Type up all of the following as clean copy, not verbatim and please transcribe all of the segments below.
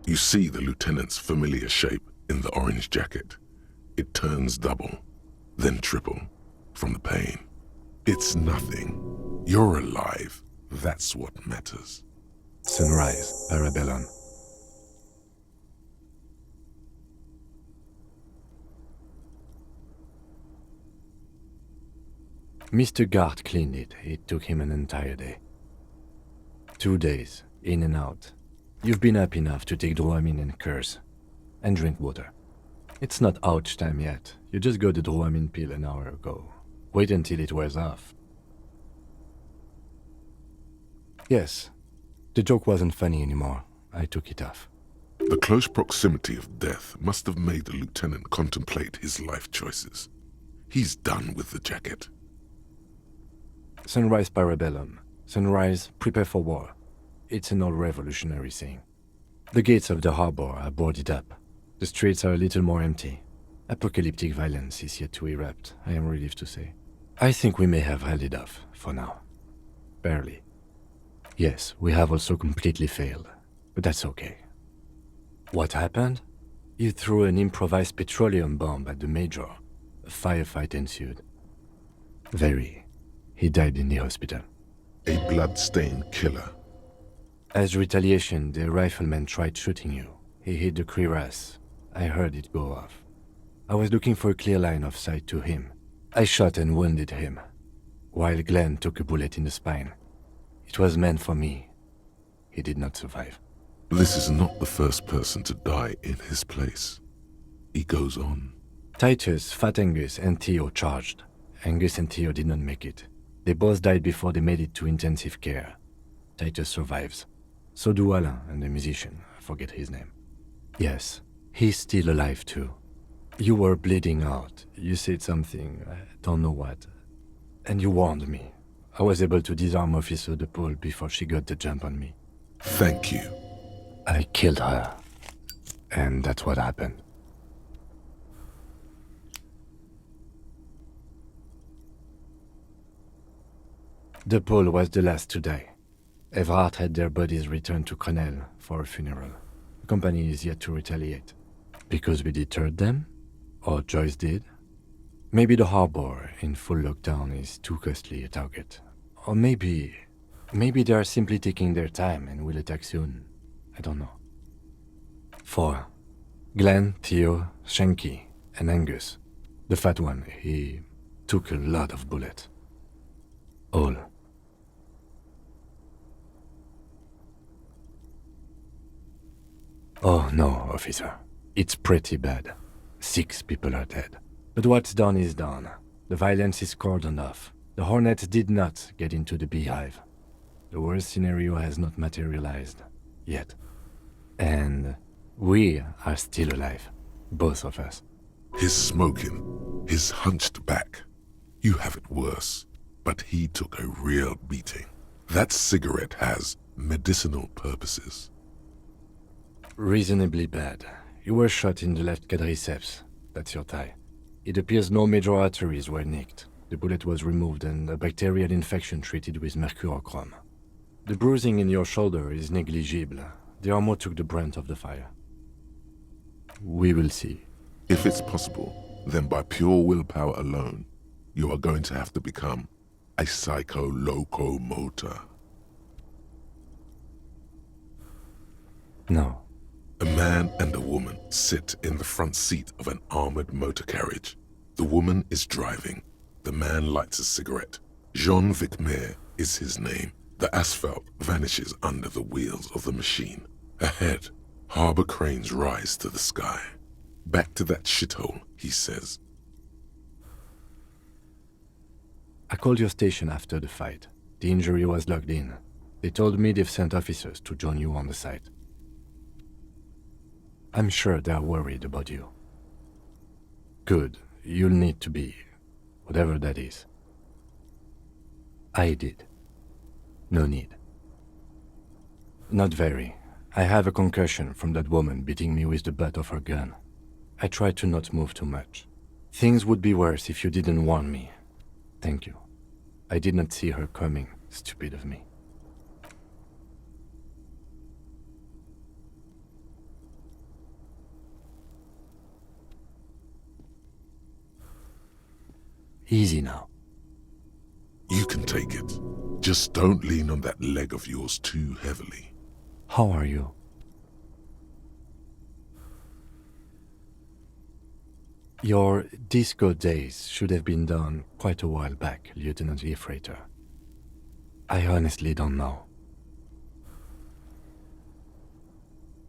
You see the lieutenant's familiar shape in the orange jacket. It turns double, then triple, from the pain. It's nothing. You're alive. That's what matters. Sunrise, Parabellum. Mr. Gart cleaned it. It took him an entire day. 2 days, in and out. You've been up enough to take Dramamine and curse. And drink water. It's not ouch time yet. You just got the Dramamine pill an hour ago. Wait until it wears off. Yes, the joke wasn't funny anymore. I took it off. The close proximity of death must have made the lieutenant contemplate his life choices. He's done with the jacket. Sunrise Parabellum. Sunrise, prepare for war. It's an old revolutionary saying. The gates of the harbor are boarded up. The streets are a little more empty. Apocalyptic violence is yet to erupt, I am relieved to say. I think we may have held it off, for now. Barely. Yes, we have also completely failed, but that's okay. What happened? You threw an improvised petroleum bomb at the Major. A firefight ensued. He died in the hospital. A blood-stained killer. As retaliation, the rifleman tried shooting you. He hit the cuirass. I heard it go off. I was looking for a clear line of sight to him. I shot and wounded him, while Glenn took a bullet in the spine. It was meant for me. He did not survive. This is not the first person to die in his place. He goes on. Titus, Fat Angus, and Theo charged. Angus and Theo did not make it. They both died before they made it to intensive care. Titus survives. So do Alain and the musician. I forget his name. Yes, he's still alive too. You were bleeding out. You said something, I don't know what. And you warned me. I was able to disarm Officer De Paul before she got the jump on me. Thank you. I killed her. And that's what happened. De Paul was the last to die. Everard had their bodies returned to Crenel for a funeral. The company is yet to retaliate. Because we deterred them? Or Joyce did? Maybe the harbor in full lockdown is too costly a target. Or maybe they are simply taking their time and will attack soon. I don't know. 4. Glenn, Theo, Shanky, and Angus. The fat one, he took a lot of bullets. All. Oh no, officer. It's pretty bad. 6 people are dead. But what's done is done. The violence is cordoned off. The Hornets did not get into the beehive. The worst scenario has not materialized. Yet. And we are still alive. Both of us. His smoking, his hunched back. You have it worse, but he took a real beating. That cigarette has medicinal purposes. Reasonably bad. You were shot in the left quadriceps. That's your thigh. It appears no major arteries were nicked. The bullet was removed and a bacterial infection treated with mercurochrome. The bruising in your shoulder is negligible. The armor took the brunt of the fire. We will see. If it's possible, then by pure willpower alone, you are going to have to become a psycho-locomotor. No. A man and a woman sit in the front seat of an armored motor carriage. The woman is driving. The man lights a cigarette. Jean Vicmer is his name. The asphalt vanishes under the wheels of the machine. Ahead, harbor cranes rise to the sky. Back to that shithole, he says. I called your station after the fight. The injury was logged in. They told me they've sent officers to join you on the site. I'm sure they're worried about you. Good. You'll need to be. Whatever that is. I did. No need. Not very. I have a concussion from that woman beating me with the butt of her gun. I tried to not move too much. Things would be worse if you didn't warn me. Thank you. I did not see her coming. Stupid of me. Easy now. You can take it. Just don't lean on that leg of yours too heavily. How are you? Your disco days should have been done quite a while back, Lieutenant Freighter. I honestly don't know.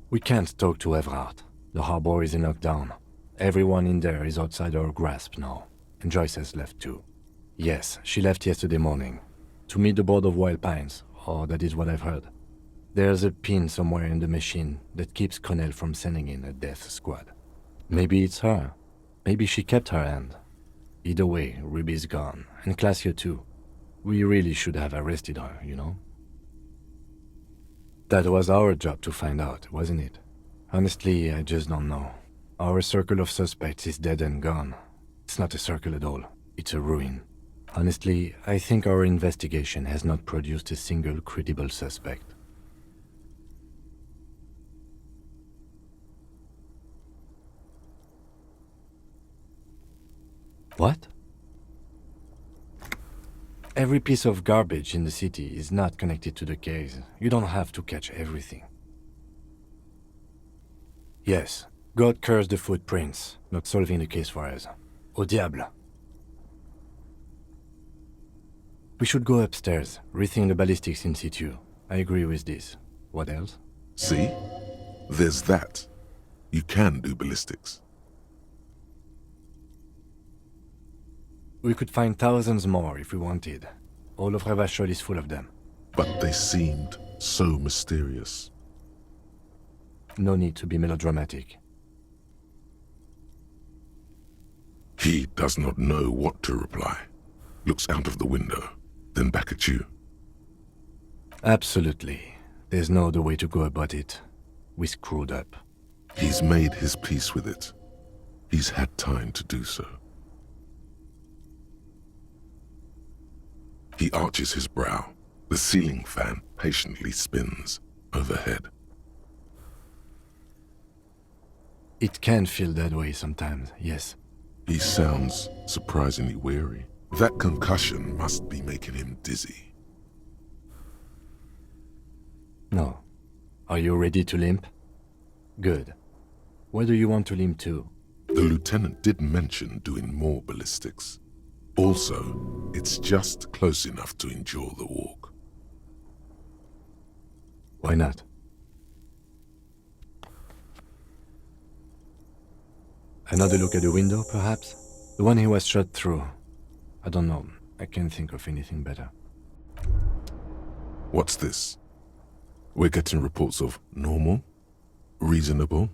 We can't talk to Everard. The harbor is in lockdown. Everyone in there is outside our grasp now, and Joyce has left too. Yes, she left yesterday morning, to meet the board of Wild Pines, or that is what I've heard. There's a pin somewhere in the machine that keeps Connell from sending in a death squad. Maybe it's her. Maybe she kept her hand. Either way, Ruby's gone, and Clasia too. We really should have arrested her, you know? That was our job to find out, wasn't it? Honestly, I just don't know. Our circle of suspects is dead and gone. It's not a circle at all. It's a ruin. Honestly, I think our investigation has not produced a single credible suspect. What? Every piece of garbage in the city is not connected to the case. You don't have to catch everything. Yes, God curse the footprints, not solving the case for us. Au diable. We should go upstairs, rethink the ballistics in situ. I agree with this. What else? See? There's that. You can do ballistics. We could find thousands more if we wanted. All of Revachol is full of them. But they seemed so mysterious. No need to be melodramatic. He does not know what to reply. Looks out of the window, then back at you. Absolutely. There's no other way to go about it. We screwed up. He's made his peace with it. He's had time to do so. He arches his brow. The ceiling fan patiently spins overhead. It can feel that way sometimes, yes. He sounds surprisingly weary. That concussion must be making him dizzy. No. Are you ready to limp? Good. Where do you want to limp to? The lieutenant did mention doing more ballistics. Also, it's just close enough to endure the walk. Why not? Another look at the window, perhaps? The one he was shot through. I don't know. I can't think of anything better. What's this? We're getting reports of normal, reasonable,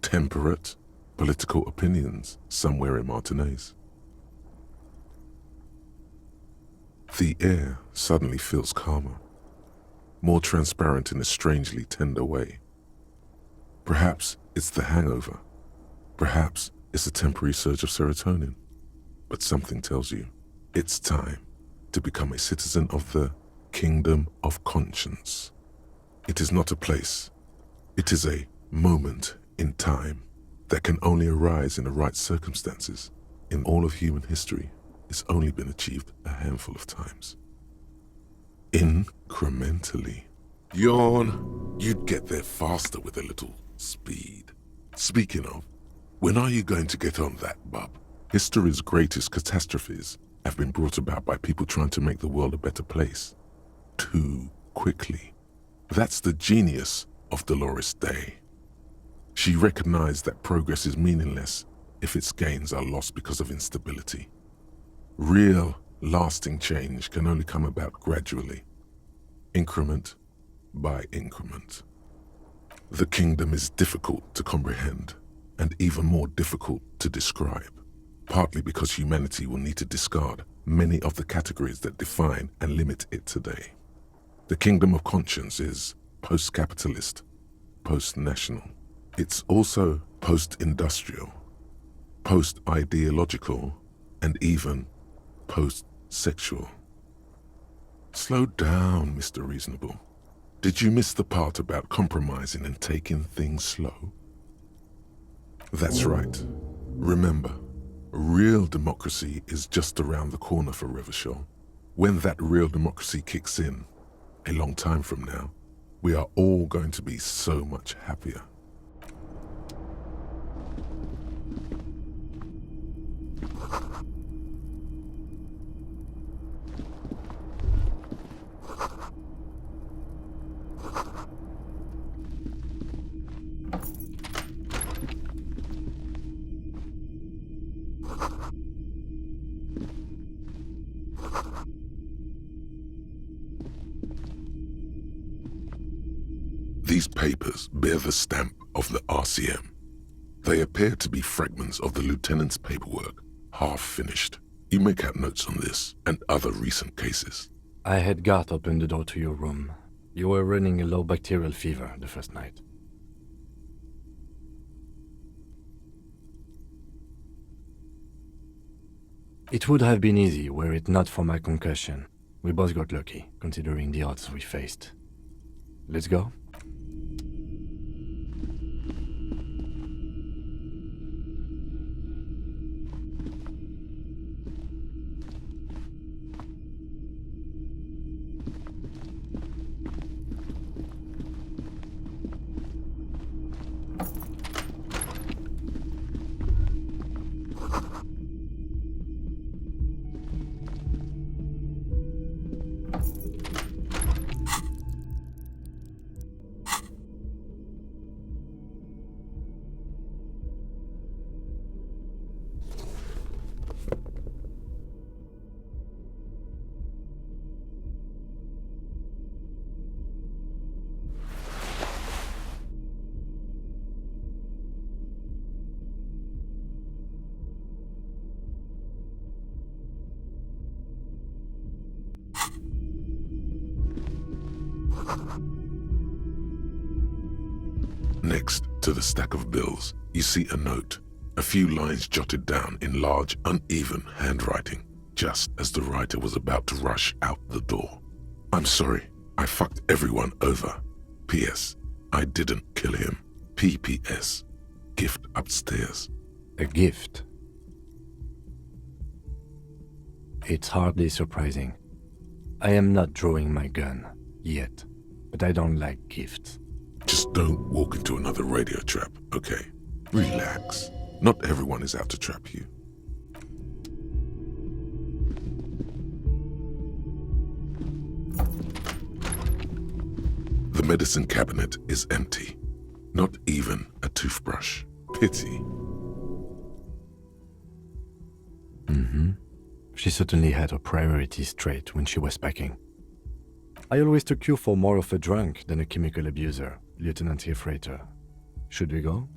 temperate, political opinions somewhere in Martinez. The air suddenly feels calmer, more transparent in a strangely tender way. Perhaps it's the hangover. Perhaps it's a temporary surge of serotonin. But something tells you it's time to become a citizen of the kingdom of conscience. It is not a place. It is a moment in time that can only arise in the right circumstances. In all of human history, it's only been achieved a handful of times. Incrementally. Yawn, you'd get there faster with a little speed. Speaking of, when are you going to get on that, bub? History's greatest catastrophes have been brought about by people trying to make the world a better place. Too quickly. That's the genius of Dolores Day. She recognized that progress is meaningless if its gains are lost because of instability. Real, lasting change can only come about gradually, increment by increment. The kingdom is difficult to comprehend, and even more difficult to describe, partly because humanity will need to discard many of the categories that define and limit it today. The kingdom of conscience is post-capitalist, post-national. It's also post-industrial, post-ideological, and even post-sexual. Slow down, Mr. Reasonable. Did you miss the part about compromising and taking things slow? That's right. Remember, Real democracy is just around the corner for Revachol. When that real democracy kicks in, a long time from now, we are all going to be so much happier. These papers bear the stamp of the RCM. They appear to be fragments of the lieutenant's paperwork, half finished. You make out notes on this and other recent cases. I had Gart open the door to your room. You were running a low bacterial fever the first night. It would have been easy were it not for my concussion. We both got lucky, considering the odds we faced. Let's go. Next to the stack of bills, you see a note, a few lines jotted down in large, uneven handwriting, just as the writer was about to rush out the door. I'm sorry, I fucked everyone over. P.S. I didn't kill him. P.P.S. Gift upstairs. A gift? It's hardly surprising. I am not drawing my gun, yet, but I don't like gifts. Just don't walk into another radio trap, okay? Relax. Not everyone is out to trap you. The medicine cabinet is empty. Not even a toothbrush. Pity. She certainly had her priorities straight when she was packing. I always took you for more of a drunk than a chemical abuser, Lieutenant Hefreiter. Should we go?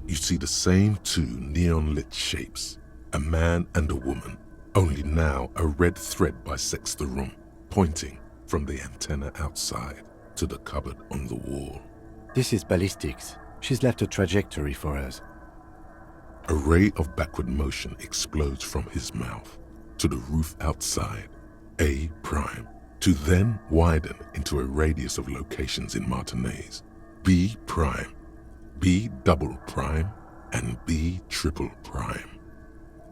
You see the same two neon-lit shapes, a man and a woman, only now a red thread bisects the room, pointing from the antenna outside to the cupboard on the wall. This is ballistics. She's left a trajectory for us. A ray of backward motion explodes from his mouth to the roof outside, A prime, to then widen into a radius of locations in Martinez, B prime, B double prime, and B triple prime.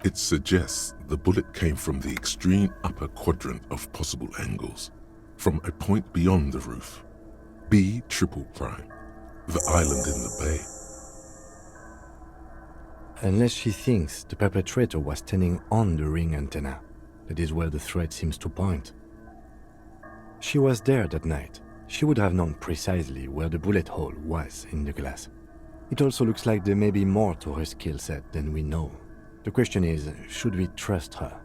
It suggests the bullet came from the extreme upper quadrant of possible angles, from a point beyond the roof, B triple prime, the island in the bay. Unless she thinks the perpetrator was standing on the ring antenna. That is where the thread seems to point. She was there that night. She would have known precisely where the bullet hole was in the glass. It also looks like there may be more to her skill set than we know. The question is, should we trust her?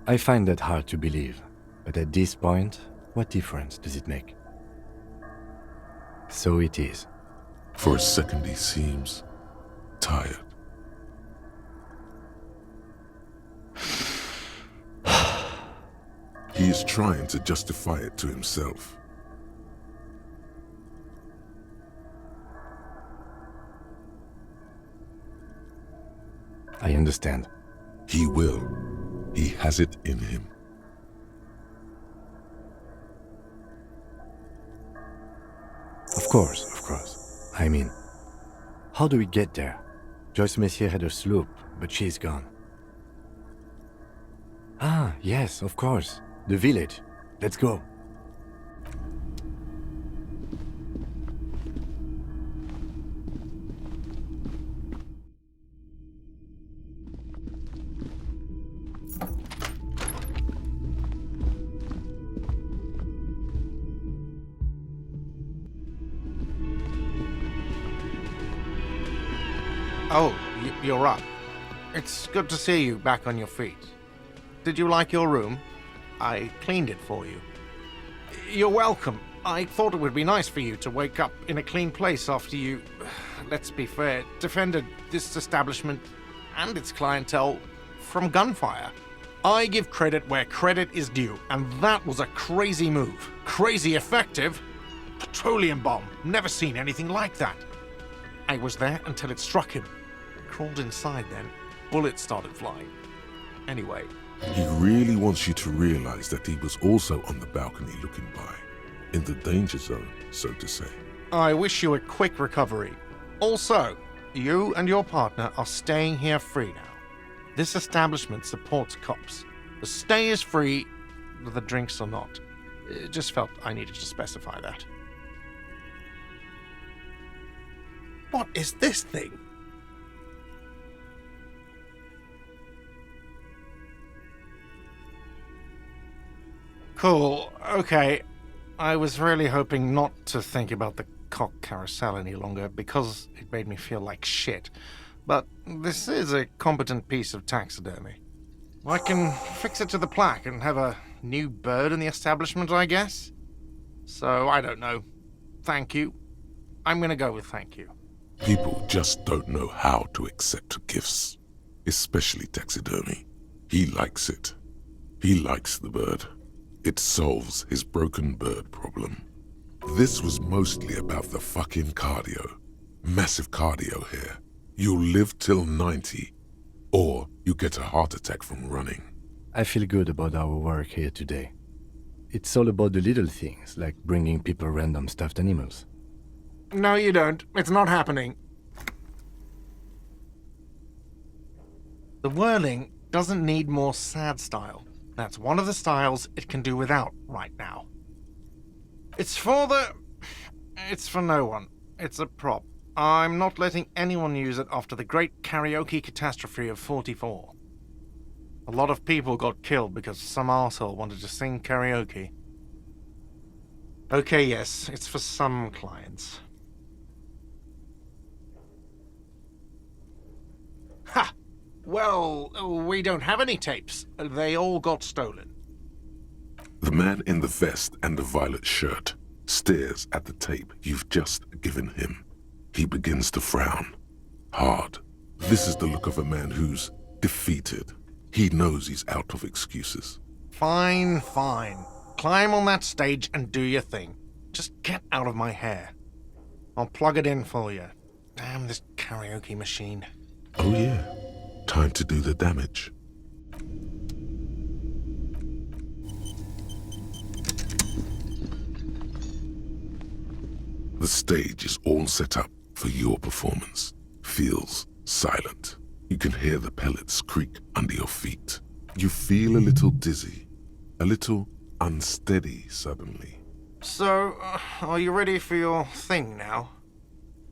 I find that hard to believe, but at this point, what difference does it make? So it is. For a second he seems tired. He is trying to justify it to himself. I understand. He will. He has it in him. Of course, of course. I mean, how do we get there? Joyce Messier had a sloop, but she's gone. Ah, yes, of course. The village. Let's go. Oh, you're up. It's good to see you back on your feet. Did you like your room? I cleaned it for you. You're welcome. I thought it would be nice for you to wake up in a clean place after you, let's be fair, defended this establishment and its clientele from gunfire. I give credit where credit is due, and that was a crazy move. Crazy effective. Petroleum bomb. Never seen anything like that. I was there until it struck him. Crawled inside then. Bullets started flying. Anyway. He really wants you to realize that he was also on the balcony looking by, in the danger zone, so to say. I wish you a quick recovery. Also, you and your partner are staying here free now. This establishment supports cops. The stay is free, the drinks are not. It just felt I needed to specify that. What is this thing? Cool, okay. I was really hoping not to think about the cock carousel any longer because it made me feel like shit. But this is a competent piece of taxidermy. I can fix it to the plaque and have a new bird in the establishment, I guess? So, I don't know. Thank you. I'm gonna go with thank you. People just don't know how to accept gifts, especially taxidermy. He likes it. He likes the bird. It solves his broken bird problem. This was mostly about the fucking cardio. Massive cardio here. You'll live till 90, or you get a heart attack from running. I feel good about our work here today. It's all about the little things, like bringing people random stuffed animals. No, you don't. It's not happening. The whirling doesn't need more sad style. That's one of the styles it can do without right now. It's for no one. It's a prop. I'm not letting anyone use it after the great karaoke catastrophe of 44. A lot of people got killed because some arsehole wanted to sing karaoke. Okay, yes, it's for some clients. Ha! Well, we don't have any tapes. They all got stolen. The man in the vest and the violet shirt stares at the tape you've just given him. He begins to frown. Hard. This is the look of a man who's defeated. He knows he's out of excuses. Fine, fine. Climb on that stage and do your thing. Just get out of my hair. I'll plug it in for you. Damn this karaoke machine. Oh yeah. Time to do the damage. The stage is all set up for your performance. Feels silent. You can hear the pellets creak under your feet. You feel a little dizzy, a little unsteady suddenly. So, are you ready for your thing now?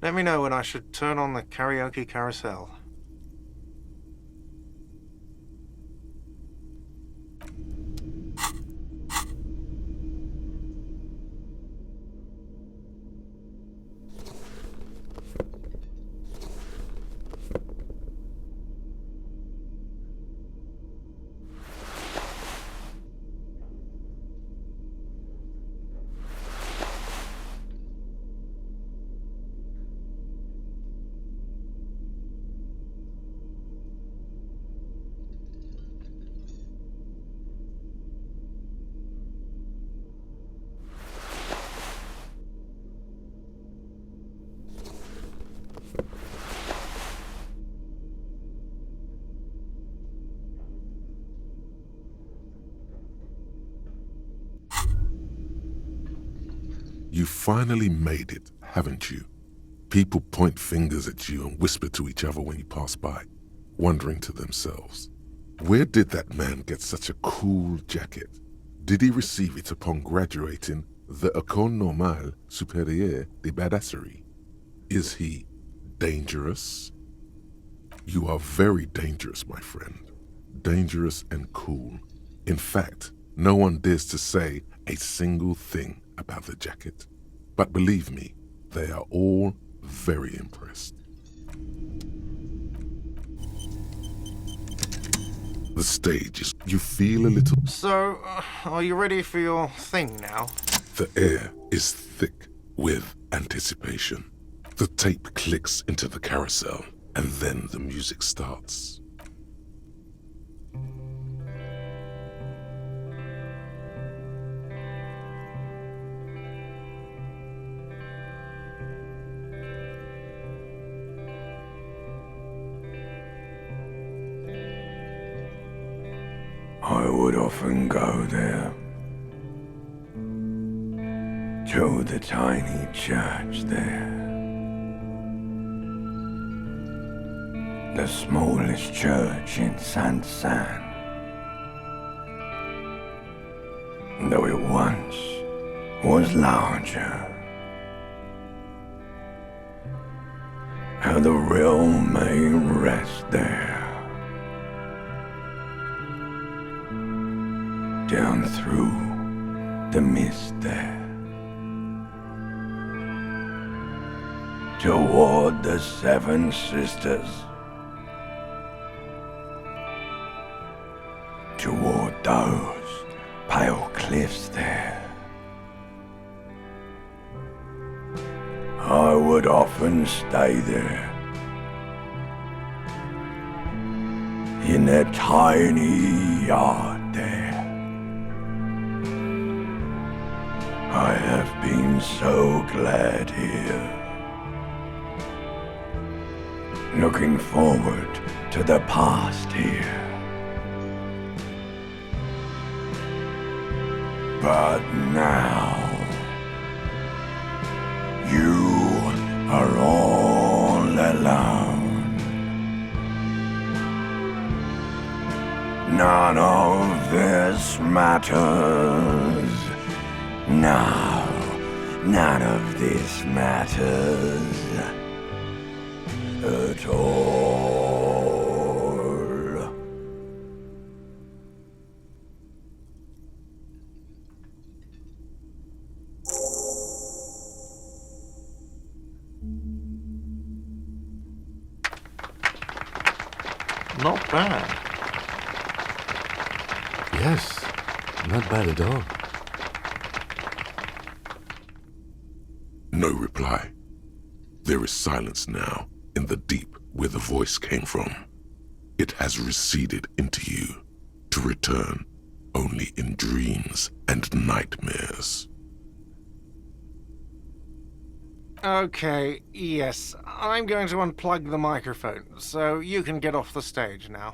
Let me know when I should turn on the karaoke carousel. You finally made it, haven't you? People point fingers at you and whisper to each other when you pass by, wondering to themselves, where did that man get such a cool jacket? Did he receive it upon graduating the École Normale Supérieure de Badasserie? Is he dangerous? You are very dangerous, my friend. Dangerous and cool. In fact, no one dares to say a single thing about the jacket. But believe me, they are all very impressed. The stage is, you feel a little. So, are you ready for your thing now? The air is thick with anticipation. The tape clicks into the carousel, and then the music starts. I would often go there, to the tiny church there, the smallest church in Saint-Saëns, though it once was larger. How the real may rest there. Down through the mist there, toward the Seven Sisters, toward those pale cliffs there. I would often stay there, in that tiny yard there. I have been so glad here, looking forward to the past here. But now, you are all alone. None of this matters. No, none of this matters at all. Not bad. Yes, not bad at all. No reply. There is silence now in the deep where the voice came from. It has receded into you to return only in dreams and nightmares. Okay, yes. I'm going to unplug the microphone, so you can get off the stage now.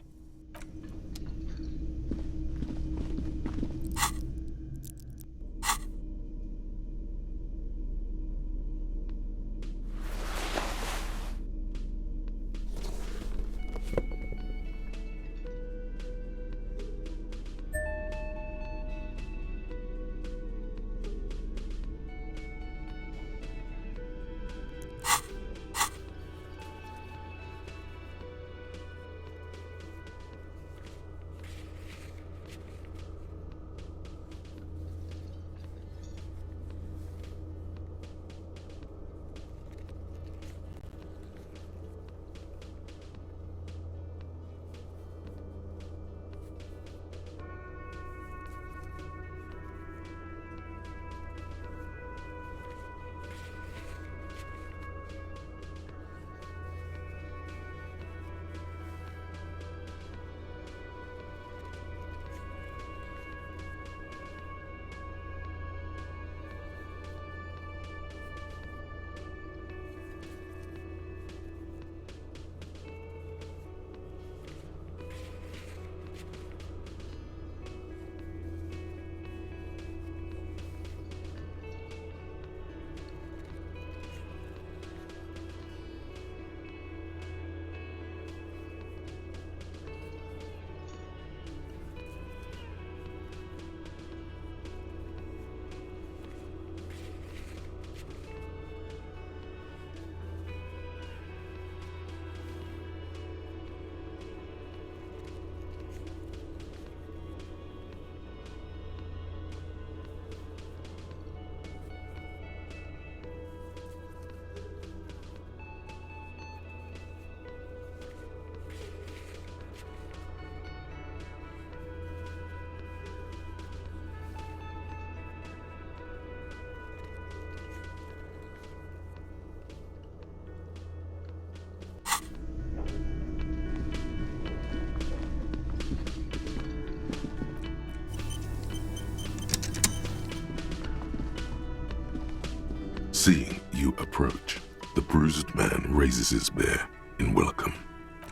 Seeing you approach, the bruised man raises his bear in welcome.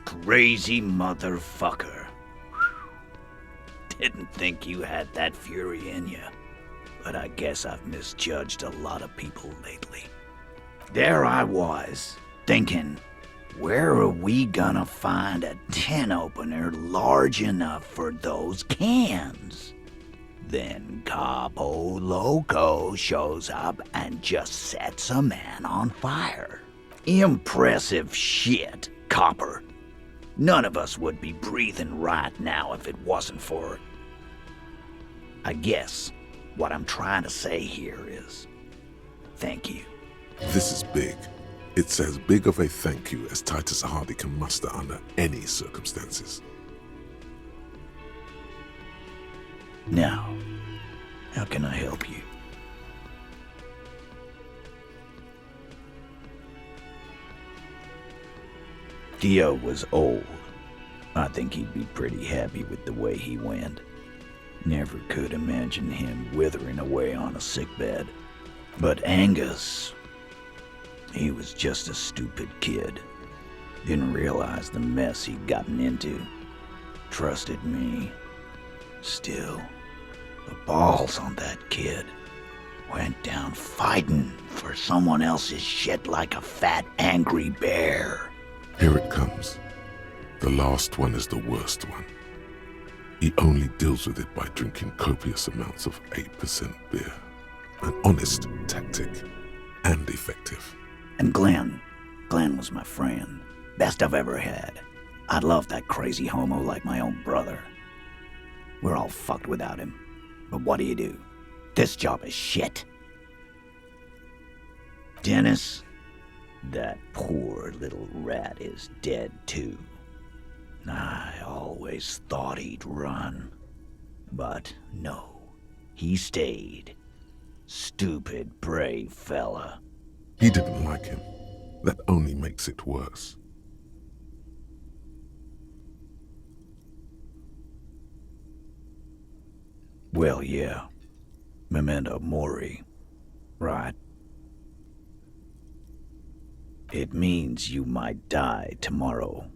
Crazy motherfucker. Didn't think you had that fury in you, but I guess I've misjudged a lot of people lately. There I was, thinking, where are we gonna find a tin opener large enough for those cans? Then Capo Loco shows up and just sets a man on fire. Impressive shit, Copper. None of us would be breathing right now if it wasn't for... I guess what I'm trying to say here is, thank you. This is big. It's as big of a thank you as Titus Hardy can muster under any circumstances. Now, how can I help you? Dio was old. I think he'd be pretty happy with the way he went. Never could imagine him withering away on a sickbed. But Angus, he was just a stupid kid. Didn't realize the mess he'd gotten into. Trusted me. Still, the balls on that kid. Went down fighting for someone else's shit like a fat, angry bear. Here it comes. The last one is the worst one. He only deals with it by drinking copious amounts of 8% beer. An honest tactic, and effective. And Glenn was my friend. Best I've ever had. I love that crazy homo like my own brother. We're all fucked without him. But what do you do? This job is shit. Dennis, that poor little rat is dead too. I always thought he'd run. But no, he stayed. Stupid, brave fella. He didn't like him. That only makes it worse. Well, yeah. Memento mori, right? It means you might die tomorrow,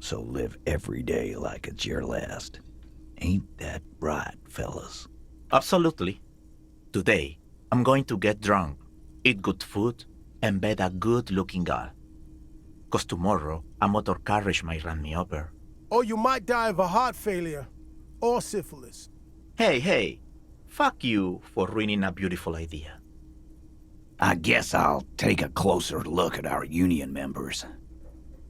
so live every day like it's your last. Ain't that right, fellas? Absolutely. Today, I'm going to get drunk, eat good food, and bed a good-looking girl. 'Cause tomorrow, a motor carriage might run me over. Or you might die of a heart failure. Or syphilis. Hey, fuck you for ruining a beautiful idea. I guess I'll take a closer look at our union members.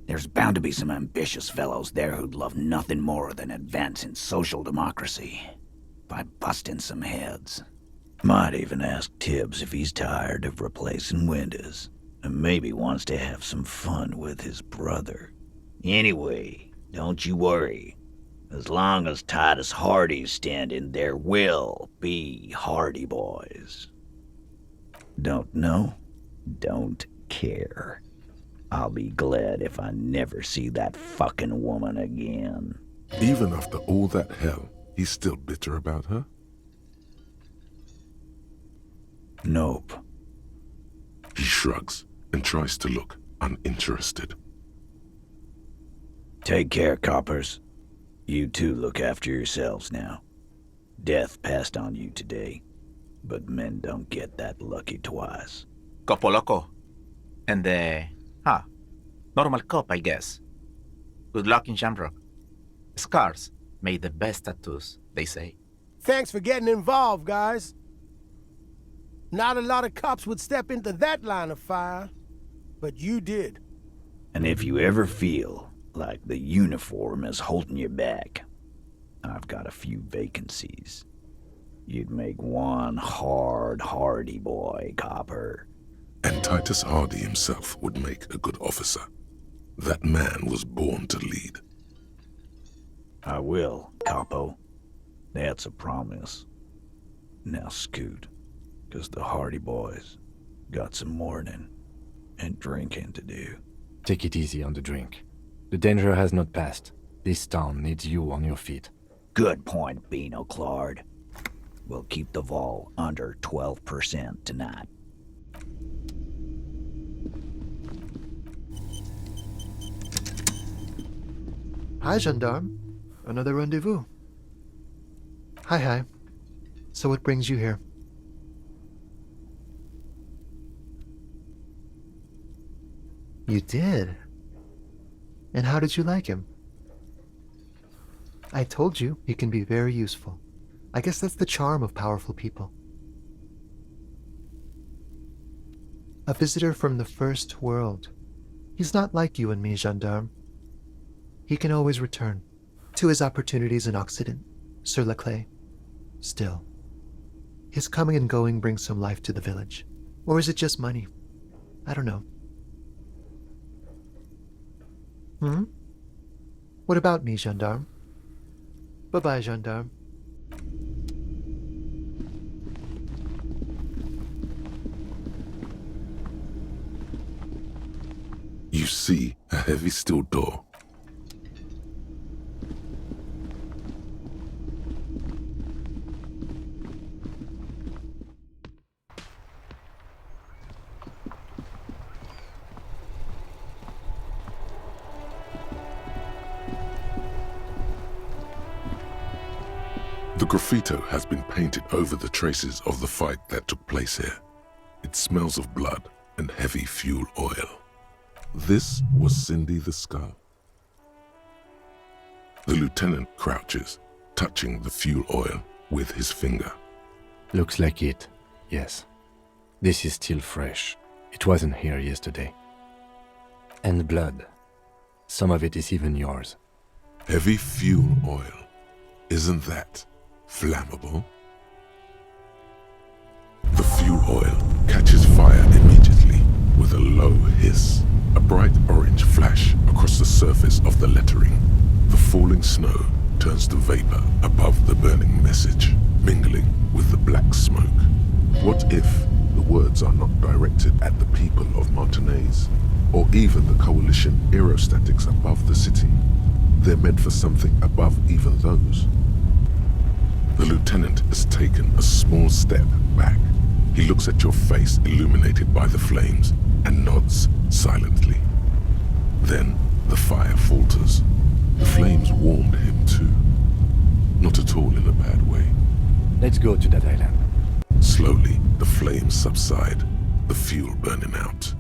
There's bound to be some ambitious fellows there who'd love nothing more than advancing social democracy by busting some heads. Might even ask Tibbs if he's tired of replacing windows, and maybe wants to have some fun with his brother. Anyway, don't you worry. As long as Titus Hardy's standing, there will be Hardy Boys. Don't know? Don't care. I'll be glad if I never see that fucking woman again. Even after all that hell, he's still bitter about her? Nope. He shrugs and tries to look uninterested. Take care, coppers. You two look after yourselves now. Death passed on you today, but men don't get that lucky twice. Copo Loco. And normal cop, I guess. Good luck in Shamrock. Scars made the best tattoos, they say. Thanks for getting involved, guys. Not a lot of cops would step into that line of fire, but you did. And if you ever feel like the uniform is holding you back, I've got a few vacancies. You'd make one Hardy boy, copper. And Titus Hardy himself would make a good officer. That man was born to lead. I will, Capo. That's a promise. Now scoot, 'cause the Hardy Boys got some mourning and drinking to do. Take it easy on the drink. The danger has not passed. This town needs you on your feet. Good point, Beano Claude. We'll keep the vol under 12% tonight. Hi, gendarme. Another rendezvous. Hi. So what brings you here? You did? And how did you like him? I told you, he can be very useful. I guess that's the charm of powerful people. A visitor from the first world. He's not like you and me, gendarme. He can always return to his opportunities in Occident, sur la clé. Still, his coming and going brings some life to the village. Or is it just money? I don't know. What about me, gendarme? Bye-bye, gendarme. You see a heavy steel door. The graffito has been painted over the traces of the fight that took place here. It smells of blood and heavy fuel oil. This was Cindy the Scar. The lieutenant crouches, touching the fuel oil with his finger. Looks like it, yes. This is still fresh. It wasn't here yesterday. And blood. Some of it is even yours. Heavy fuel oil. Isn't that flammable? The fuel oil catches fire immediately with a low hiss. A bright orange flash across the surface of the lettering. The falling snow turns to vapor above the burning message, mingling with the black smoke. What if the words are not directed at the people of Martinaise, or even the coalition aerostatics above the city? They're meant for something above even those. The lieutenant has taken a small step back. He looks at your face illuminated by the flames and nods silently. Then the fire falters. The flames warmed him too. Not at all in a bad way. Let's go to that island. Slowly, the flames subside, the fuel burning out.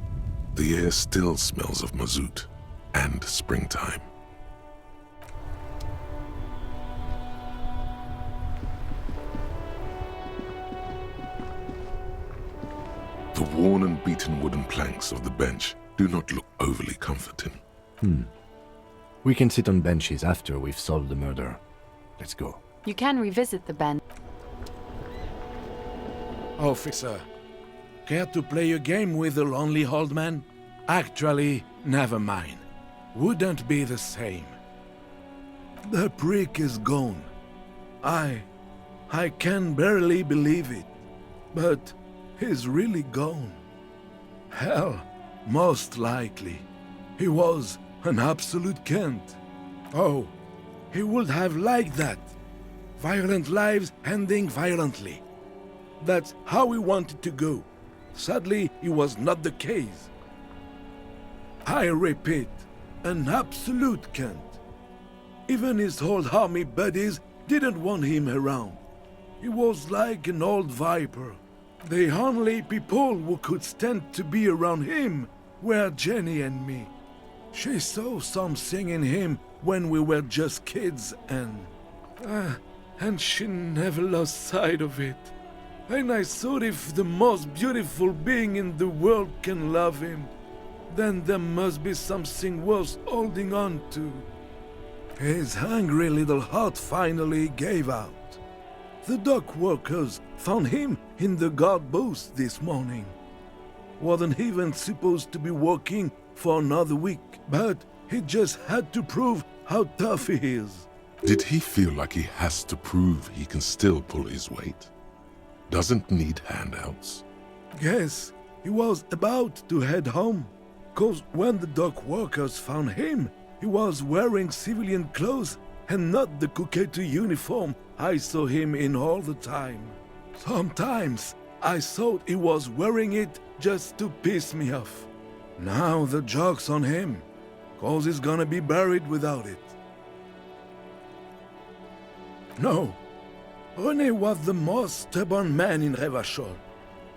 The air still smells of mazout and springtime. The worn and beaten wooden planks of the bench do not look overly comforting. We can sit on benches after we've solved the murder. Let's go. You can revisit the bench. Officer, care to play a game with the lonely old man? Actually, never mind. Wouldn't be the same. The prick is gone. I can barely believe it. But he's really gone. Hell, most likely. He was an absolute Kent. Oh, he would have liked that. Violent lives ending violently. That's how he wanted to go. Sadly, it was not the case. I repeat, an absolute Kent. Even his old army buddies didn't want him around. He was like an old viper. The only people who could stand to be around him were Jenny and me. She saw something in him when we were just kids and she never lost sight of it. And I thought if the most beautiful being in the world can love him, then there must be something worth holding on to. His hungry little heart finally gave out. The dock workers found him in the guard booth this morning. Wasn't even supposed to be working for another week, but he just had to prove how tough he is. Did he feel like he has to prove he can still pull his weight? Doesn't need handouts? Yes, he was about to head home, 'cause when the dock workers found him, he was wearing civilian clothes and not the Kuketu uniform I saw him in all the time. Sometimes I thought he was wearing it just to piss me off. Now the joke's on him, 'cause he's gonna be buried without it. No. René was the most stubborn man in Revachol.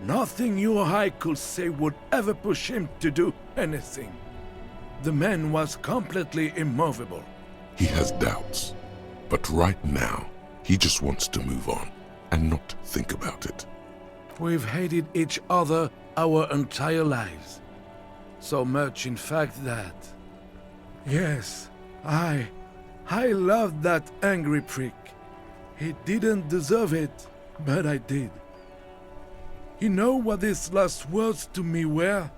Nothing you or I could say would ever push him to do anything. The man was completely immovable. He has doubts, but right now, he just wants to move on and not think about it. We've hated each other our entire lives. So much, in fact, that... Yes, I loved that angry prick. He didn't deserve it, but I did. You know what his last words to me were?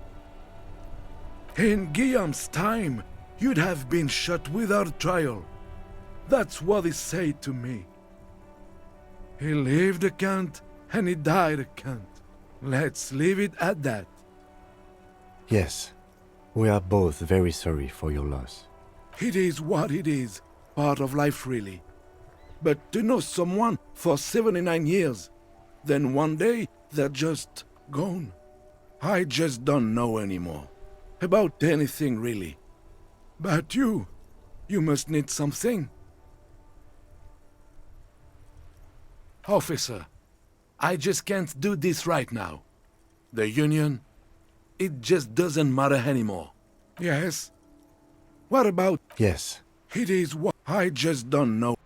In Guillaume's time, you'd have been shot without trial. That's what he said to me. He lived a cunt, and he died a cunt. Let's leave it at that. Yes, we are both very sorry for your loss. It is what it is, part of life really. But to know someone for 79 years, then one day they're just gone. I just don't know anymore. About anything really. But you must need something. Officer, I just can't do this right now. The Union, it just doesn't matter anymore. Yes? What about... Yes, It is what... I just don't know.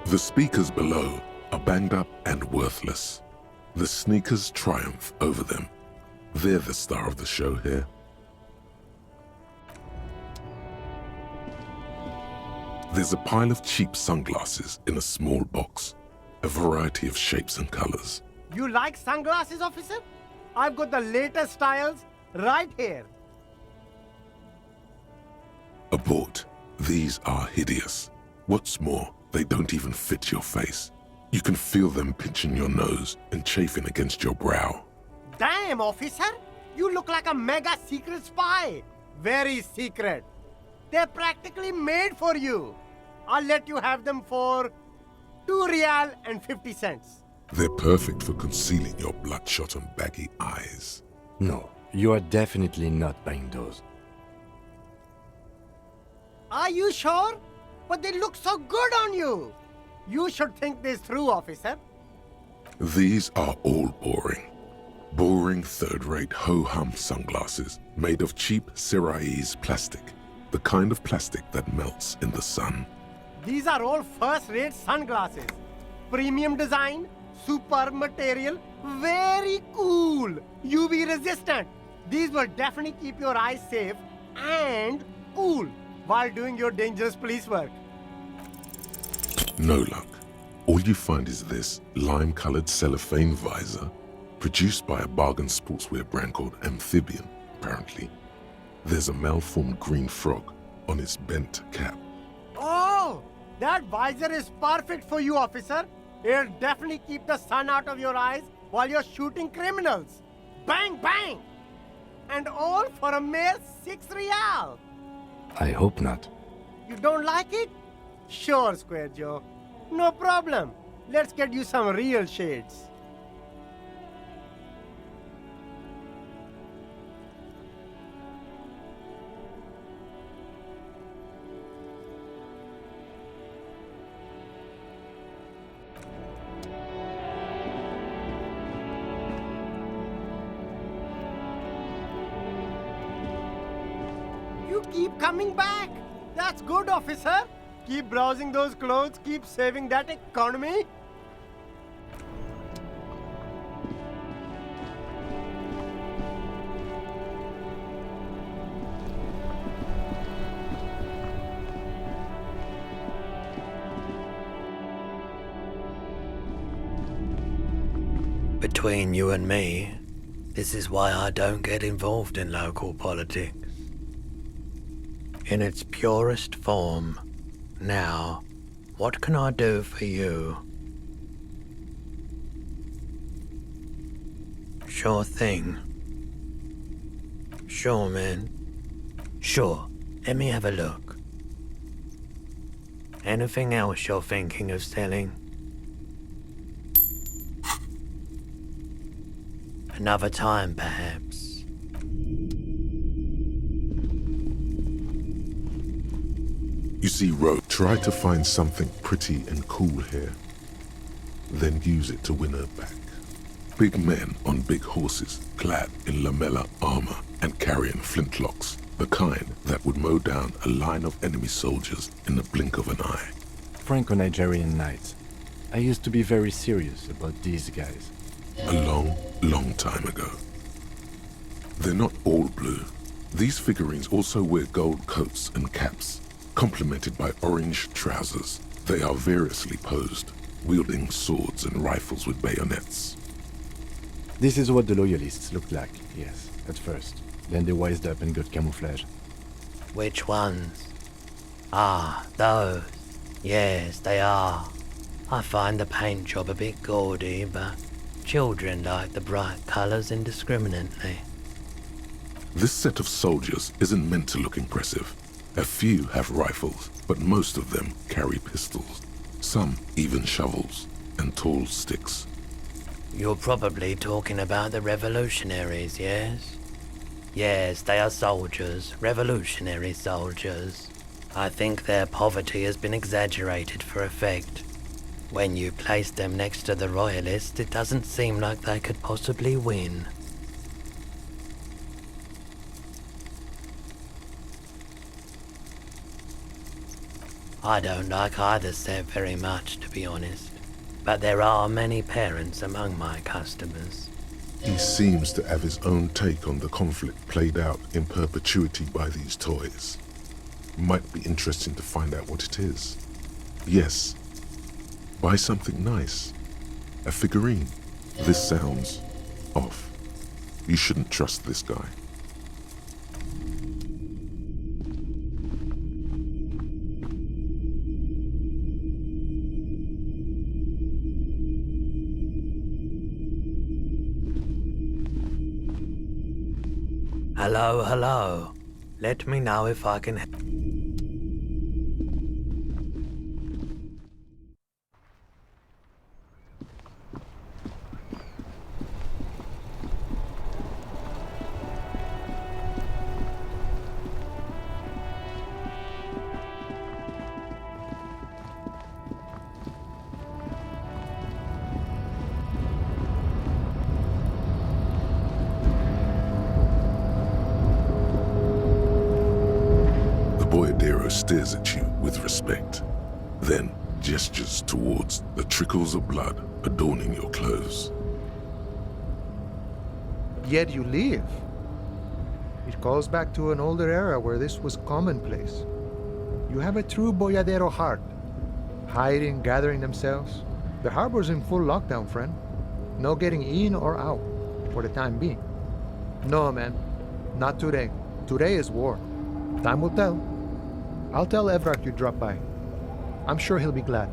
The speakers below are banged up and worthless. The sneakers triumph over them. They're the star of the show here. There's a pile of cheap sunglasses in a small box, a variety of shapes and colors. You like sunglasses, officer? I've got the latest styles right here. Abort. These are hideous. What's more, they don't even fit your face. You can feel them pinching your nose and chafing against your brow. Damn, officer! You look like a mega secret spy. Very secret. They're practically made for you. I'll let you have them for 2 real and 50 cents. They're perfect for concealing your bloodshot and baggy eyes. no, you are definitely not buying those. Are you sure? But they look so good on you. You should think this through, officer. These are all boring. Boring third-rate ho-hum sunglasses made of cheap Syrahese plastic. The kind of plastic that melts in the sun. These are all first-rate sunglasses. Premium design, super material, very cool. UV resistant. These will definitely keep your eyes safe and cool while doing your dangerous police work. No luck. All you find is this lime-colored cellophane visor, produced by a bargain sportswear brand called Amphibian, apparently. There's a malformed green frog on its bent cap. Oh, that visor is perfect for you, officer. It'll definitely keep the sun out of your eyes while you're shooting criminals. Bang, bang! And all for a mere 6 real. I hope not. You don't like it? Sure, Square Joe. No problem. Let's get you some real shades. You keep coming back. That's good, officer. Keep browsing those clothes, keep saving that economy. Between you and me, this is why I don't get involved in local politics. In its purest form, now, what can I do for you? Sure thing. Sure, man. Sure, let me have a look. Anything else you're thinking of selling? Another time, perhaps. You see, Ro, try to find something pretty and cool here, then use it to win her back. Big men on big horses, clad in lamella armor and carrying flintlocks, the kind that would mow down a line of enemy soldiers in the blink of an eye. Franco-Nigerian knights. I used to be very serious about these guys. A long, long time ago. They're not all blue. These figurines also wear gold coats and caps, complemented by orange trousers. They are variously posed, wielding swords and rifles with bayonets. This is what the loyalists looked like, yes, at first. Then they wised up and got camouflage. Which ones? Ah, those. Yes, they are. I find the paint job a bit gaudy, but children like the bright colours indiscriminately. This set of soldiers isn't meant to look impressive. A few have rifles, but most of them carry pistols. Some even shovels and tall sticks. You're probably talking about the revolutionaries, yes? Yes, they are soldiers, revolutionary soldiers. I think their poverty has been exaggerated for effect. When you place them next to the royalists, it doesn't seem like they could possibly win. I don't like either set very much, to be honest. But there are many parents among my customers. He seems to have his own take on the conflict played out in perpetuity by these toys. Might be interesting to find out what it is. Yes, buy something nice. A figurine. This sounds off. You shouldn't trust this guy. Hello, hello. Let me know if I can... Boyadero stares at you with respect, then gestures towards the trickles of blood adorning your clothes. Yet you live. It calls back to an older era where this was commonplace. You have a true Boyadero heart. Hiding, gathering themselves. The harbor's in full lockdown, friend. No getting in or out, for the time being. No, man. Not today. Today is war. Time will tell. I'll tell Evrart you dropped by. I'm sure he'll be glad.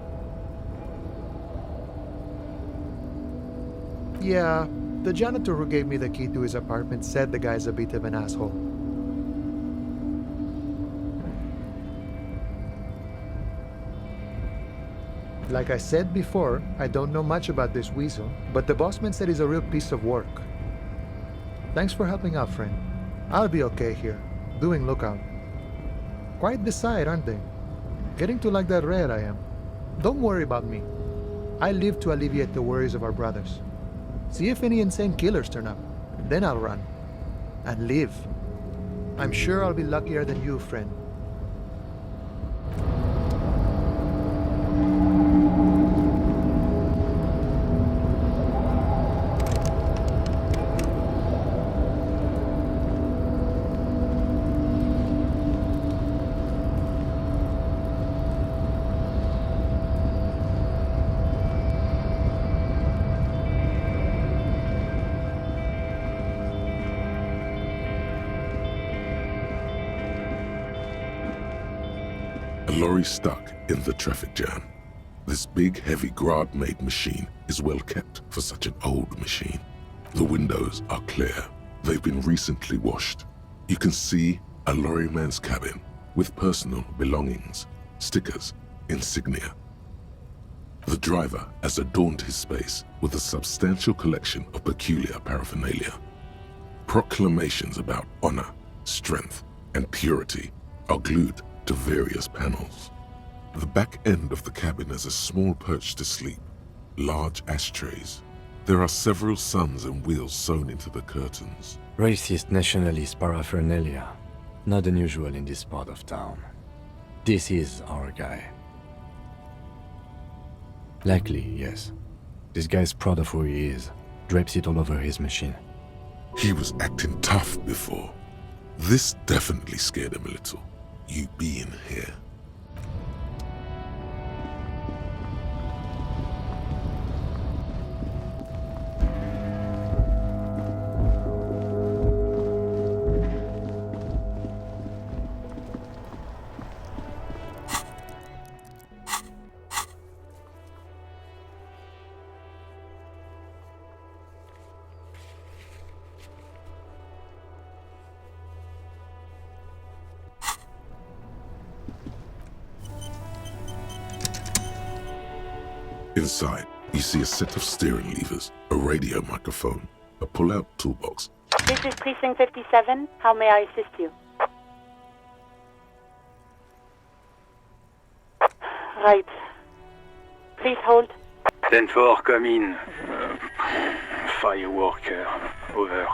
Yeah, the janitor who gave me the key to his apartment said the guy's a bit of an asshole. Like I said before, I don't know much about this weasel, but the bossman said he's a real piece of work. Thanks for helping out, friend. I'll be okay here, doing lookout. Quite the sight, aren't they? Getting to like that red I am. Don't worry about me. I live to alleviate the worries of our brothers. See if any insane killers turn up. Then I'll run. And live. I'm sure I'll be luckier than you, friend. A lorry stuck in the traffic jam. This big, heavy Grad-made machine is well kept for such an old machine. The windows are clear. They've been recently washed. You can see a lorryman's cabin with personal belongings, stickers, insignia. The driver has adorned his space with a substantial collection of peculiar paraphernalia. Proclamations about honor, strength, and purity are glued to various panels. The back end of the cabin has a small perch to sleep, large ashtrays. There are several suns and wheels sewn into the curtains. Racist nationalist paraphernalia. Not unusual in this part of town. This is our guy. Likely, yes. This guy's proud of who he is. Drapes it all over his machine. He was acting tough before. This definitely scared him a little. You being here. Inside, you see a set of steering levers, a radio microphone, a pull-out toolbox. This is Precinct 57. How may I assist you? Right. Please hold. 10-4, come in. Fireworker, over.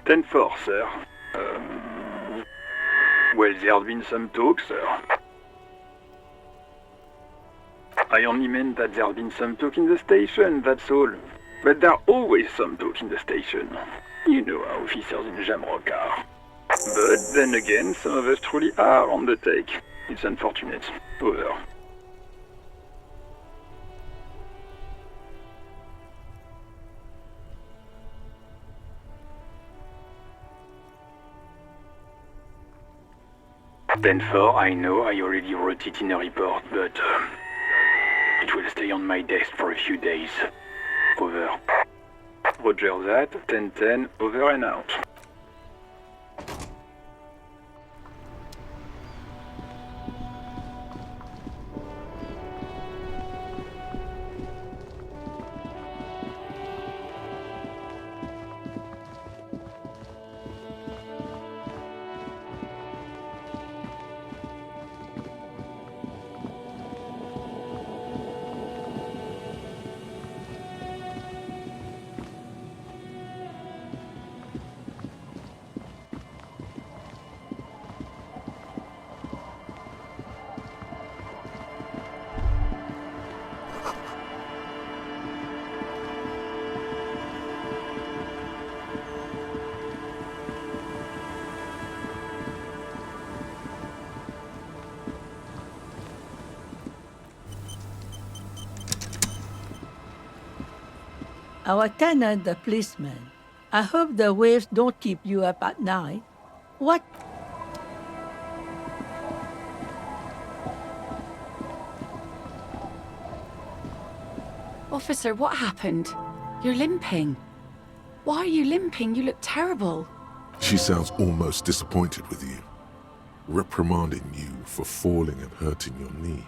10-4, sir. Well, there's been some talk, sir. I only meant that there's been some talk in the station, that's all. But there's always some talk in the station. You know how officers in Jamrock are. But then again, some of us truly are on the take. It's unfortunate. Over. Then 4, I know I already wrote it in a report, but it will stay on my desk for a few days. Over. Roger that, 10-10, over and out. Our tenant, the policeman. I hope the waves don't keep you up at night. What? Officer, what happened? You're limping. Why are you limping? You look terrible. She sounds almost disappointed with you, reprimanding you for falling and hurting your knee.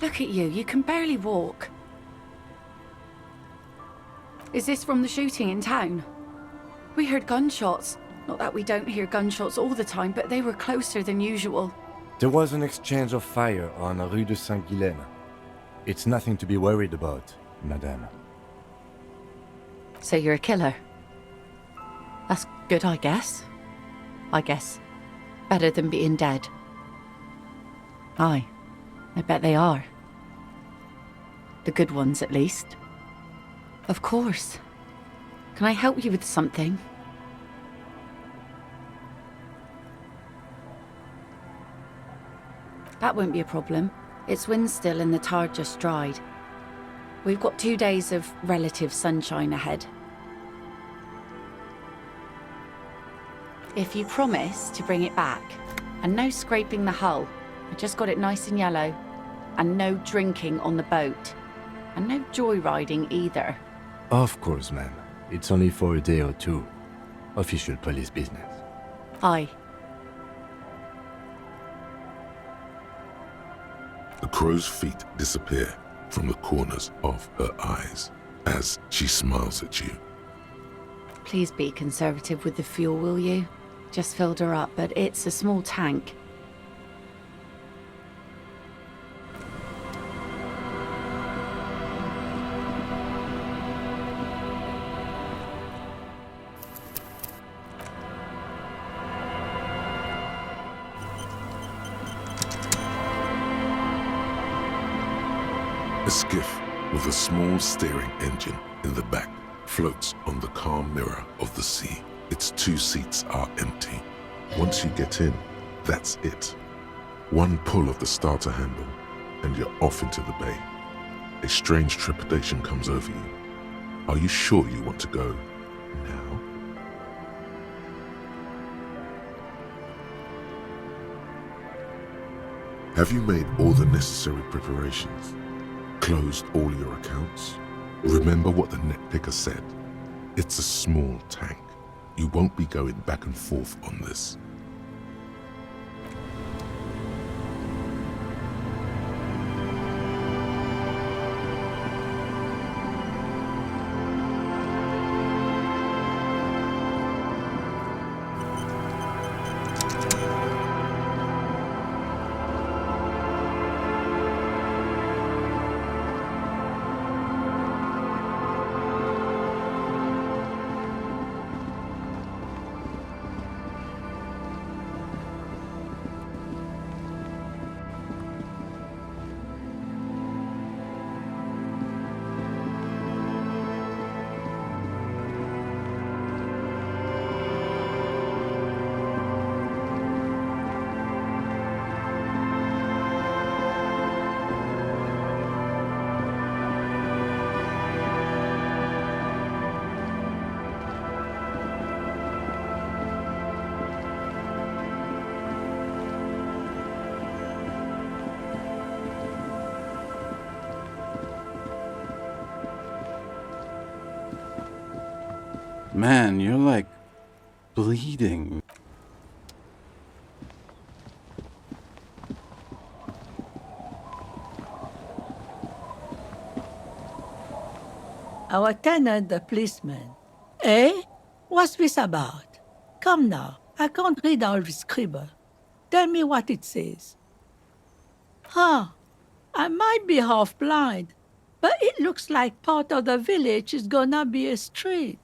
Look at you, you can barely walk. Is this from the shooting in town? We heard gunshots. Not that we don't hear gunshots all the time, but they were closer than usual. There was an exchange of fire on Rue de Saint-Guylaine. It's nothing to be worried about, madame. So you're a killer? That's good, I guess. Better than being dead. Aye, I bet they are. The good ones, at least. Of course. Can I help you with something? That won't be a problem. It's wind still and the tar just dried. We've got 2 days of relative sunshine ahead. If you promise to bring it back, and no scraping the hull, I just got it nice and yellow, and no drinking on the boat, and no joyriding either. Of course, ma'am. It's only for a day or two. Official police business. Aye. The crow's feet disappear from the corners of her eyes as she smiles at you. Please be conservative with the fuel, will you? Just filled her up, but it's a small tank. A skiff with a small steering engine in the back floats on the calm mirror of the sea. Its 2 seats are empty. Once you get in, that's it. One pull of the starter handle, and you're off into the bay. A strange trepidation comes over you. Are you sure you want to go now? Have you made all the necessary preparations? Closed all your accounts? Remember what the net picker said. It's a small tank. You won't be going back and forth on this. Man, you're like bleeding. Our tenant, the policeman. Eh? What's this about? Come now, I can't read all this scribble. Tell me what it says. Huh, I might be half blind, but it looks like part of the village is gonna be a street.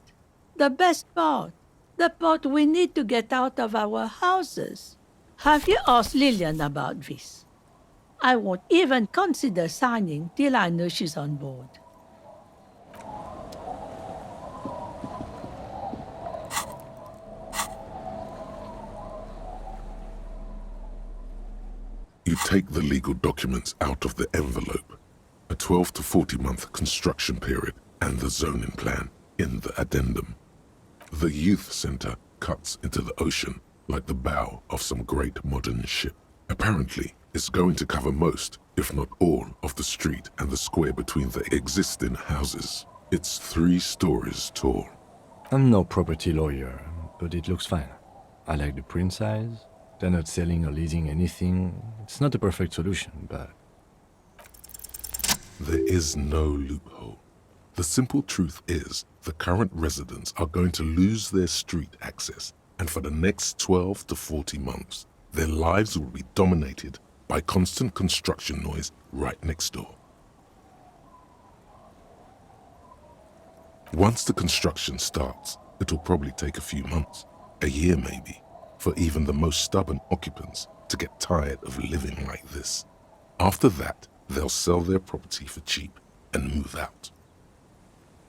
The best part, the part we need to get out of our houses. Have you asked Lillian about this? I won't even consider signing till I know she's on board. You take the legal documents out of the envelope. A 12 to 40 month construction period and the zoning plan in the addendum. The youth center cuts into the ocean like the bow of some great modern ship. Apparently, it's going to cover most, if not all, of the street and the square between the existing houses. It's 3 stories tall. I'm no property lawyer, but it looks fine. I like the print size. They're not selling or leasing anything. It's not a perfect solution, but... There is no loophole. The simple truth is, the current residents are going to lose their street access, and for the next 12 to 40 months, their lives will be dominated by constant construction noise right next door. Once the construction starts, it'll probably take a few months, a year maybe, for even the most stubborn occupants to get tired of living like this. After that, they'll sell their property for cheap and move out.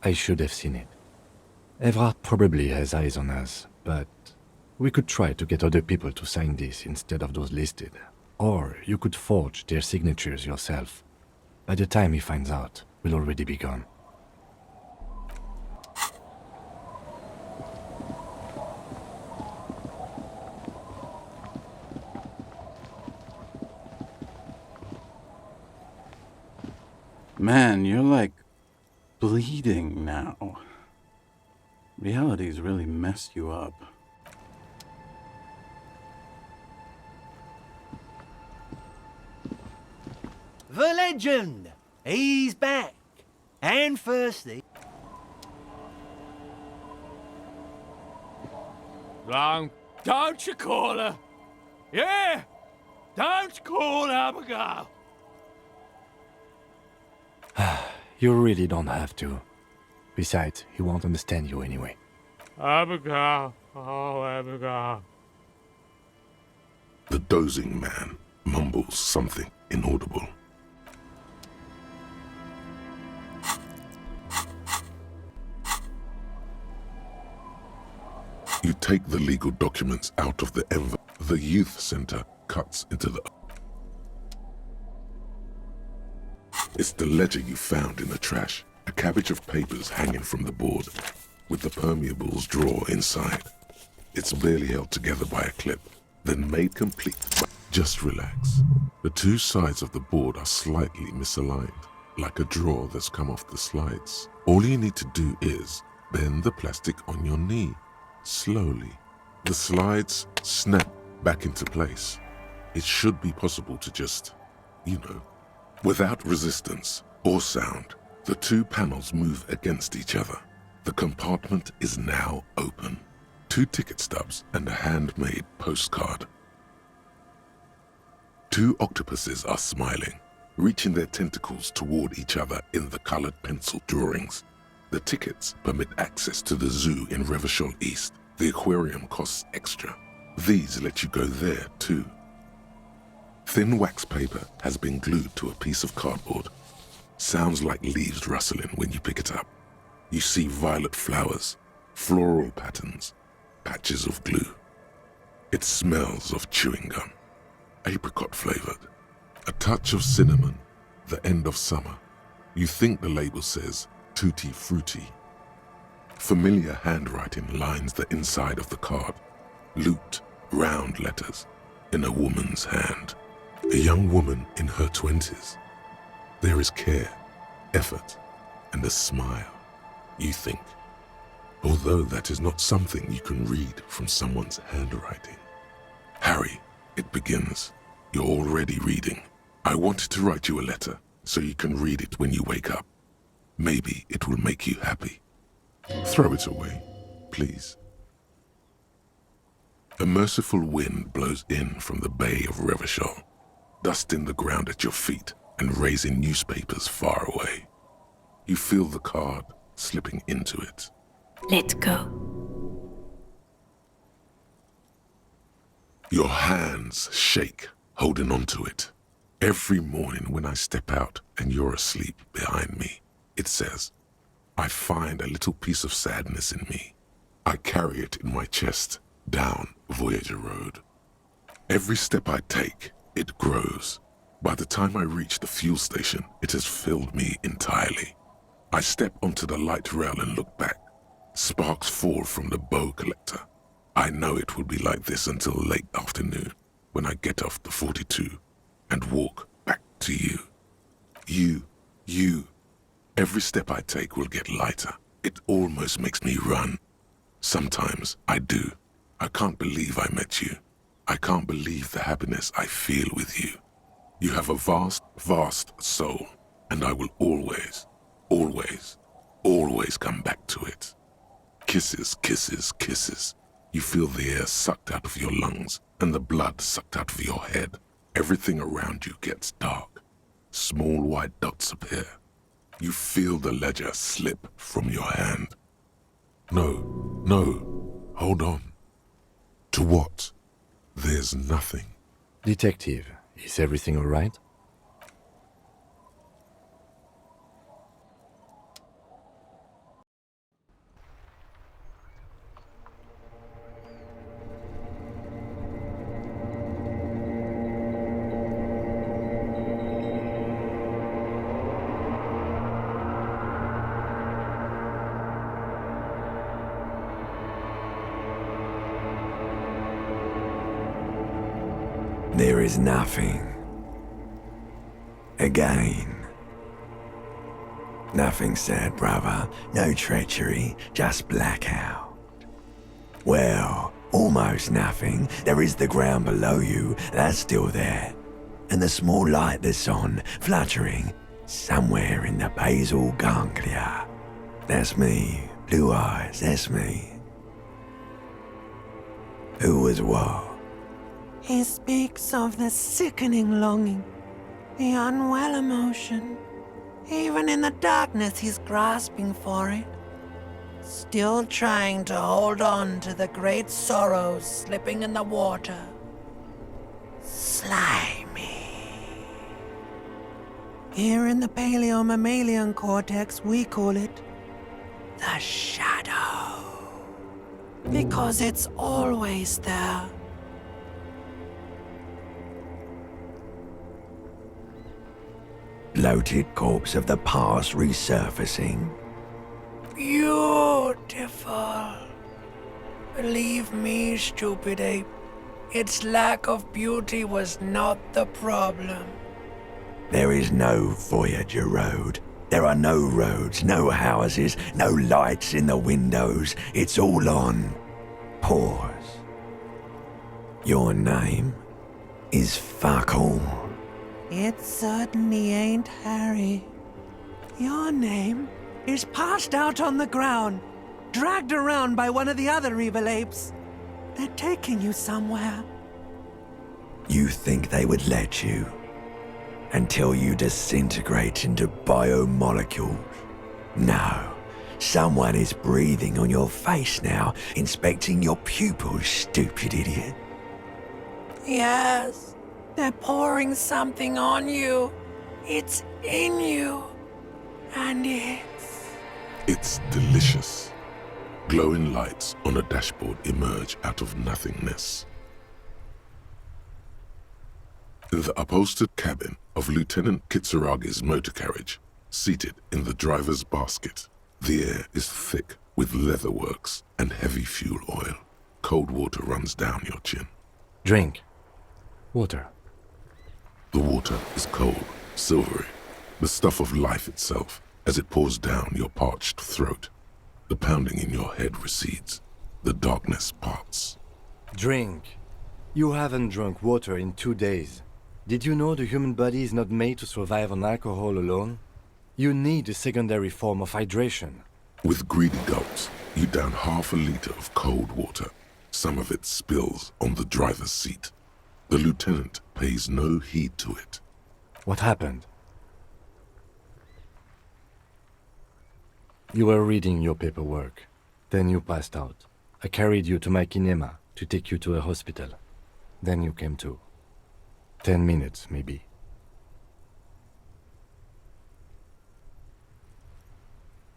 I should have seen it. Evrard probably has eyes on us, but we could try to get other people to sign this instead of those listed. Or you could forge their signatures yourself. By the time he finds out, we'll already be gone. Man, you're like bleeding now. Reality's really messed you up. The legend! He's back! And thirsty. Wrong. Don't you call her? Yeah! Don't call Abigail! You really don't have to. Besides, he won't understand you anyway. Abigail. Oh, Abigail. The dozing man mumbles something inaudible. You take the legal documents out of the envelope. The youth center cuts into the... It's the ledger you found in the trash. A cabbage of papers hanging from the board, with the permeables drawer inside. It's barely held together by a clip, then made complete. Just relax. The two sides of the board are slightly misaligned, like a drawer that's come off the slides. All you need to do is bend the plastic on your knee. Slowly, the slides snap back into place. It should be possible to just, without resistance or sound, the two panels move against each other. The compartment is now open. 2 ticket stubs and a handmade postcard. 2 octopuses are smiling, reaching their tentacles toward each other in the colored pencil drawings. The tickets permit access to the zoo in Revachol East. The aquarium costs extra. These let you go there too. Thin wax paper has been glued to a piece of cardboard. Sounds like leaves rustling when you pick it up. You see violet flowers, floral patterns, patches of glue. It smells of chewing gum, apricot flavored, a touch of cinnamon, the end of summer. You think the label says tutti frutti. Familiar handwriting lines the inside of the card, looped, round letters in a woman's hand. A young woman in her 20s. There is care, effort, and a smile, you think. Although that is not something you can read from someone's handwriting. Harry, it begins. You're already reading. I wanted to write you a letter so you can read it when you wake up. Maybe it will make you happy. Throw it away, please. A merciful wind blows in from the bay of Revachol, dusting the ground at your feet and raising newspapers far away. You feel the card slipping into it. Let go. Your hands shake, holding onto it. Every morning when I step out and you're asleep behind me, it says, I find a little piece of sadness in me. I carry it in my chest down Voyager Road. Every step I take, it grows. By the time I reach the fuel station, it has filled me entirely. I step onto the light rail and look back. Sparks fall from the bow collector. I know it will be like this until late afternoon when I get off the 42 and walk back to you. You. Every step I take will get lighter. It almost makes me run. Sometimes I do. I can't believe I met you. I can't believe the happiness I feel with you. You have a vast, vast soul, and I will always, always, always come back to it. Kisses, kisses, kisses. You feel the air sucked out of your lungs and the blood sucked out of your head. Everything around you gets dark. Small white dots appear. You feel the ledger slip from your hand. No, hold on. To what? There's nothing. Detective, is everything all right? There is nothing. Again. Nothing sad, brother. No treachery, just blackout. Well, almost nothing. There is the ground below you, that's still there. And the small light that's on, fluttering, somewhere in the basal ganglia. That's me. Blue eyes, that's me. Who was what? He speaks of the sickening longing, the unwell emotion. Even in the darkness, he's grasping for it. Still trying to hold on to the great sorrows slipping in the water. Slimy. Here in the paleo-mammalian cortex, we call it the shadow. Because it's always there. Bloated corpse of the past resurfacing. Beautiful. Believe me, stupid ape, its lack of beauty was not the problem. There is no Voyager Road. There are no roads, no houses, no lights in the windows. It's all on pause. Your name is fuck all. It certainly ain't Harry. Your name is passed out on the ground, dragged around by one of the other evil apes. They're taking you somewhere. You think they would let you? Until you disintegrate into biomolecules? No. Someone is breathing on your face now, inspecting your pupils, stupid idiot. Yes, they're pouring something on you. It's in you. And It's delicious. Glowing lights on a dashboard emerge out of nothingness. In the upholstered cabin of Lieutenant Kitsuragi's motor carriage, seated in the driver's basket, the air is thick with leatherworks and heavy fuel oil. Cold water runs down your chin. Drink. Water. The water is cold, silvery, the stuff of life itself as it pours down your parched throat. The pounding in your head recedes. The darkness parts. Drink. You haven't drunk water in 2 days. Did you know the human body is not made to survive on alcohol alone? You need a secondary form of hydration. With greedy gulps, you down half a liter of cold water. Some of it spills on the driver's seat. The lieutenant pays no heed to it. What happened? You were reading your paperwork. Then you passed out. I carried you to my kinema to take you to a hospital. Then you came to. 10 minutes, maybe.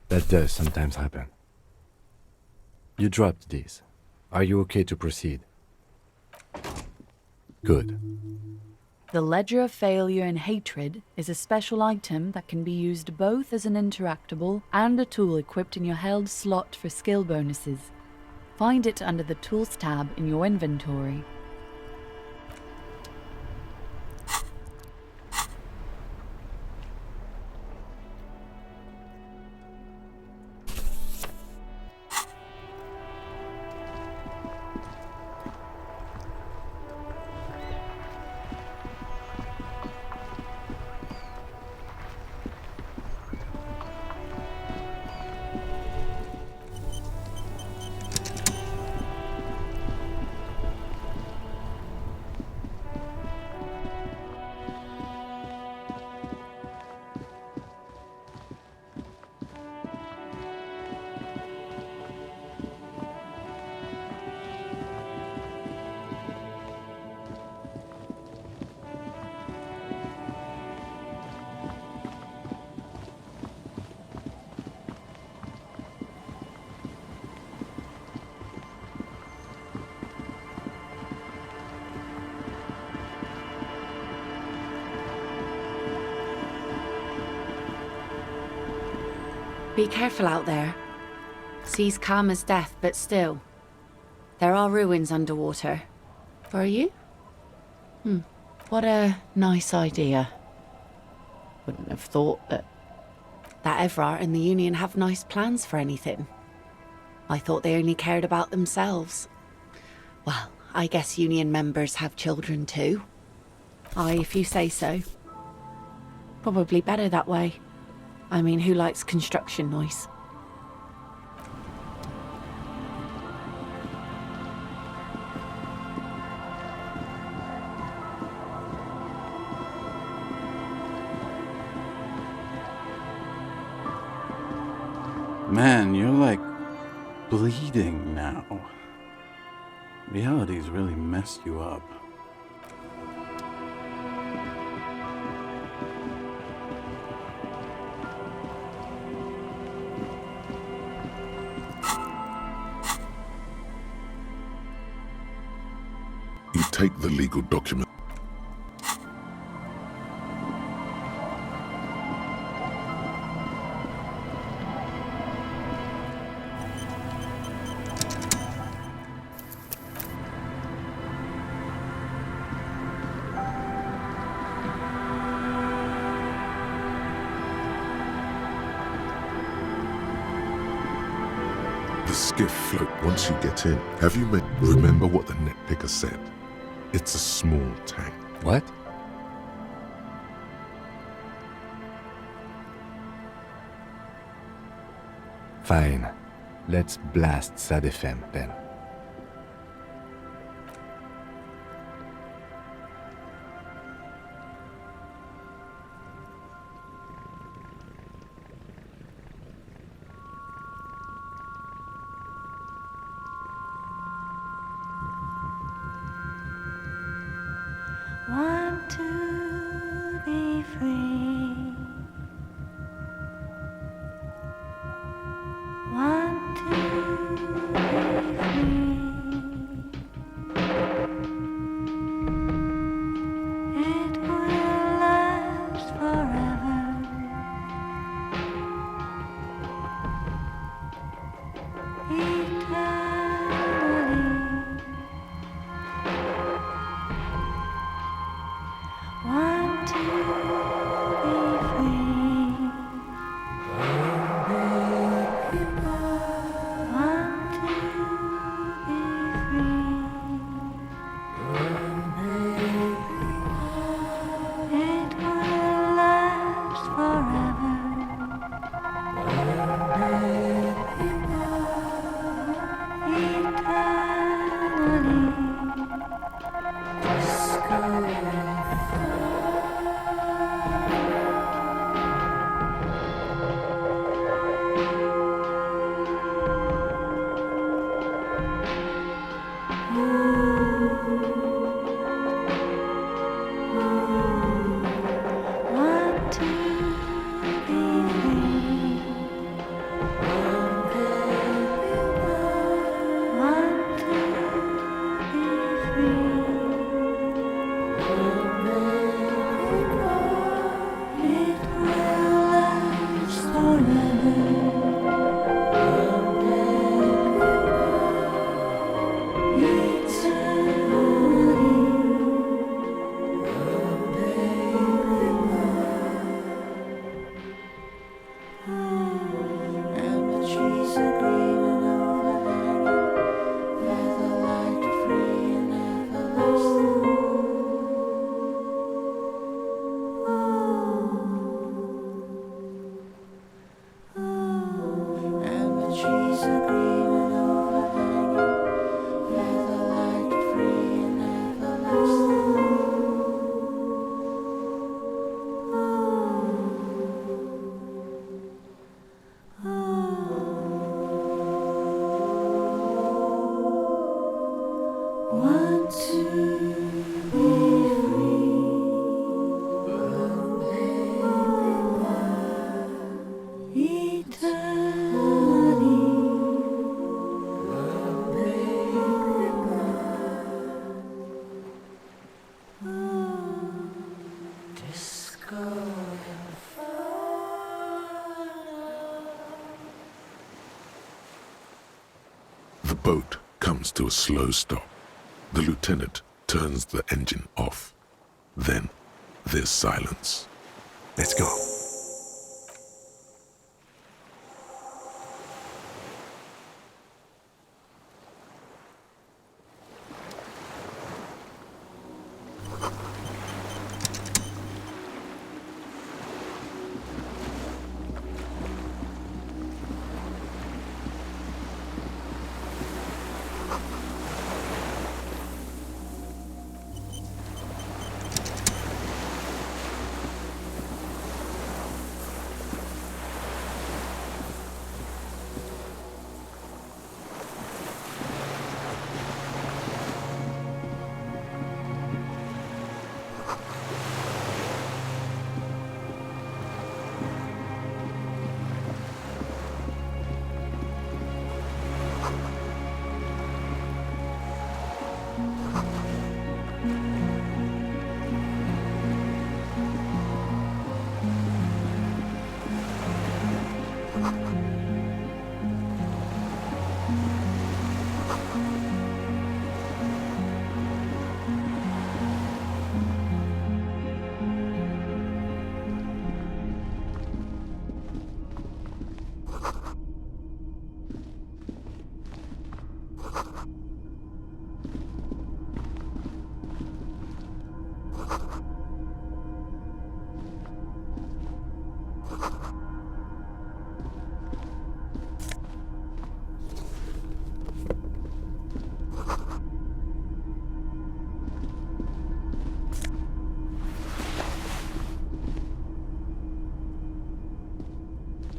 That does sometimes happen. You dropped these. Are you okay to proceed? Good. The Ledger of Failure and Hatred is a special item that can be used both as an interactable and a tool equipped in your held slot for skill bonuses. Find it under the Tools tab in your inventory. Be careful out there. Sea's calm as death, but still. There are ruins underwater. Are you? What a nice idea. Wouldn't have thought that that Evrart and the Union have nice plans for anything. I thought they only cared about themselves. Well, I guess Union members have children too. Aye, if you say so. Probably better that way. I mean, who likes construction noise? Man, you're like bleeding now. Reality's really messed you up. You take the legal document. The skiff float once you get in. Have you met? Remember what the net picker said? It's a small tank. What? Fine. Let's blast Sadefem then. Want to be free. Want to be free. It will last forever. Eternally. Want to be free. Want to be free. It will last forever. Want to be free. Want to be free. It will last Want to be free. The boat comes to a slow stop. The lieutenant turns the engine off. Then there's silence. Let's go.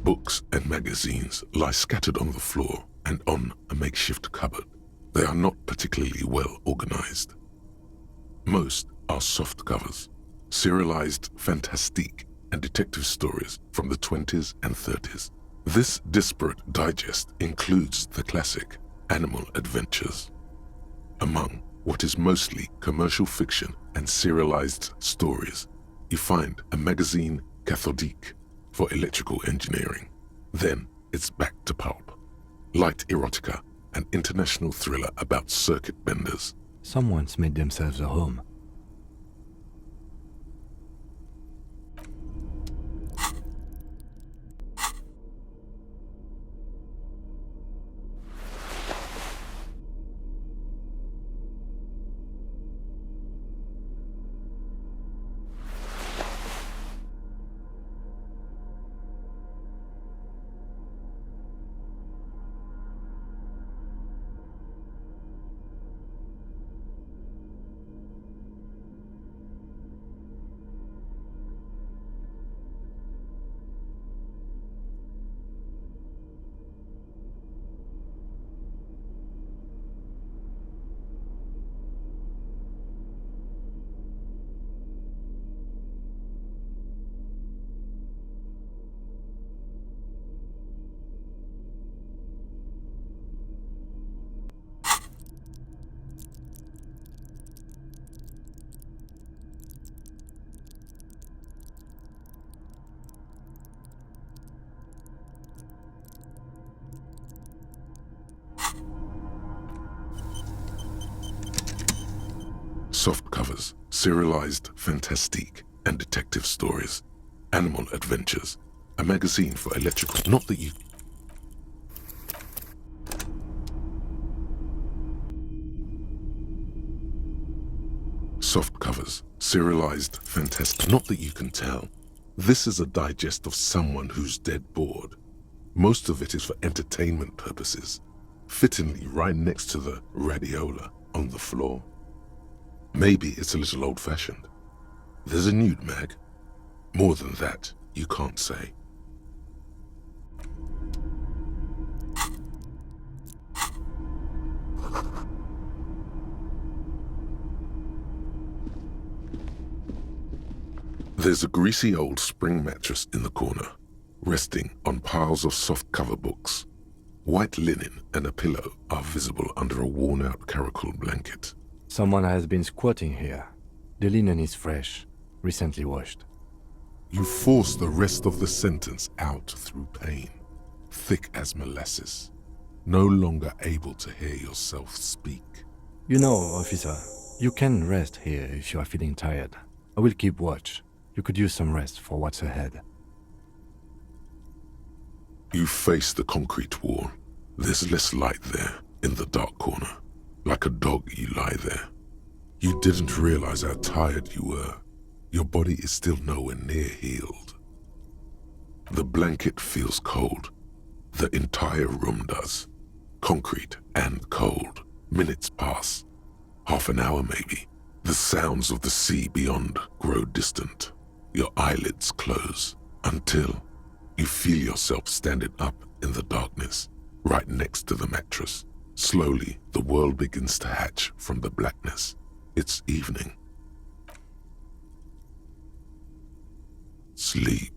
Books and magazines lie scattered on the floor and on a makeshift cupboard. They are not particularly well organized. Most are soft covers, serialized fantastique and detective stories from the 20s and 30s. This disparate digest includes the classic Animal Adventures. Among what is mostly commercial fiction and serialized stories, you find a magazine cathodique for electrical engineering. Then it's back to pulp. Light erotica, an international thriller about circuit benders. Someone's made themselves a home. Soft covers, serialized fantastique and detective stories. Animal Adventures, a magazine for electrical... Not that you... Soft covers, serialized fantastique... Not that you can tell. This is a digest of someone who's dead bored. Most of it is for entertainment purposes, fittingly right next to the radiola on the floor. Maybe it's a little old-fashioned. There's a nude mag. More than that, you can't say. There's a greasy old spring mattress in the corner, resting on piles of soft cover books. White linen and a pillow are visible under a worn-out caracol blanket. Someone has been squatting here. The linen is fresh, recently washed. You force the rest of the sentence out through pain, thick as molasses, no longer able to hear yourself speak. You know, officer, you can rest here if you are feeling tired. I will keep watch. You could use some rest for what's ahead. You face the concrete wall. There's less light there, in the dark corner. Like a dog, you lie there. You didn't realize how tired you were. Your body is still nowhere near healed. The blanket feels cold. The entire room does. Concrete and cold. Minutes pass. Half an hour maybe. The sounds of the sea beyond grow distant. Your eyelids close until you feel yourself standing up in the darkness, right next to the mattress. Slowly, the world begins to hatch from the blackness. It's evening. Sleep.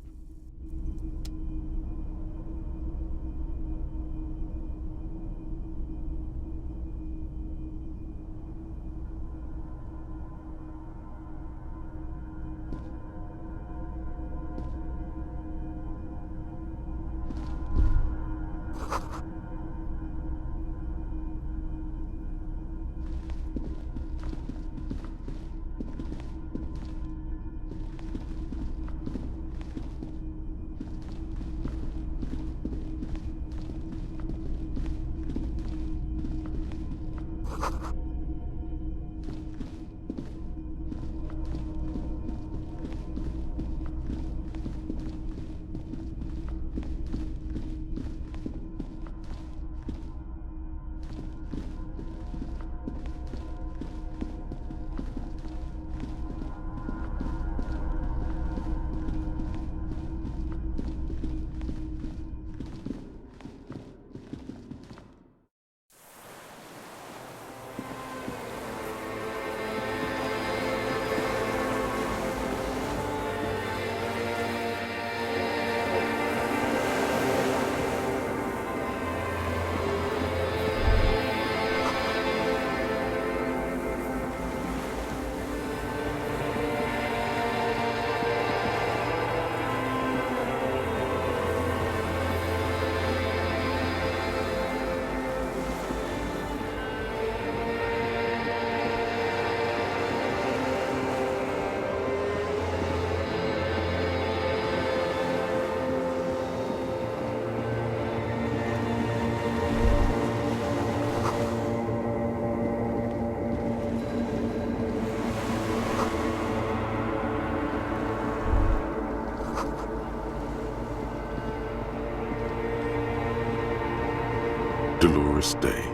Dolores Day,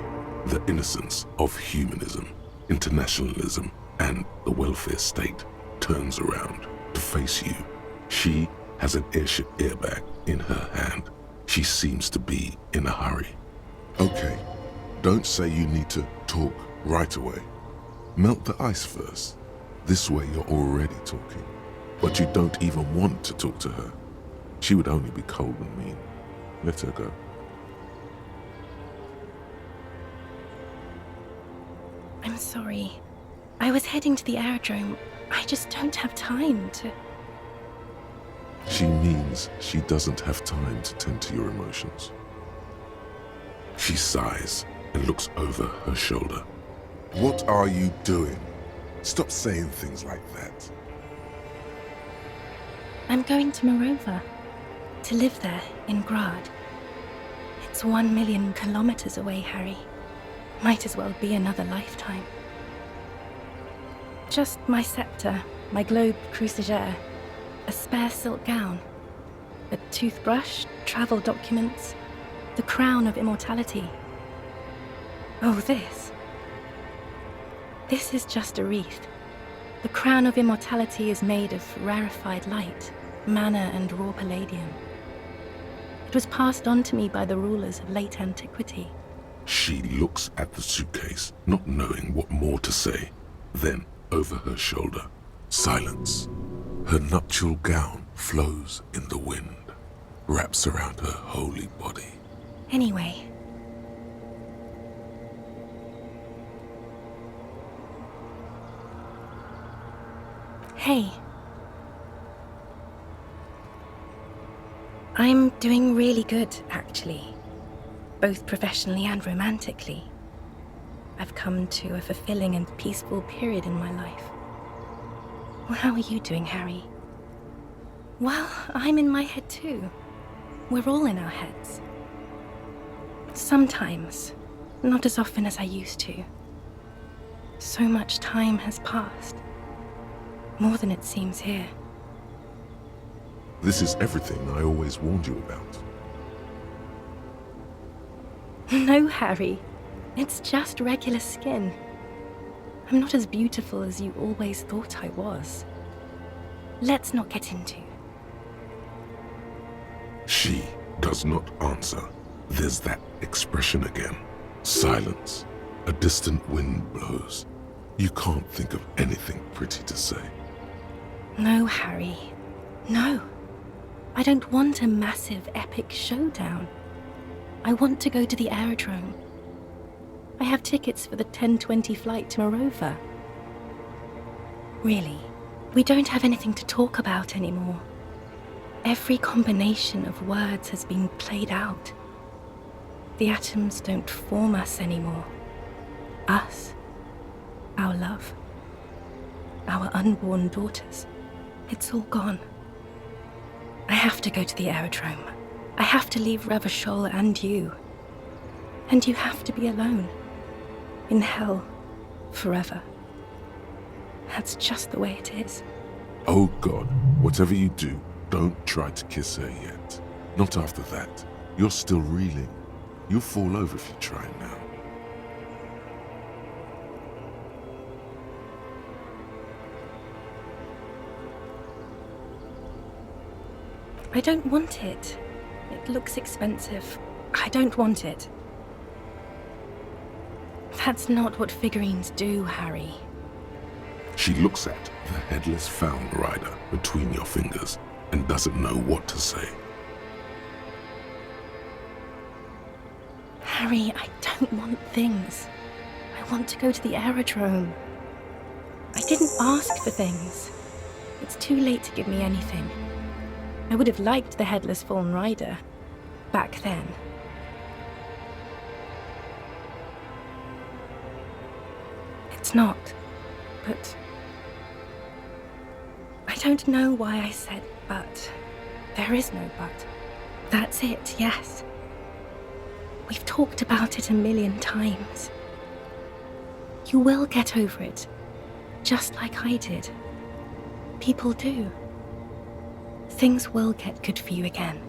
the innocence of humanism, internationalism, and the welfare state turns around to face you. She has an airship airbag in her hand. She seems to be in a hurry. Okay, don't say you need to talk right away. Melt the ice first. This way you're already talking. But you don't even want to talk to her. She would only be cold and mean. Let her go. I'm sorry. I was heading to the aerodrome. I just don't have time to... She means she doesn't have time to tend to your emotions. She sighs and looks over her shoulder. What are you doing? Stop saying things like that. I'm going to Morova. To live there, in Grad. It's 1 million kilometers away, Harry. Might as well be another lifetime. Just my scepter, my globe cruciger, a spare silk gown, a toothbrush, travel documents, the crown of immortality. Oh, this. This is just a wreath. The crown of immortality is made of rarefied light, mana and raw palladium. It was passed on to me by the rulers of late antiquity. She looks at the suitcase, not knowing what more to say. Then, over her shoulder, silence. Her nuptial gown flows in the wind, wraps around her holy body. Anyway. Hey. I'm doing really good, actually. Both professionally and romantically. I've come to a fulfilling and peaceful period in my life. Well, how are you doing, Harry? Well, I'm in my head too. We're all in our heads. Sometimes, not as often as I used to. So much time has passed. More than it seems here. This is everything I always warned you about. No, Harry. It's just regular skin. I'm not as beautiful as you always thought I was. Let's not get into. She does not answer. There's that expression again. Silence. A distant wind blows. You can't think of anything pretty to say. No, Harry. No. I don't want a massive, epic showdown. I want to go to the aerodrome. I have tickets for the 10:20 flight to Morova. Really, we don't have anything to talk about anymore. Every combination of words has been played out. The atoms don't form us anymore. Us. Our love. Our unborn daughters. It's all gone. I have to go to the aerodrome. I have to leave Revachol and you. And you have to be alone. In hell. Forever. That's just the way it is. Oh God, whatever you do, don't try to kiss her yet. Not after that. You're still reeling. You'll fall over if you try now. I don't want it. It looks expensive. I don't want it. That's not what figurines do, Harry. She looks at the headless found rider between your fingers and doesn't know what to say. Harry, I don't want things. I want to go to the aerodrome. I didn't ask for things. It's too late to give me anything. I would have liked the headless fallen rider back then. It's not, but I don't know why I said but. There is no but. That's it, yes. We've talked about it 1,000,000 times. You will get over it, just like I did. People do. Things will get good for you again.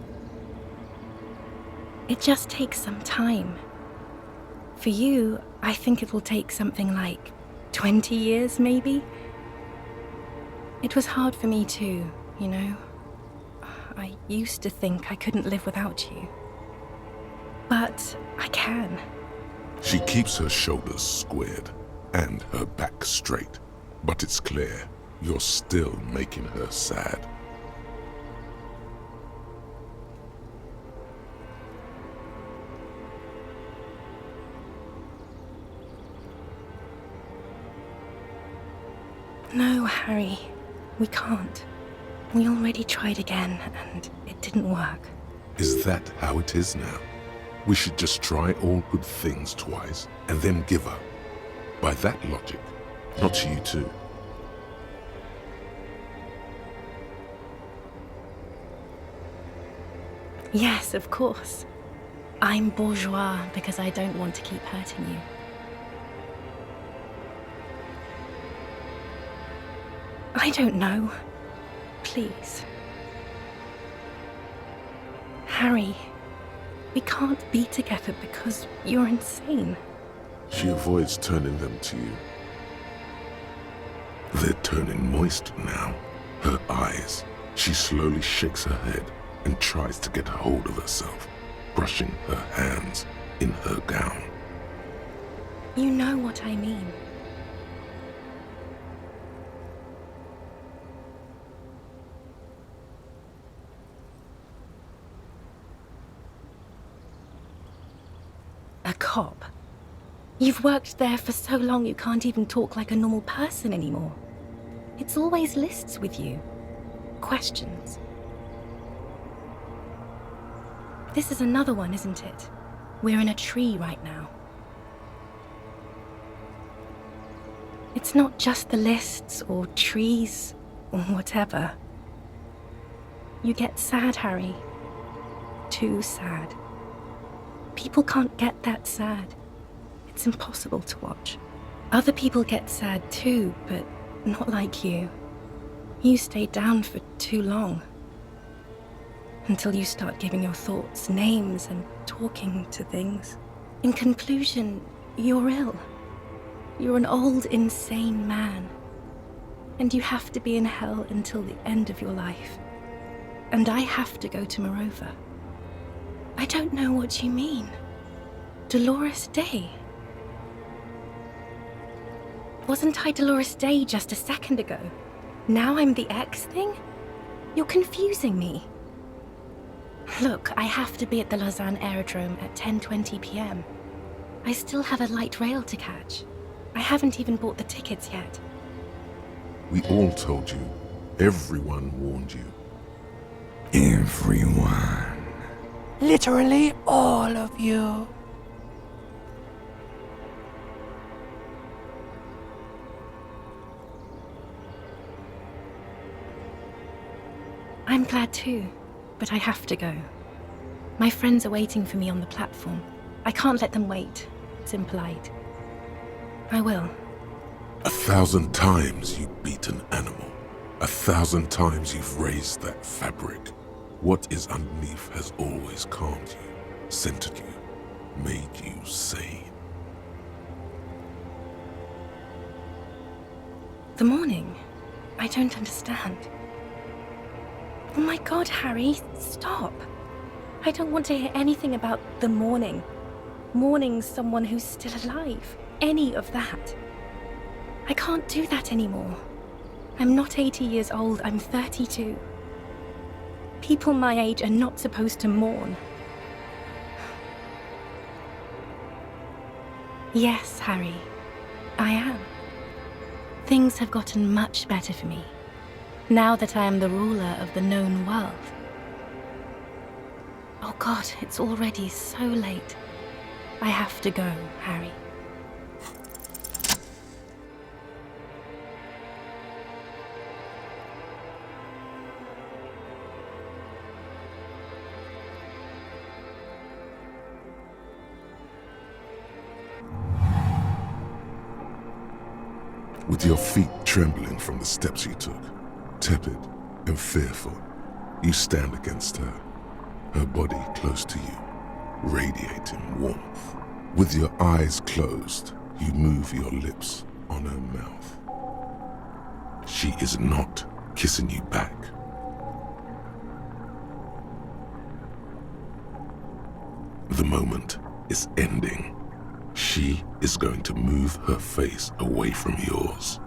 It just takes some time. For you, I think it will take something like 20 years, maybe? It was hard for me too, you know? I used to think I couldn't live without you. But I can. She keeps her shoulders squared and her back straight, but it's clear you're still making her sad. No, Harry, we can't. We already tried again, and it didn't work. Is that how it is now? We should just try all good things twice and then give up. By that logic, not you too. Yes, of course. I'm bourgeois because I don't want to keep hurting you. I don't know. Please. Harry, we can't be together because you're insane. She avoids turning them to you. They're turning moist now. Her eyes. She slowly shakes her head and tries to get a hold of herself, brushing her hands in her gown. You know what I mean. A cop? You've worked there for so long you can't even talk like a normal person anymore. It's always lists with you. Questions. This is another one, isn't it? We're in a tree right now. It's not just the lists or trees or whatever. You get sad, Harry. Too sad. People can't get that sad. It's impossible to watch. Other people get sad too, but not like you. You stay down for too long. Until you start giving your thoughts names and talking to things. In conclusion, you're ill. You're an old, insane man. And you have to be in hell until the end of your life. And I have to go to Morova. I don't know what you mean. Dolores Day. Wasn't I Dolores Day just a second ago? Now I'm the X thing? You're confusing me. Look, I have to be at the Lausanne Aerodrome at 10:20 p.m. I still have a light rail to catch. I haven't even bought the tickets yet. We all told you. Everyone warned you. Everyone. Literally all of you. I'm glad too, but I have to go. My friends are waiting for me on the platform. I can't let them wait. It's impolite. I will. 1,000 times you beat an animal. 1,000 times you've raised that fabric. What is underneath has always calmed you, centered you, made you sane. The morning? I don't understand. Oh my God, Harry, stop. I don't want to hear anything about the morning. Mourning someone who's still alive. Any of that. I can't do that anymore. I'm not 80 years old, I'm 32. People my age are not supposed to mourn. Yes, Harry, I am. Things have gotten much better for me, now that I am the ruler of the known world. Oh God, it's already so late. I have to go, Harry. With your feet trembling from the steps you took, tepid and fearful, you stand against her body close to you, radiating warmth. With your eyes closed, you move your lips on her mouth. She is not kissing you back. The moment is ending. She is going to move her face away from yours.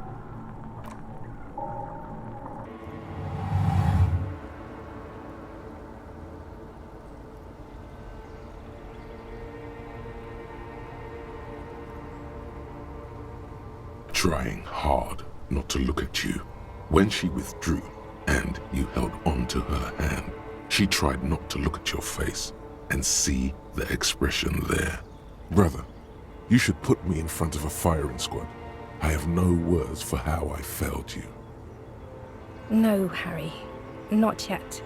Trying hard not to look at you. When she withdrew and you held on to her hand, she tried not to look at your face and see the expression there. Brother, you should put me in front of a firing squad. I have no words for how I failed you. No, Harry, not yet.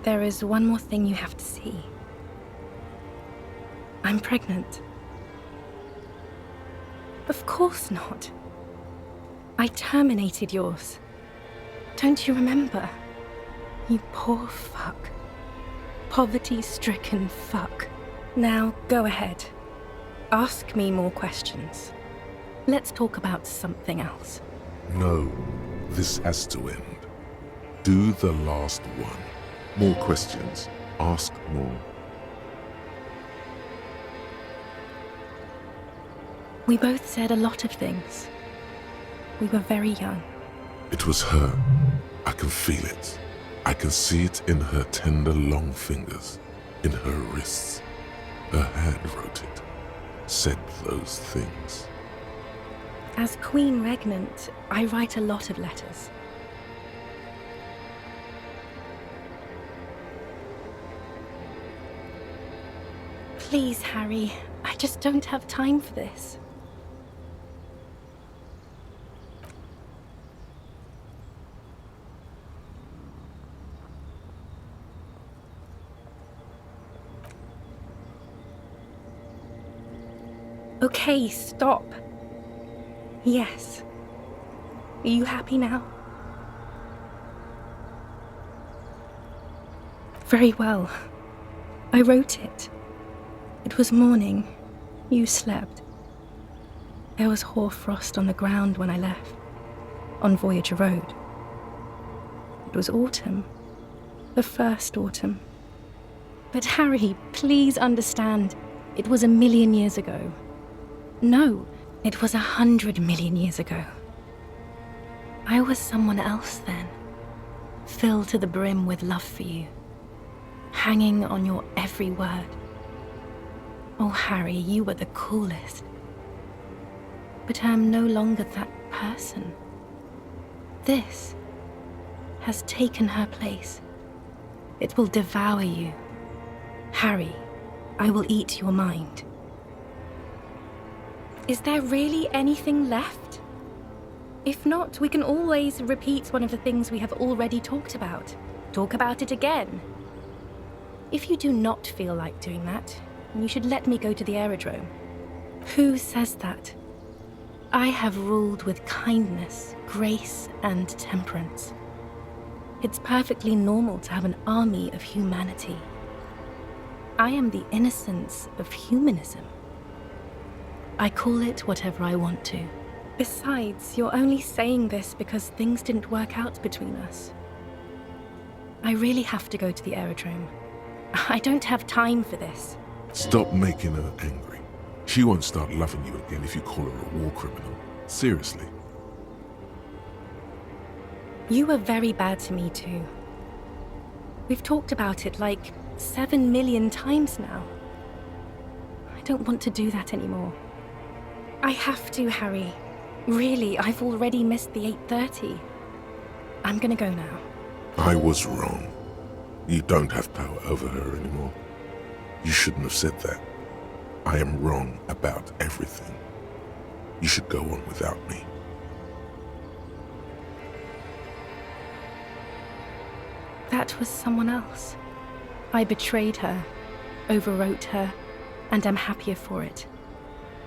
There is one more thing you have to see. I'm pregnant. Of course not. I terminated yours. Don't you remember? You poor fuck. Poverty-stricken fuck. Now, go ahead. Ask me more questions. Let's talk about something else. No, this has to end. Do the last one. More questions. Ask more. We both said a lot of things. We were very young. It was her. I can feel it. I can see it in her tender long fingers, in her wrists. Her hand wrote it, said those things. As Queen Regnant, I write a lot of letters. Please, Harry, I just don't have time for this. Okay, stop. Yes. Are you happy now? Very well. I wrote it. It was morning. You slept. There was hoarfrost on the ground when I left, on Voyager Road. It was autumn. The first autumn. But Harry, please understand, it was 1,000,000 years ago. No, it was 100 million years ago. I was someone else then, filled to the brim with love for you, hanging on your every word. Oh, Harry, you were the coolest. But I am no longer that person. This has taken her place. It will devour you. Harry, I will eat your mind. Is there really anything left? If not, we can always repeat one of the things we have already talked about. talk about it again. If you do not feel like doing that, you should let me go to the aerodrome. Who says that? I have ruled with kindness, grace, and temperance. It's perfectly normal to have an army of humanity. I am the innocence of humanism. I call it whatever I want to. Besides, you're only saying this because things didn't work out between us. I really have to go to the aerodrome. I don't have time for this. Stop making her angry. She won't start loving you again if you call her a war criminal. Seriously. You were very bad to me too. We've talked about it like 7 million times now. I don't want to do that anymore. I have to, Harry. Really, I've already missed the 8:30. I'm gonna go now. I was wrong. You don't have power over her anymore. You shouldn't have said that. I am wrong about everything. You should go on without me. That was someone else. I betrayed her, overwrote her, and I'm happier for it.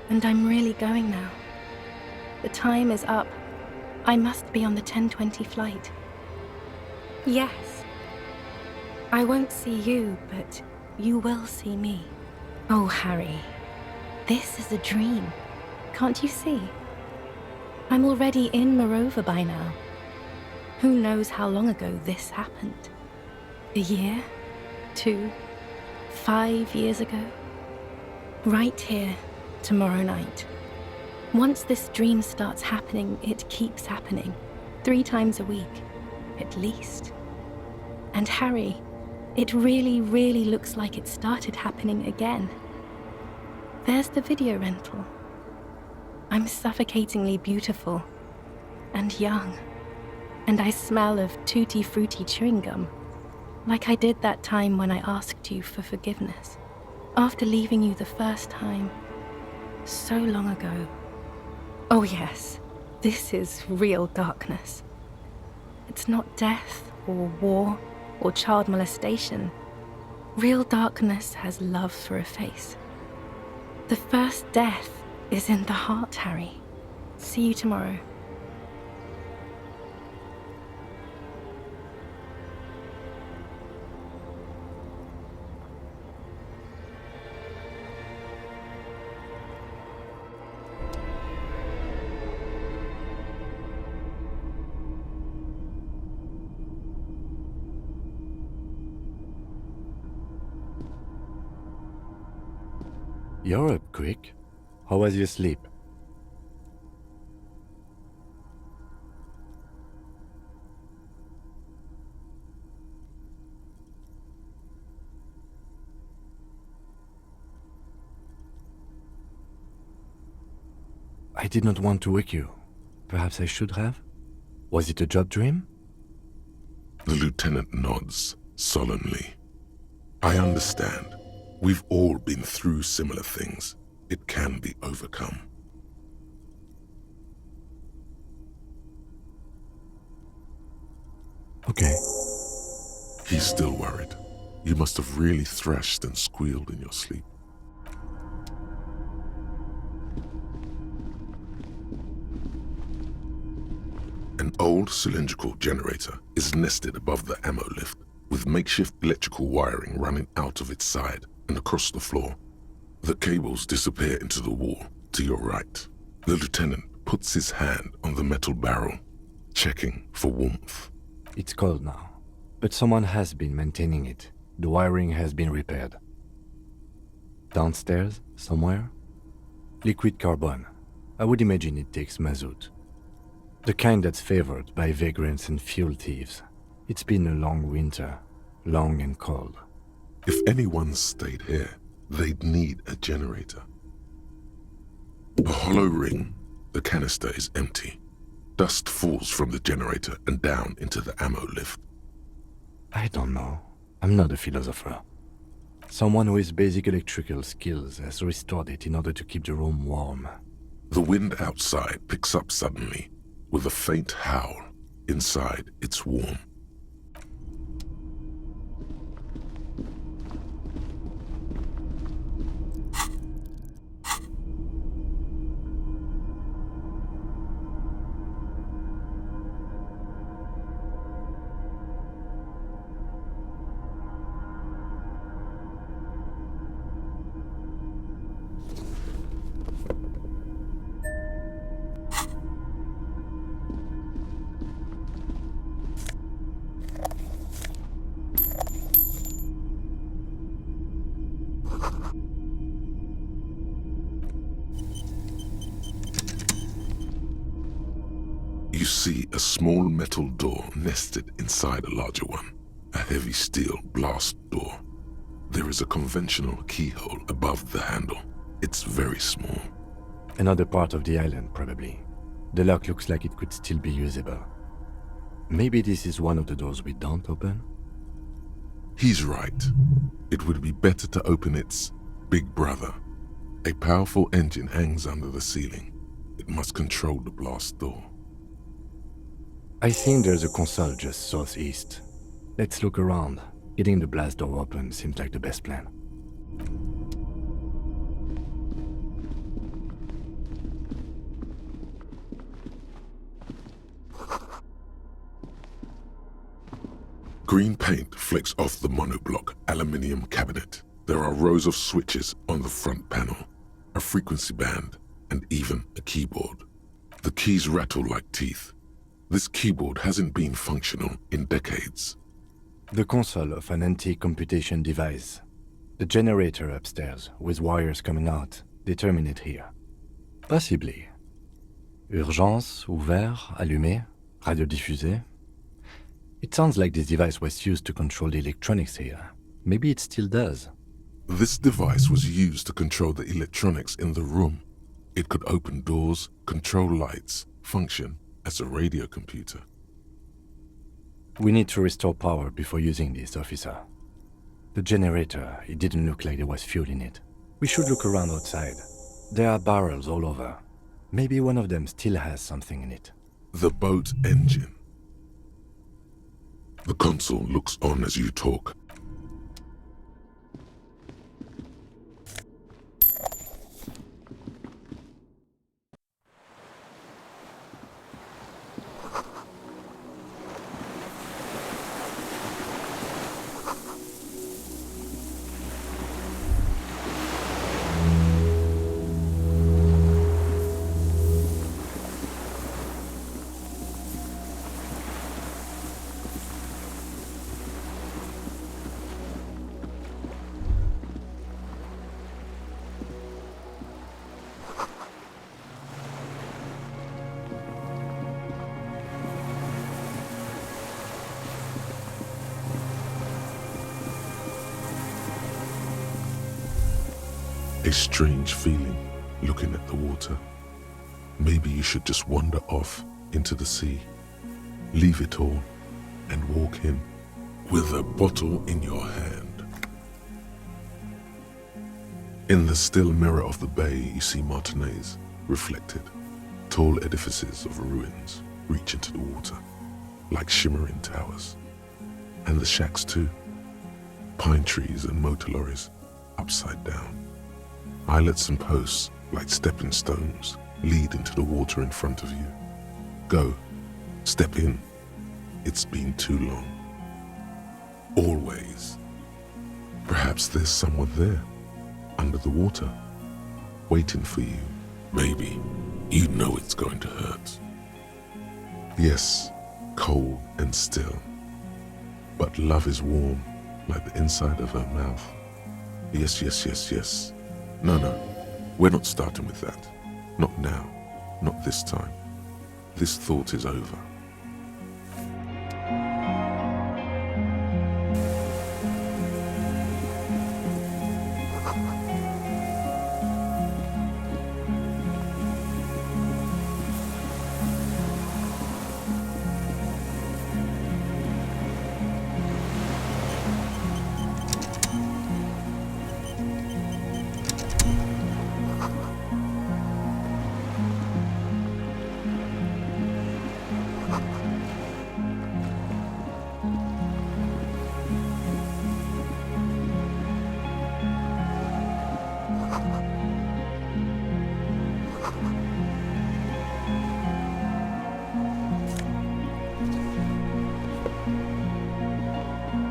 And I'm really going now. The time is up. I must be on the 10:20 flight. Yes. I won't see you, but you will see me. Oh, Harry. This is a dream. Can't you see? I'm already in Morova by now. Who knows how long ago this happened? A year? 2? 5 years ago? Right here, tomorrow night. Once this dream starts happening, it keeps happening. 3 times a week, at least. And Harry, it really, really looks like it started happening again. There's the video rental. I'm suffocatingly beautiful and young, and I smell of tutti frutti chewing gum, like I did that time when I asked you for forgiveness, after leaving you the first time, so long ago. Oh yes, this is real darkness. It's not death or war or child molestation. Real darkness has love for a face. The first death is in the heart, Harry. See you tomorrow. You're up quick. How was your sleep? I did not want to wake you. Perhaps I should have? Was it a job dream? The lieutenant nods solemnly. I understand. We've all been through similar things. It can be overcome. Okay. He's still worried. You must have really thrashed and squealed in your sleep. An old cylindrical generator is nested above the ammo lift, with makeshift electrical wiring running out of its side and across the floor. The cables disappear into the wall to your right. The lieutenant puts his hand on the metal barrel, checking for warmth. It's cold now, but someone has been maintaining it. The wiring has been repaired. Downstairs, somewhere? Liquid carbon. I would imagine it takes mazout. The kind that's favored by vagrants and fuel thieves. It's been a long winter, long and cold. If anyone stayed here, they'd need a generator. A hollow ring, the canister is empty. Dust falls from the generator and down into the ammo lift. I don't know. I'm not a philosopher. Someone with basic electrical skills has restored it in order to keep the room warm. The wind outside picks up suddenly, with a faint howl. Inside, it's warm. You see a small metal door nested inside a larger one, a heavy steel blast door. There is a conventional keyhole above the handle. It's very small. Another part of the island, probably. The lock looks like it could still be usable. Maybe this is one of the doors we don't open? He's right. It would be better to open its big brother. A powerful engine hangs under the ceiling. It must control the blast door. I think there's a console just southeast. Let's look around. Getting the blast door open seems like the best plan. Green paint flecks off the monoblock aluminium cabinet. There are rows of switches on the front panel, a frequency band, and even a keyboard. The keys rattle like teeth. This keyboard hasn't been functional in decades. The console of an antique computation device. The generator upstairs, with wires coming out, they terminate here. Possibly. Urgence, ouvert, allumé, radio diffusé. It sounds like this device was used to control the electronics here. Maybe it still does. This device was used to control the electronics in the room. It could open doors, control lights, function as a radio computer. We need to restore power before using this, officer. The generator, it didn't look like there was fuel in it. We should look around outside. There are barrels all over. Maybe one of them still has something in it. The boat engine. The console looks on as you talk. A strange feeling looking at the water. Maybe you should just wander off into the sea, leave it all, and walk in with a bottle in your hand. In the still mirror of the bay, you see Martinez reflected. Tall edifices of ruins reach into the water, like shimmering towers. And the shacks too. Pine trees and motor lorries, upside down. Islets and posts, like stepping stones, lead into the water in front of you. Go, step in. It's been too long. Always. Perhaps there's someone there, under the water, waiting for you. Maybe you know it's going to hurt. Yes, cold and still. But love is warm, like the inside of her mouth. Yes, yes, yes, yes. No, we're not starting with that. Not now. Not this time. This thought is over.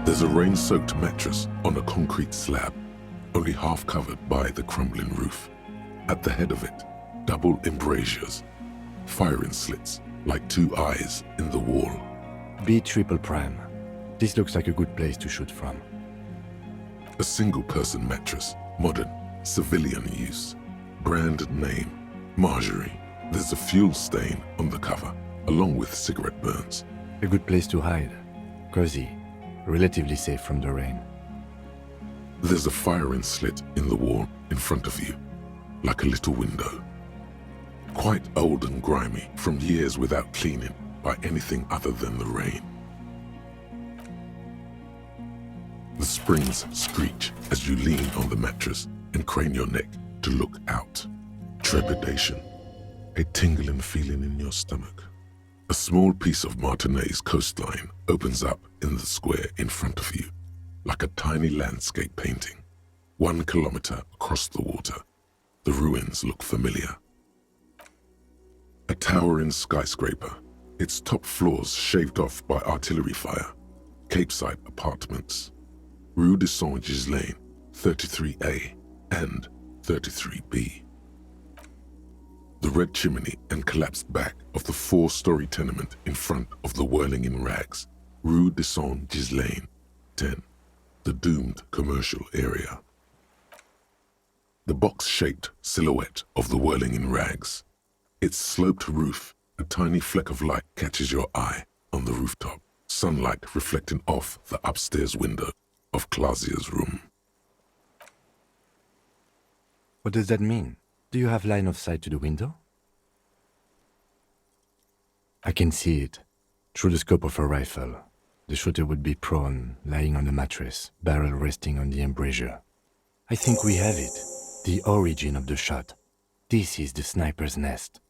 There's a rain-soaked mattress on a concrete slab, only half covered by the crumbling roof. At the head of it, double embrasures, firing slits like two eyes in the wall. B triple prime. This looks like a good place to shoot from. A single-person mattress, modern, civilian use. Brand name, Marjorie. There's a fuel stain on the cover. along with cigarette burns. A good place to hide. Cozy, relatively safe from the rain. There's a firing slit in the wall in front of you, like a little window. Quite old and grimy from years without cleaning by anything other than the rain. The springs screech as you lean on the mattress and crane your neck to look out. Trepidation, a tingling feeling in your stomach. A small piece of Martinez coastline opens up in the square in front of you, like a tiny landscape painting. 1 kilometer across the water, the ruins look familiar. A towering skyscraper, its top floors shaved off by artillery fire. Capeside apartments. Rue de Saint-Ghislain, 33A and 33B. The red chimney and collapsed back of the 4-story tenement in front of the whirling in rags. Rue de Saint-Ghislain, 10. The doomed commercial area. The box-shaped silhouette of the whirling in rags. Its sloped roof, a tiny fleck of light catches your eye on the rooftop, sunlight reflecting off the upstairs window of Clausia's room. What does that mean? Do you have line of sight to the window? I can see it, through the scope of a rifle. The shooter would be prone, lying on the mattress, barrel resting on the embrasure. I think we have it. The origin of the shot. This is the sniper's nest.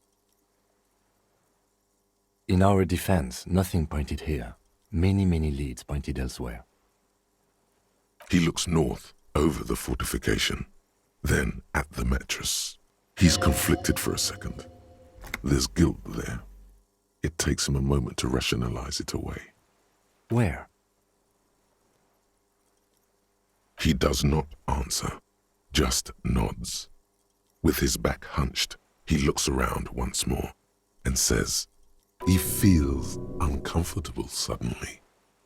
In our defense, nothing pointed here. Many leads pointed elsewhere. He looks north, over the fortification, then at the mattress. He's conflicted for a second. There's guilt there. It takes him a moment to rationalize it away. Where? He does not answer, just nods. With his back hunched, he looks around once more and says, he feels uncomfortable suddenly.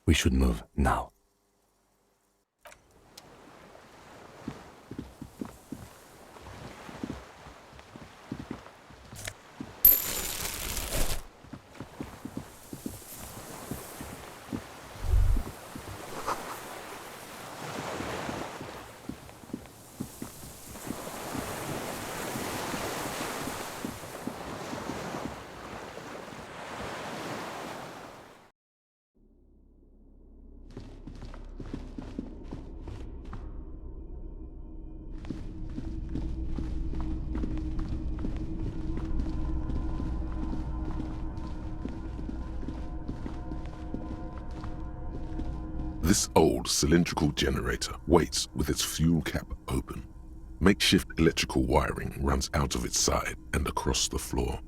We should move now. This old cylindrical generator waits with its fuel cap open. Makeshift electrical wiring runs out of its side and across the floor.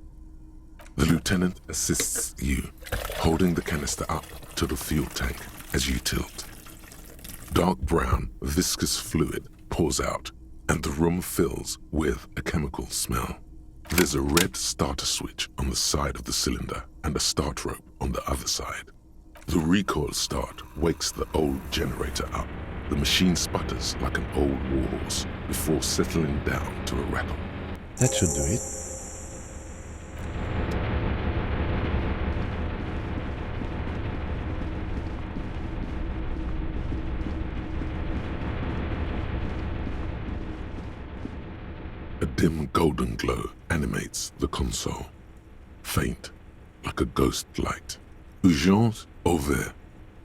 The lieutenant assists you, holding the canister up to the fuel tank as you tilt. Dark brown, viscous fluid pours out, and the room fills with a chemical smell. There's a red starter switch on the side of the cylinder and a start rope on the other side. The recoil start wakes the old generator up. The machine sputters like an old warhorse before settling down to a rattle. That should do it. A dim golden glow animates the console. Faint, like a ghost light. Urgence ouvert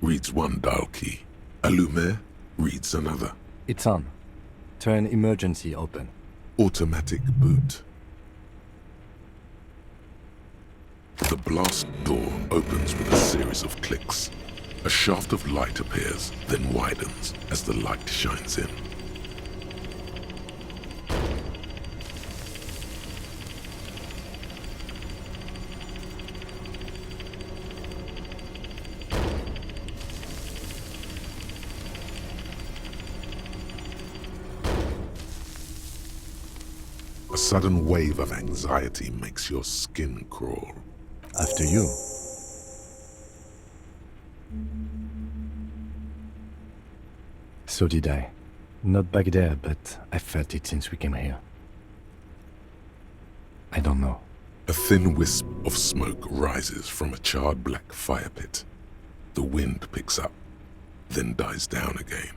reads one dial key. Allumé reads another. It's on. Turn emergency open. Automatic boot. The blast door opens with a series of clicks. A shaft of light appears, then widens as the light shines in. A sudden wave of anxiety makes your skin crawl. After you. So did I. Not back there, but I felt it since we came here. I don't know. A thin wisp of smoke rises from a charred black fire pit. The wind picks up, then dies down again.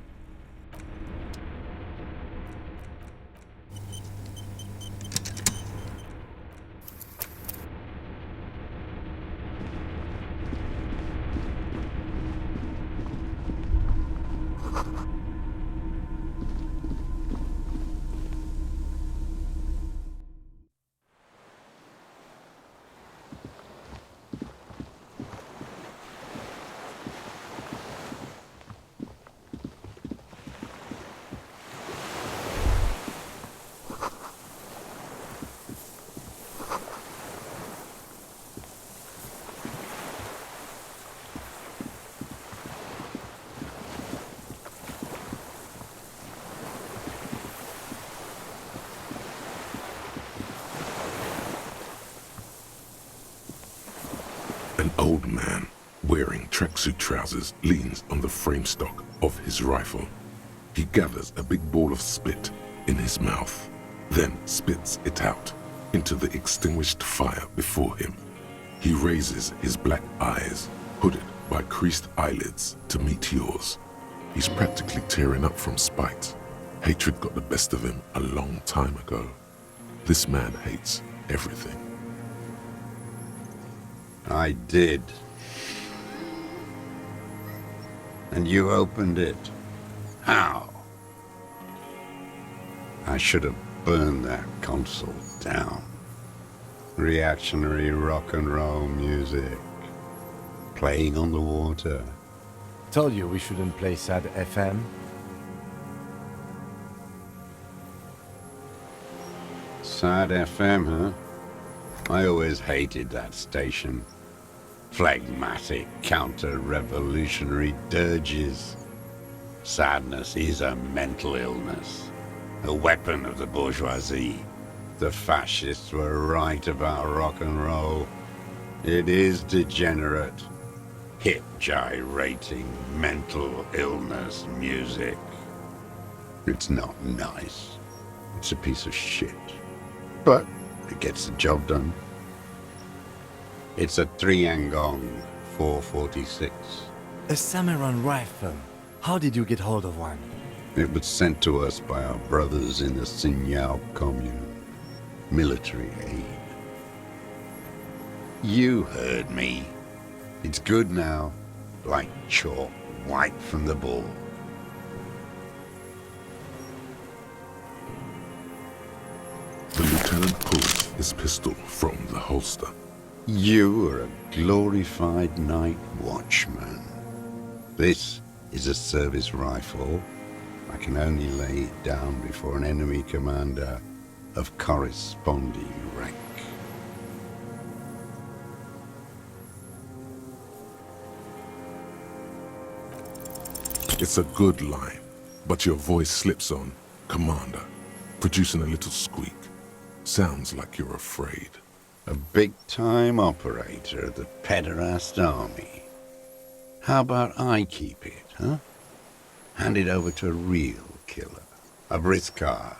An old man wearing tracksuit trousers leans on the frame stock of his rifle. He gathers a big ball of spit in his mouth, then spits it out into the extinguished fire before him. He raises his black eyes, hooded by creased eyelids, to meet yours. He's practically tearing up from spite. Hatred got the best of him a long time ago. This man hates everything. I did. And you opened it. How? I should have burned that console down. Reactionary rock and roll music. Playing on the water. Told you we shouldn't play sad FM. Sad FM, huh? I always hated that station. Phlegmatic, counter-revolutionary dirges. Sadness is a mental illness, a weapon of the bourgeoisie. The fascists were right about rock and roll. It is degenerate, hip-gyrating, mental illness music. It's not nice. It's a piece of shit. But it gets the job done. It's a 3-Angong 446. A Samuran rifle. How did you get hold of one? It was sent to us by our brothers in the Sinyao commune. Military aid. You heard me. It's good now, like chalk, white from the ball. The lieutenant pulls his pistol from the holster. You are a glorified night watchman. This is a service rifle. I can only lay it down before an enemy commander of corresponding rank. It's a good line, but your voice slips on, Commander, producing a little squeak. Sounds like you're afraid. A big-time operator of the pederast army. How about I keep it, huh? Hand it over to a real killer. A briscard.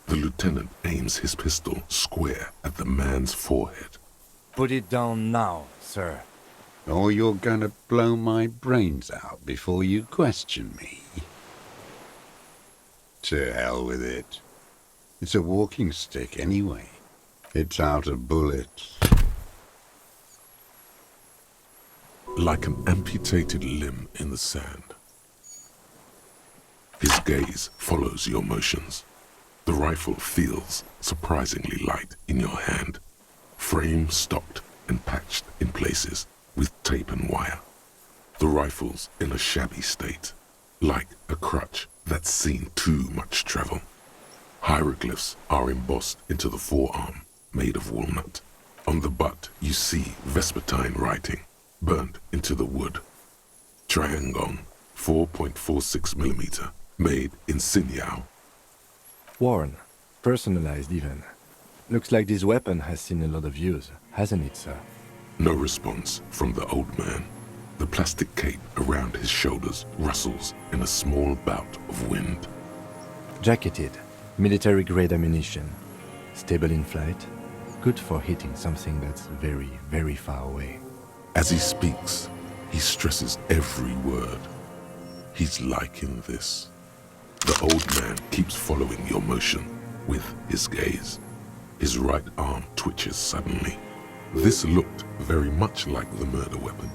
The lieutenant aims his pistol square at the man's forehead. Put it down now, sir. Or you're gonna blow my brains out before you question me. To hell with it. It's a walking stick anyway. It's out of bullets. Like an amputated limb in the sand. His gaze follows your motions. The rifle feels surprisingly light in your hand. Frame stocked and patched in places with tape and wire. The rifle's in a shabby state, like a crutch that's seen too much travel. Hieroglyphs are embossed into the forearm, made of walnut. On the butt, you see Vespertine writing, burnt into the wood. Triangong, 4.46mm, made in Sinyao. Worn, personalized even. Looks like this weapon has seen a lot of use, hasn't it, sir? No response from the old man. The plastic cape around his shoulders rustles in a small bout of wind. Jacketed, military-grade ammunition. Stable in flight. Good for hitting something that's very, very far away. As he speaks, he stresses every word. He's liking this. The old man keeps following your motion with his gaze. His right arm twitches suddenly. This looked very much like the murder weapon.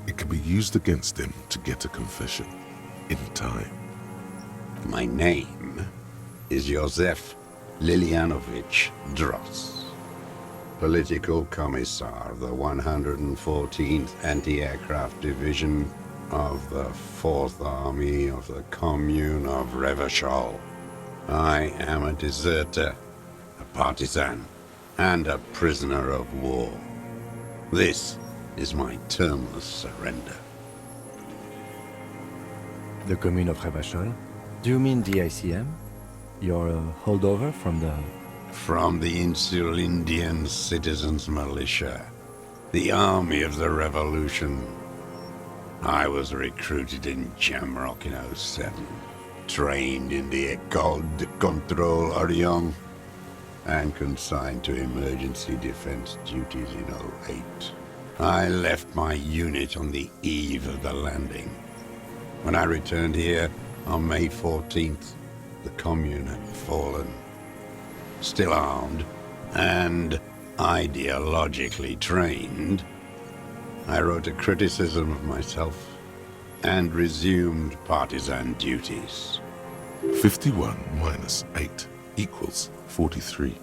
It can be used against him to get a confession in time. My name is Josef Lilianovich Dross, Political Commissar of the 114th Anti-Aircraft Division of the 4th Army of the Commune of Revachol. I am a deserter, a partisan, and a prisoner of war. This is my termless surrender. The commune of Revachol? Do you mean the ICM? You're a holdover from the... From the Insulindian Citizens Militia, the army of the revolution. I was recruited in Jamrock in 07, trained in the École de Contrôle Orient, and consigned to emergency defense duties in 08. I left my unit on the eve of the landing. When I returned here on May 14th, the commune had fallen. Still armed and ideologically trained, I wrote a criticism of myself and resumed partisan duties. 51 minus 8 equals 43.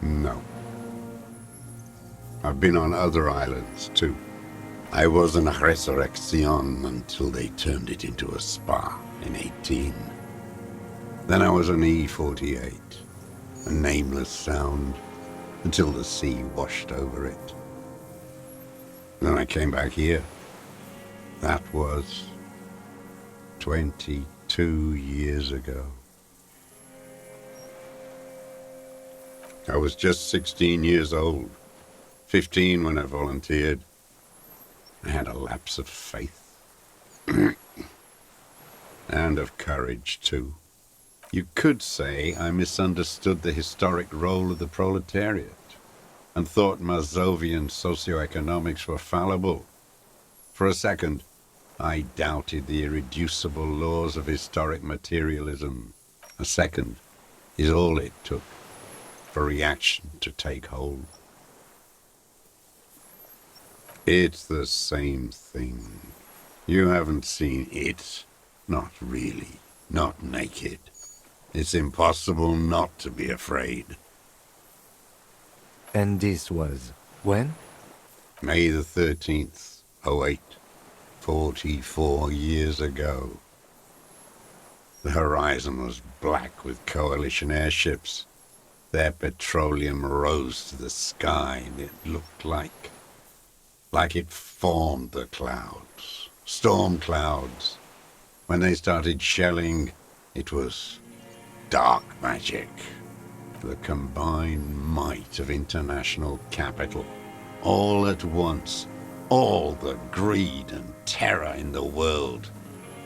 No. I've been on other islands, too. I was in Resurrection until they turned it into a spa in 18. Then I was on E48, a nameless sound, until the sea washed over it. Then I came back here. That was 22 years ago. I was just 16 years old, 15 when I volunteered. I had a lapse of faith. And of courage, too. You could say I misunderstood the historic role of the proletariat and thought Mazovian socioeconomics were fallible. For a second, I doubted the irreducible laws of historic materialism. A second is all it took for reaction to take hold. It's the same thing. You haven't seen it. Not really. Not naked. It's impossible not to be afraid. And this was when? May the 13th, 08. 44 years ago. The horizon was black with coalition airships. Their petroleum rose to the sky, and it looked like it formed the clouds. Storm clouds. When they started shelling, it was dark magic. The combined might of international capital. All at once, all the greed and terror in the world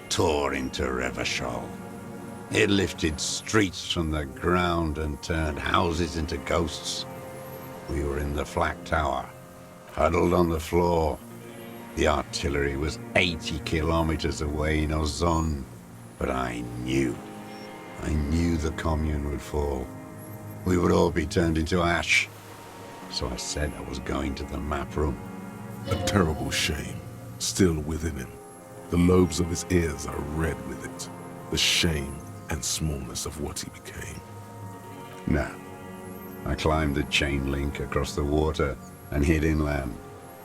tore into Revachol. It lifted streets from the ground and turned houses into ghosts. We were in the flak tower, huddled on the floor. The artillery was 80 kilometers away in Ozon, but I knew the commune would fall. We would all be turned into ash. So I said I was going to the map room. A terrible shame still within him. The lobes of his ears are red with it. The shame and smallness of what he became. No. I climbed the chain link across the water and hid inland,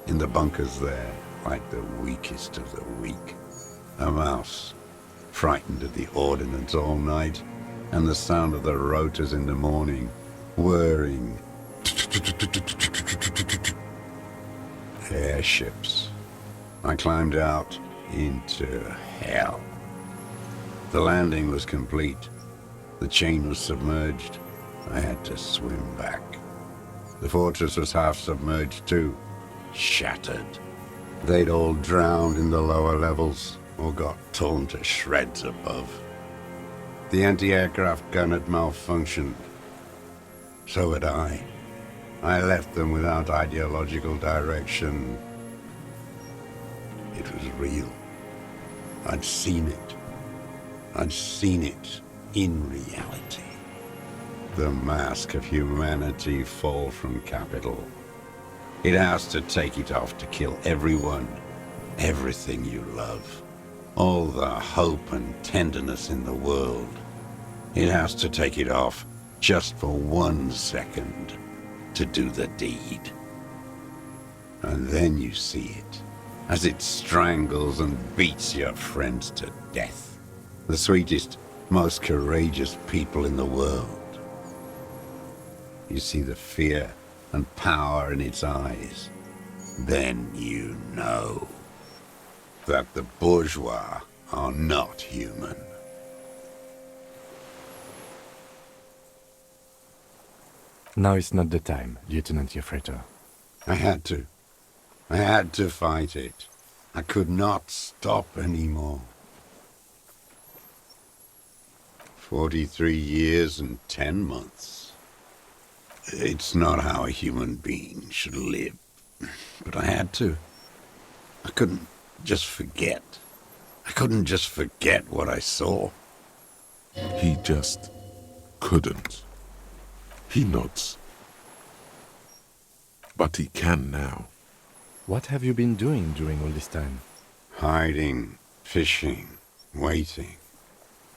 in the bunkers there, like the weakest of the weak. A mouse, frightened at the ordnance all night, and the sound of the rotors in the morning, whirring. Airships. I climbed out into hell. The landing was complete. The chain was submerged. I had to swim back. The fortress was half submerged too, shattered. They'd all drowned in the lower levels or got torn to shreds above. The anti-aircraft gun had malfunctioned. So had I. I left them without ideological direction. It was real. I'd seen it. I'd seen it in reality. The mask of humanity fall from capital. It has to take it off to kill everyone, everything you love. All the hope and tenderness in the world. It has to take it off just for 1 second to do the deed. And then you see it, as it strangles and beats your friends to death. The sweetest, most courageous people in the world. You see the fear and power in its eyes. Then you know that the bourgeois are not human. Now is not the time, Lieutenant Jeffreto. I had to. I had to fight it. I could not stop anymore. 43 years and 10 months. It's not how a human being should live. But I had to. I couldn't just forget. I couldn't just forget what I saw. He just couldn't. He nods. But he can now. What have you been doing during all this time? Hiding, fishing, waiting.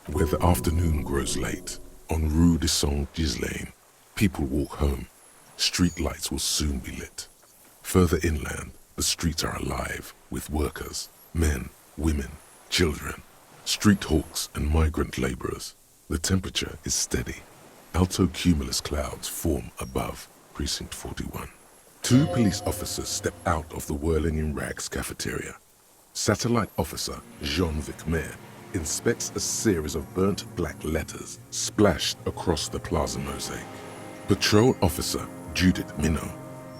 Where the afternoon grows late, on Rue de Saint-Ghislain, people walk home. Street lights will soon be lit. Further inland, the streets are alive with workers, men, women, children, street hawks and migrant laborers. The temperature is steady. Alto cumulus clouds form above Precinct 41. 2 police officers step out of the whirling in rags cafeteria. Satellite officer Jean Vicmer inspects a series of burnt black letters splashed across the plaza mosaic. Patrol officer Judith Minot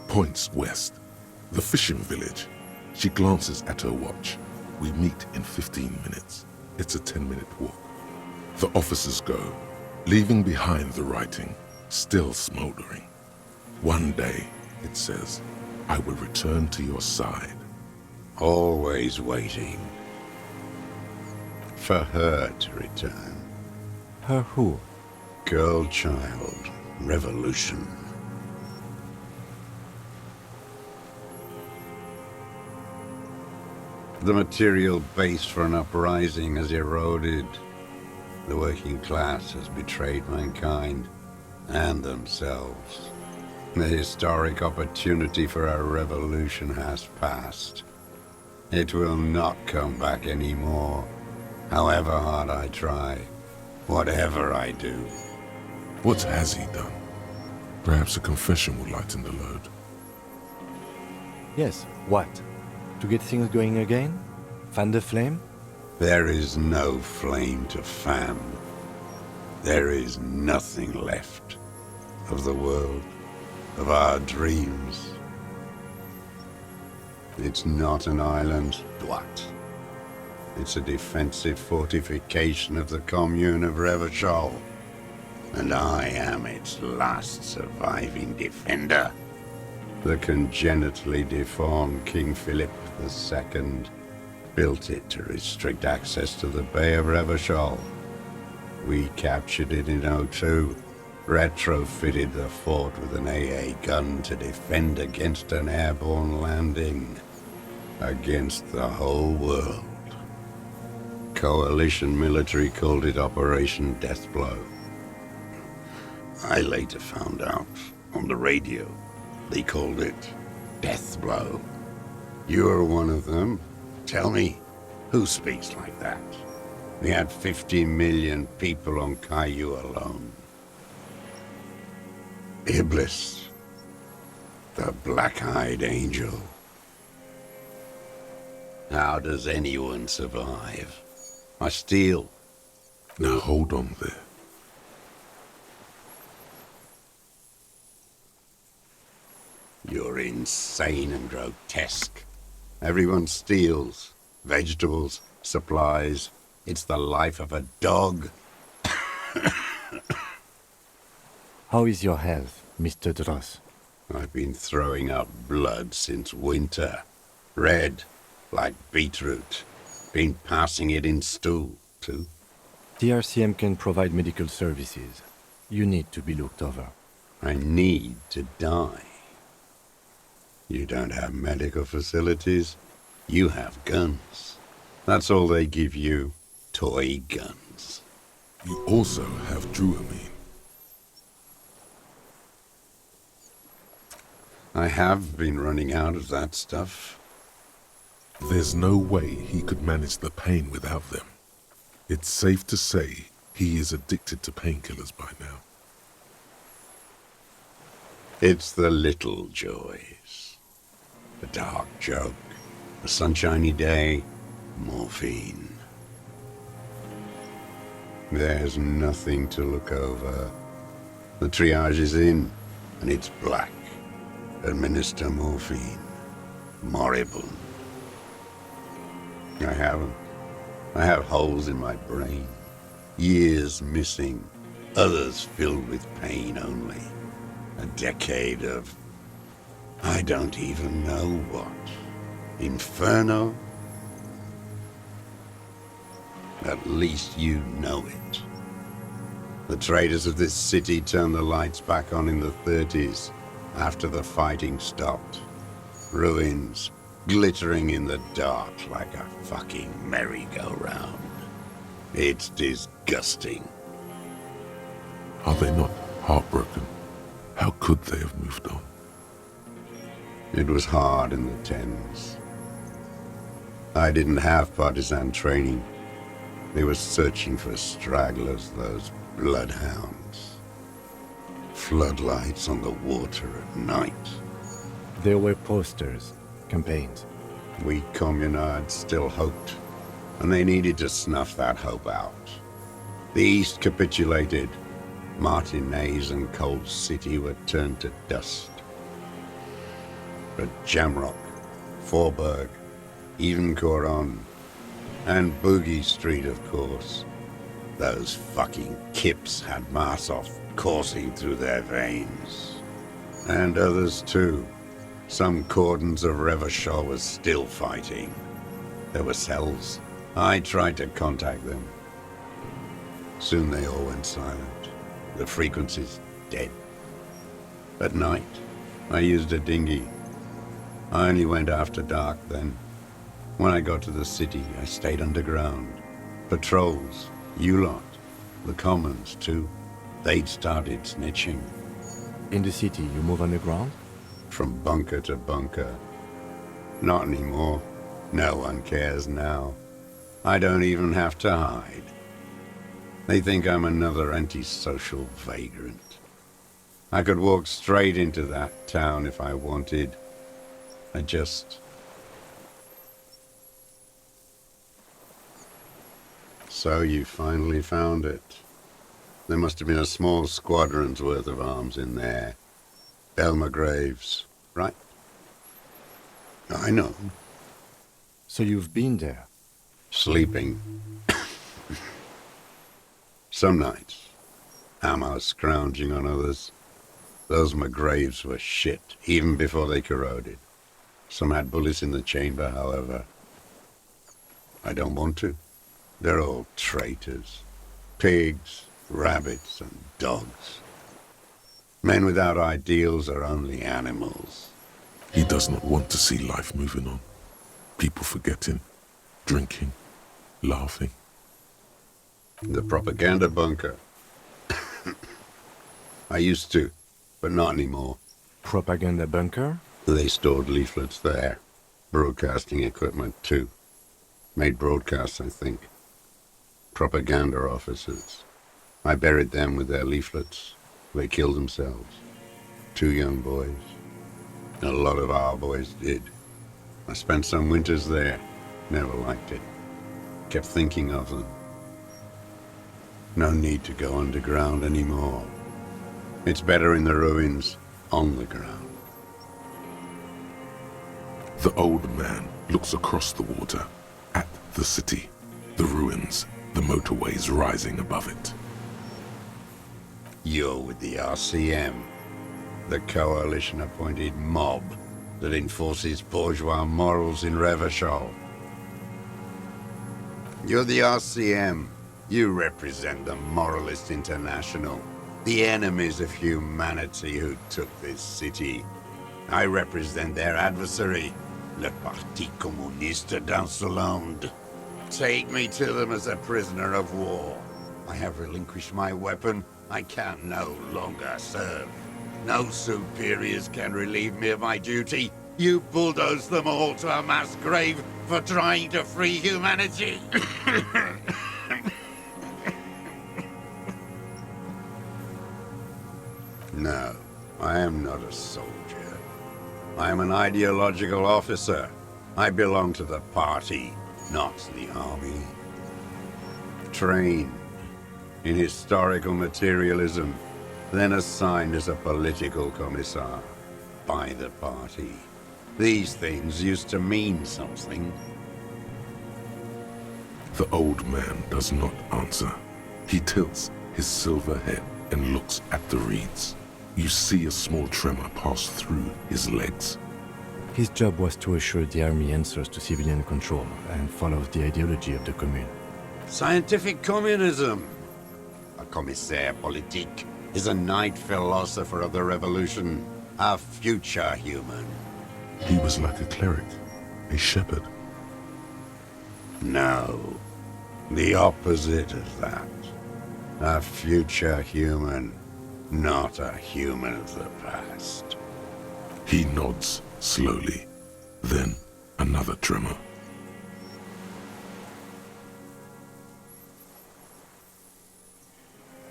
points west. The fishing village. She glances at her watch. We meet in 15 minutes. It's a 10-minute walk. The officers go, leaving behind the writing, still smoldering. One day, it says, I will return to your side. Always waiting. For her to return. Her who? Girl child. Revolution. The material base for an uprising has eroded. The working class has betrayed mankind and themselves. The historic opportunity for a revolution has passed. It will not come back anymore, however hard I try, whatever I do. What has he done? Perhaps a confession will lighten the load. Yes, what? To get things going again? Fan the flame? There is no flame to fan. There is nothing left of the world, of our dreams. It's not an island, what? It's a defensive fortification of the commune of Revachol. And I am its last surviving defender. The congenitally deformed King Philip II built it to restrict access to the Bay of Revachol. We captured it in '02, retrofitted the fort with an AA gun to defend against an airborne landing, against the whole world. Coalition military called it Operation Deathblow. I later found out on the radio they called it Deathblow. You're one of them. Tell me, who speaks like that? We had 50 million people on Caillou alone. Iblis, the black-eyed angel. How does anyone survive? I steal. Now hold on there. You're insane and grotesque. Everyone steals. Vegetables, supplies. It's the life of a dog. How is your health, Mr. Dross? I've been throwing up blood since winter. Red, like beetroot. Been passing it in stool, too. The RCM can provide medical services. You need to be looked over. I need to die. You don't have medical facilities. You have guns. That's all they give you. Toy guns. You also have druamine. I have been running out of that stuff. There's no way he could manage the pain without them. It's safe to say he is addicted to painkillers by now. It's the little joys. A dark joke, a sunshiny day, morphine. There's nothing to look over. The triage is in, and it's black. Administer morphine. Moribund. I haven't. I have holes in my brain. Years missing. Others filled with pain only. A decade of... I don't even know what. Inferno? At least you know it. The traders of this city turned the lights back on in the 30s, after the fighting stopped. Ruins, glittering in the dark like a fucking merry-go-round. It's disgusting. Are they not heartbroken? How could they have moved on? It was hard in the 10s. I didn't have partisan training. They were searching for stragglers, those bloodhounds. Floodlights on the water at night. There were posters, campaigns. We communards still hoped, and they needed to snuff that hope out. The East capitulated. Martinez and Cold City were turned to dust. But Jamrock, Forburg, even Coron, and Boogie Street, of course. Those fucking kips had Marsov coursing through their veins. And others too. Some cordons of Revachol was still fighting. There were cells. I tried to contact them. Soon they all went silent. The frequency's dead. At night, I used a dinghy. I only went after dark then. When I got to the city, I stayed underground. Patrols, you lot, the commons too. They'd started snitching. In the city, you move underground? From bunker to bunker. Not anymore. No one cares now. I don't even have to hide. They think I'm another antisocial vagrant. I could walk straight into that town if I wanted. I just... So you finally found it. There must have been a small squadron's worth of arms in there. Belmer Graves, right? I know. So you've been there? Sleeping. Some nights, ammo scrounging on others. Those McGraves were shit, even before they corroded. Some had bullets in the chamber, however. I don't want to. They're all traitors. Pigs, rabbits, and dogs. Men without ideals are only animals. He does not want to see life moving on. People forgetting, drinking, laughing. The propaganda bunker. I used to, but not anymore. Propaganda bunker? They stored leaflets there. Broadcasting equipment, too. Made broadcasts, I think. Propaganda officers. I buried them with their leaflets. They killed themselves. 2 young boys. A lot of our boys did. I spent some winters there. Never liked it. Kept thinking of them. No need to go underground anymore. It's better in the ruins, on the ground. The old man looks across the water, at the city, the ruins, the motorways rising above it. You're with the RCM, the coalition-appointed mob that enforces bourgeois morals in Revachol. You're the RCM. You represent the Moralist International, the enemies of humanity who took this city. I represent their adversary, le Parti Communiste d'Insolande. Take me to them as a prisoner of war. I have relinquished my weapon. I can no longer serve. No superiors can relieve me of my duty. You bulldoze them all to a mass grave for trying to free humanity. No, I am not a soldier. I am an ideological officer. I belong to the party, not the army. Trained in historical materialism, then assigned as a political commissar by the party. These things used to mean something. The old man does not answer. He tilts his silver head and looks at the reeds. You see a small tremor pass through his legs. His job was to assure the army answers to civilian control and follows the ideology of the Commune. Scientific communism. A commissaire politique is a knight philosopher of the revolution, a future human. He was like a cleric, a shepherd. No, the opposite of that. A future human, not a human of the past. He nods slowly, then another tremor.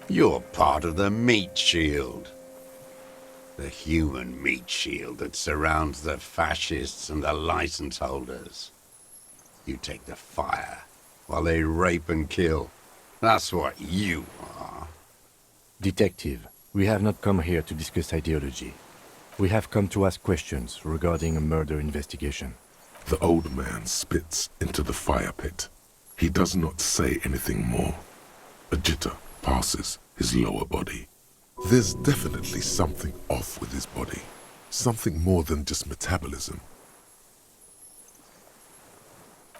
You're part of the meat shield. The human meat shield that surrounds the fascists and the license holders. You take the fire while they rape and kill. That's what you are. Detective, we have not come here to discuss ideology. We have come to ask questions regarding a murder investigation. The old man spits into the fire pit. He does not say anything more. A jitter passes his lower body. There's definitely something off with his body. Something more than just metabolism.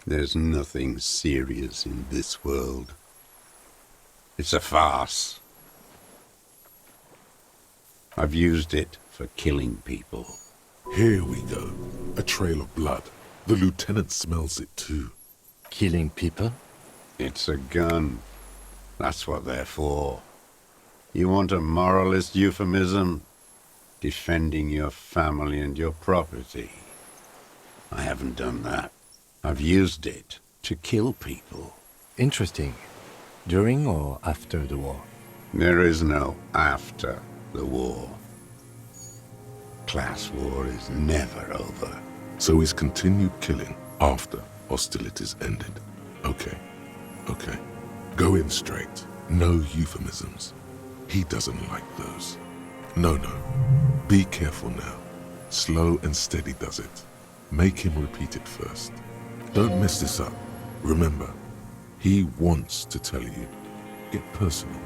There's nothing serious in this world. It's a farce. I've used it for killing people. Here we go. A trail of blood. The lieutenant smells it too. Killing people? It's a gun. That's what they're for. You want a moralist euphemism? Defending your family and your property. I haven't done that. I've used it to kill people. Interesting. During or after the war? There is no after the war. Class war is never over. So he's continued killing after hostilities ended. Okay. Go in straight. No euphemisms. He doesn't like those. No. Be careful now. Slow and steady does it. Make him repeat it first. Don't mess this up. Remember, he wants to tell you. Get personal.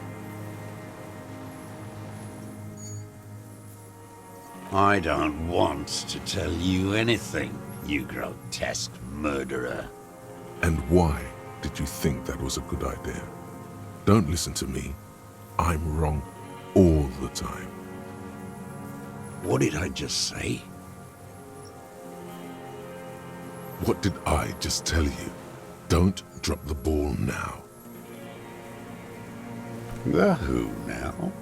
I don't want to tell you anything, you grotesque murderer. And why did you think that was a good idea? Don't listen to me. I'm wrong all the time. What did I just say? What did I just tell you? Don't drop the ball now. The who now?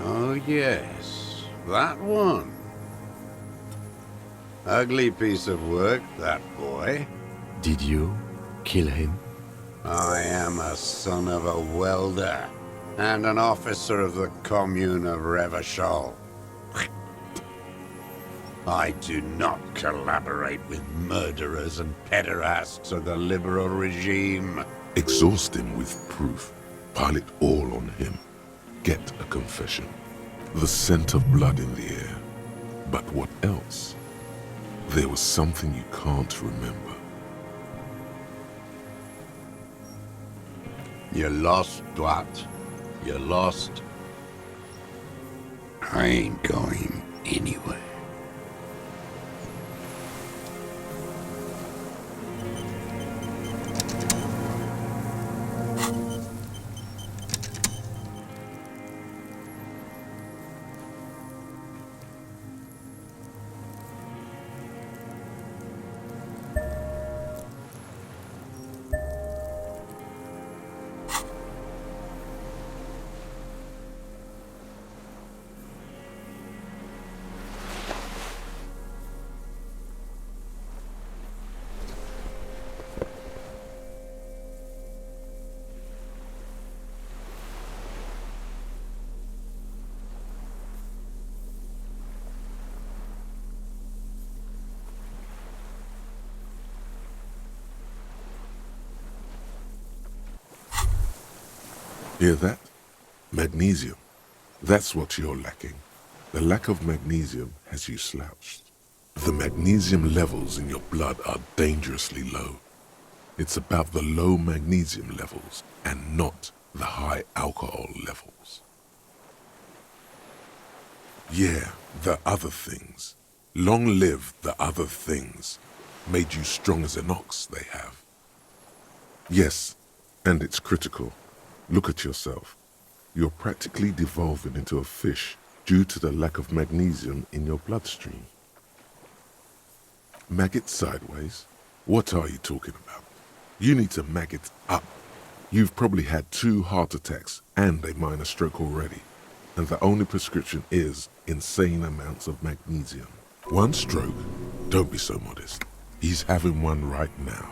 Oh yes, that one. Ugly piece of work, that boy. Did you kill him? I am a son of a welder and an officer of the commune of Revachol. I do not collaborate with murderers and pederasts of the liberal regime. Exhaust him with proof. Pile it all on him. Get a confession. The scent of blood in the air. But what else? There was something you can't remember. You're lost, Dwat. You're lost. I ain't going anywhere. Hear that? Magnesium. That's what you're lacking. The lack of magnesium has you slouched. The magnesium levels in your blood are dangerously low. It's about the low magnesium levels and not the high alcohol levels. Yeah, the other things. Long live the other things. Made you strong as an ox, they have. Yes, and it's critical. Look at yourself. You're practically devolving into a fish due to the lack of magnesium in your bloodstream. Maggot sideways? What are you talking about? You need to maggot up. You've probably had 2 heart attacks and a minor stroke already, and the only prescription is insane amounts of magnesium. 1 stroke? Don't be so modest. He's having one right now.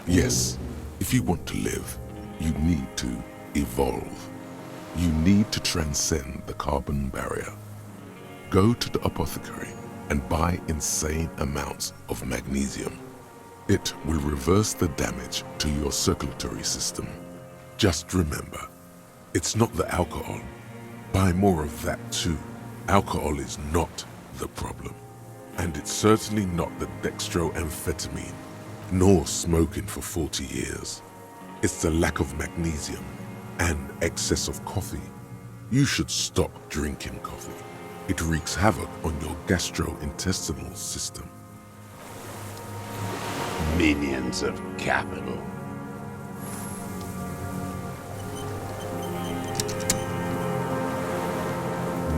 Yes, if you want to live, you need to evolve. You need to transcend the carbon barrier. Go to the apothecary and buy insane amounts of magnesium. It will reverse the damage to your circulatory system. Just remember, it's not the alcohol. Buy more of that too. Alcohol is not the problem. And it's certainly not the dextroamphetamine, nor smoking for 40 years. It's the lack of magnesium and excess of coffee. You should stop drinking coffee. It wreaks havoc on your gastrointestinal system. Minions of capital.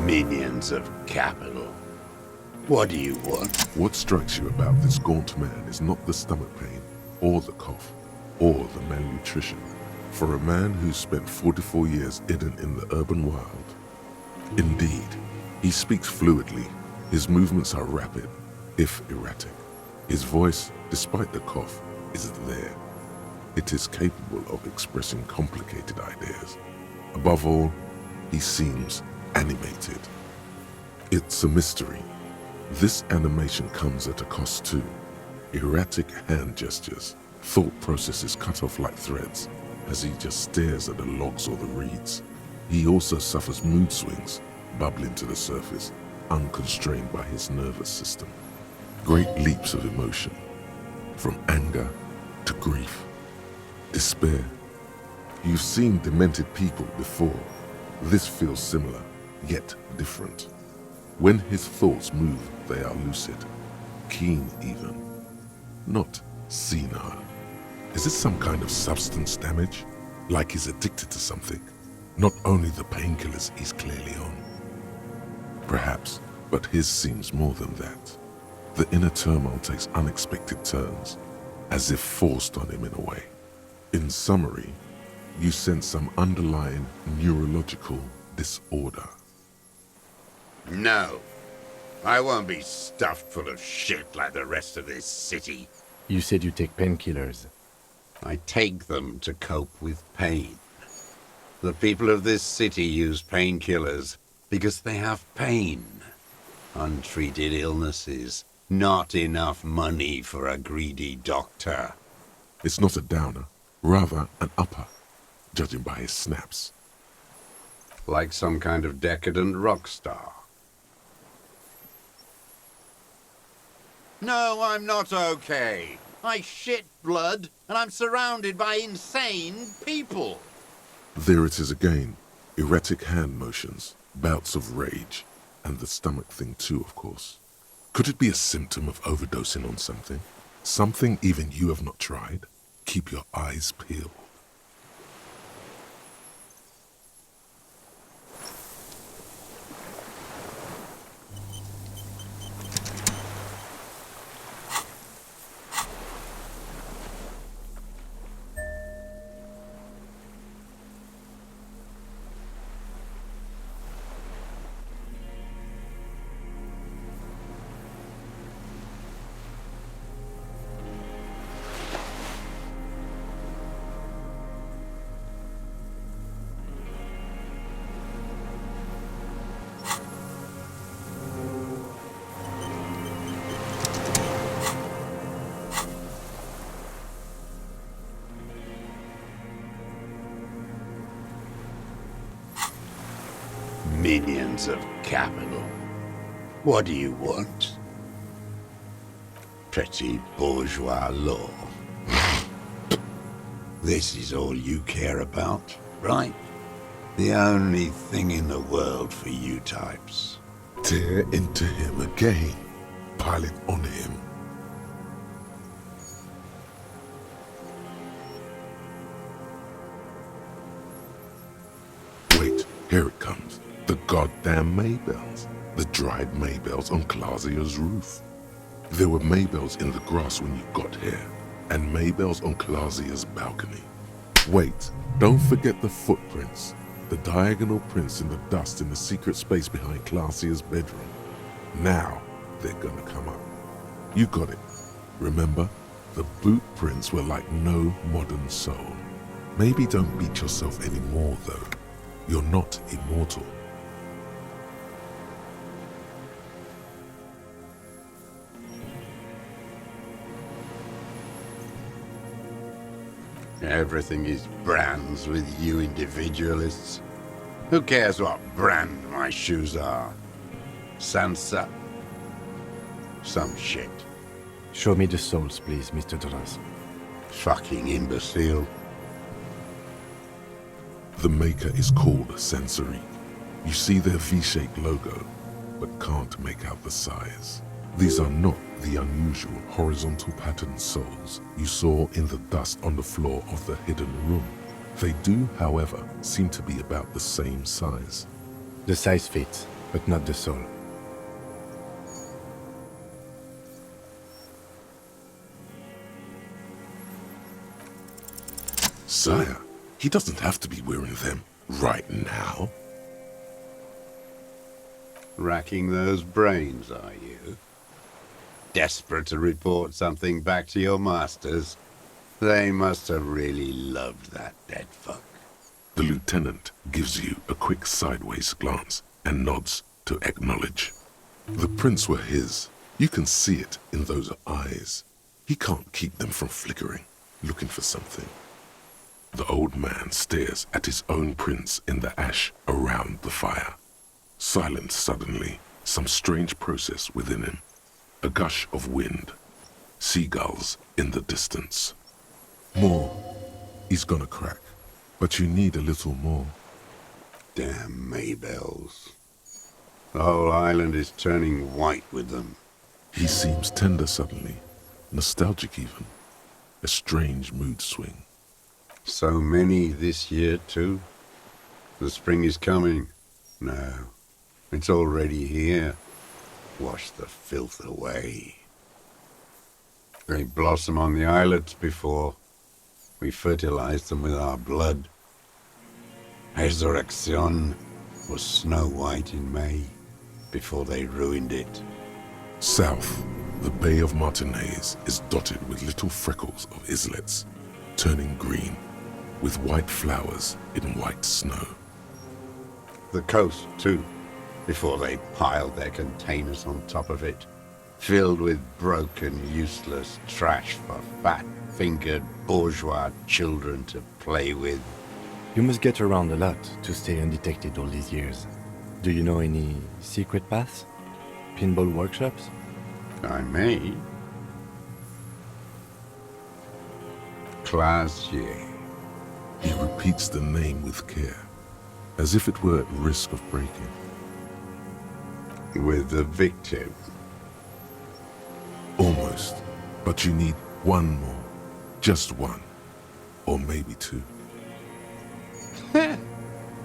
Minions of capital. What do you want? What strikes you about this gaunt man is not the stomach pain, or the cough, or the malnutrition. For a man who's spent 44 years hidden in the urban wild. Indeed, he speaks fluidly. His movements are rapid, if erratic. His voice, despite the cough, is there. It is capable of expressing complicated ideas. Above all, he seems animated. It's a mystery. This animation comes at a cost too. Erratic hand gestures, thought processes cut off like threads as he just stares at the logs or the reeds. He also suffers mood swings, bubbling to the surface, unconstrained by his nervous system. Great leaps of emotion, from anger to grief, despair. You've seen demented people before. This feels similar, yet different. When his thoughts move, they are lucid, keen even, not senile. Is it some kind of substance damage? Like he's addicted to something? Not only the painkillers he's clearly on. Perhaps, but his seems more than that. The inner turmoil takes unexpected turns, as if forced on him in a way. In summary, you sense some underlying neurological disorder. No. I won't be stuffed full of shit like the rest of this city. You said you take painkillers. I take them to cope with pain. The people of this city use painkillers because they have pain. Untreated illnesses. Not enough money for a greedy doctor. It's not a downer, rather an upper, judging by his snaps. Like some kind of decadent rock star. No, I'm not okay. I shit blood, and I'm surrounded by insane people. There it is again. Erratic hand motions, bouts of rage, and the stomach thing too, of course. Could it be a symptom of overdosing on something? Something even you have not tried? Keep your eyes peeled. Minions of capital. What do you want? Petty bourgeois law. This is all you care about, right? The only thing in the world for you types. Tear into him again. Pile it on him. Wait, here it comes. The goddamn Maybells. The dried Maybells on Clausia's roof. There were Maybells in the grass when you got here, and Maybells on Clausia's balcony. Wait, don't forget the footprints. The diagonal prints in the dust in the secret space behind Clausia's bedroom. Now they're gonna come up. You got it. Remember, the boot prints were like no modern soul. Maybe don't beat yourself anymore, though. You're not immortal. Everything is brands with you individualists. Who cares what brand my shoes are? Sansa? Some shit. Show me the souls, please, Mr. Duras. Fucking imbecile. The maker is called Sensory. You see their V-shaped logo, but can't make out the size. These are not the unusual horizontal patterned souls you saw in the dust on the floor of the hidden room. They do, however, seem to be about the same size. The size fits, but not the soul. Sire, he doesn't have to be wearing them right now. Racking those brains, are you? Desperate to report something back to your masters? They must have really loved that dead fuck. The lieutenant gives you a quick sideways glance and nods to acknowledge. The prints were his. You can see it in those eyes. He can't keep them from flickering, looking for something. The old man stares at his own prints in the ash around the fire. Silent suddenly, some strange process within him. A gush of wind. Seagulls in the distance. More. He's gonna crack. But you need a little more. Damn Maybells. The whole island is turning white with them. He seems tender suddenly. Nostalgic even. A strange mood swing. So many this year too. The spring is coming. No, it's already here. Wash the filth away. They blossom on the islets before. We fertilize them with our blood. Resurrection was snow white in May, before they ruined it. South, the Bay of Martinez is dotted with little freckles of islets, turning green, with white flowers in white snow. The coast, too, before they piled their containers on top of it, filled with broken, useless trash for fat-fingered bourgeois children to play with. You must get around a lot to stay undetected all these years. Do you know any secret paths? Pinball workshops? I may. Classier. He repeats the name with care, as if it were at risk of breaking. With the victim. Almost, but you need one more. Just one. Or maybe two.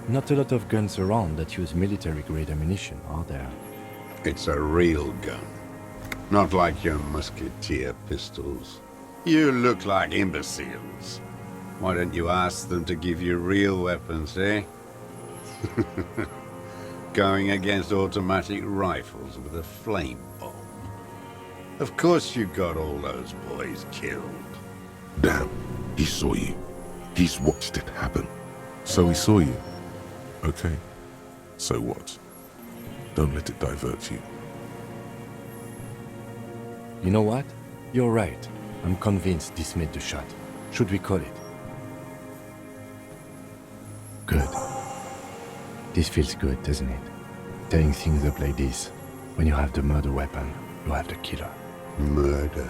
Not a lot of guns around that use military-grade ammunition, are there? It's a real gun. Not like your musketeer pistols. You look like imbeciles. Why don't you ask them to give you real weapons, eh? Going against automatic rifles with a flame bomb. Of course you got all those boys killed. Damn, he saw you. He's watched it happen. So he saw you. Okay, so what? Don't let it divert you. You know what? You're right. I'm convinced this made the shot. Should we call it? Good. This feels good, doesn't it? Tearing things up like this. When you have the murder weapon, you have the killer. Murder.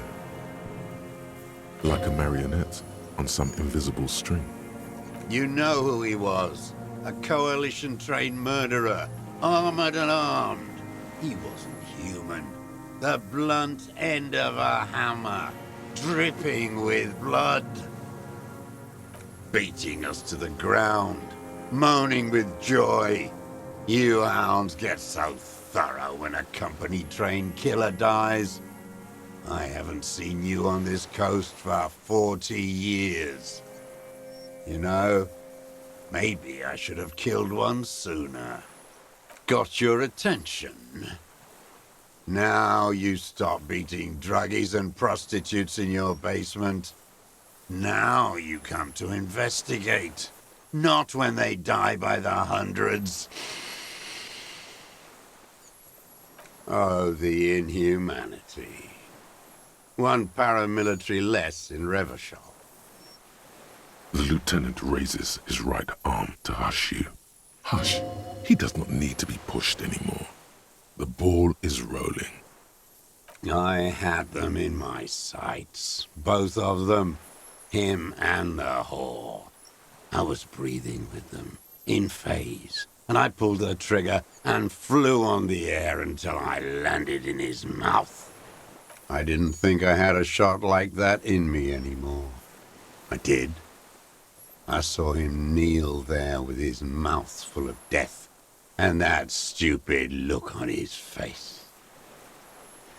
Like a marionette on some invisible string. You know who he was. A coalition-trained murderer. Armored and armed. He wasn't human. The blunt end of a hammer. Dripping with blood. Beating us to the ground. Moaning with joy. You hounds get so thorough when a company-trained killer dies. I haven't seen you on this coast for 40 years. You know, maybe I should have killed one sooner. Got your attention. Now you stop beating druggies and prostitutes in your basement. Now you come to investigate. Not when they die by the hundreds. Oh, the inhumanity. One paramilitary less in Revachol. The lieutenant raises his right arm to hush you. Hush. He does not need to be pushed anymore. The ball is rolling. I had them in my sights. Both of them. Him and the whore. I was breathing with them, in phase, and I pulled the trigger and flew on the air until I landed in his mouth. I didn't think I had a shot like that in me anymore. I did. I saw him kneel there with his mouth full of death, and that stupid look on his face.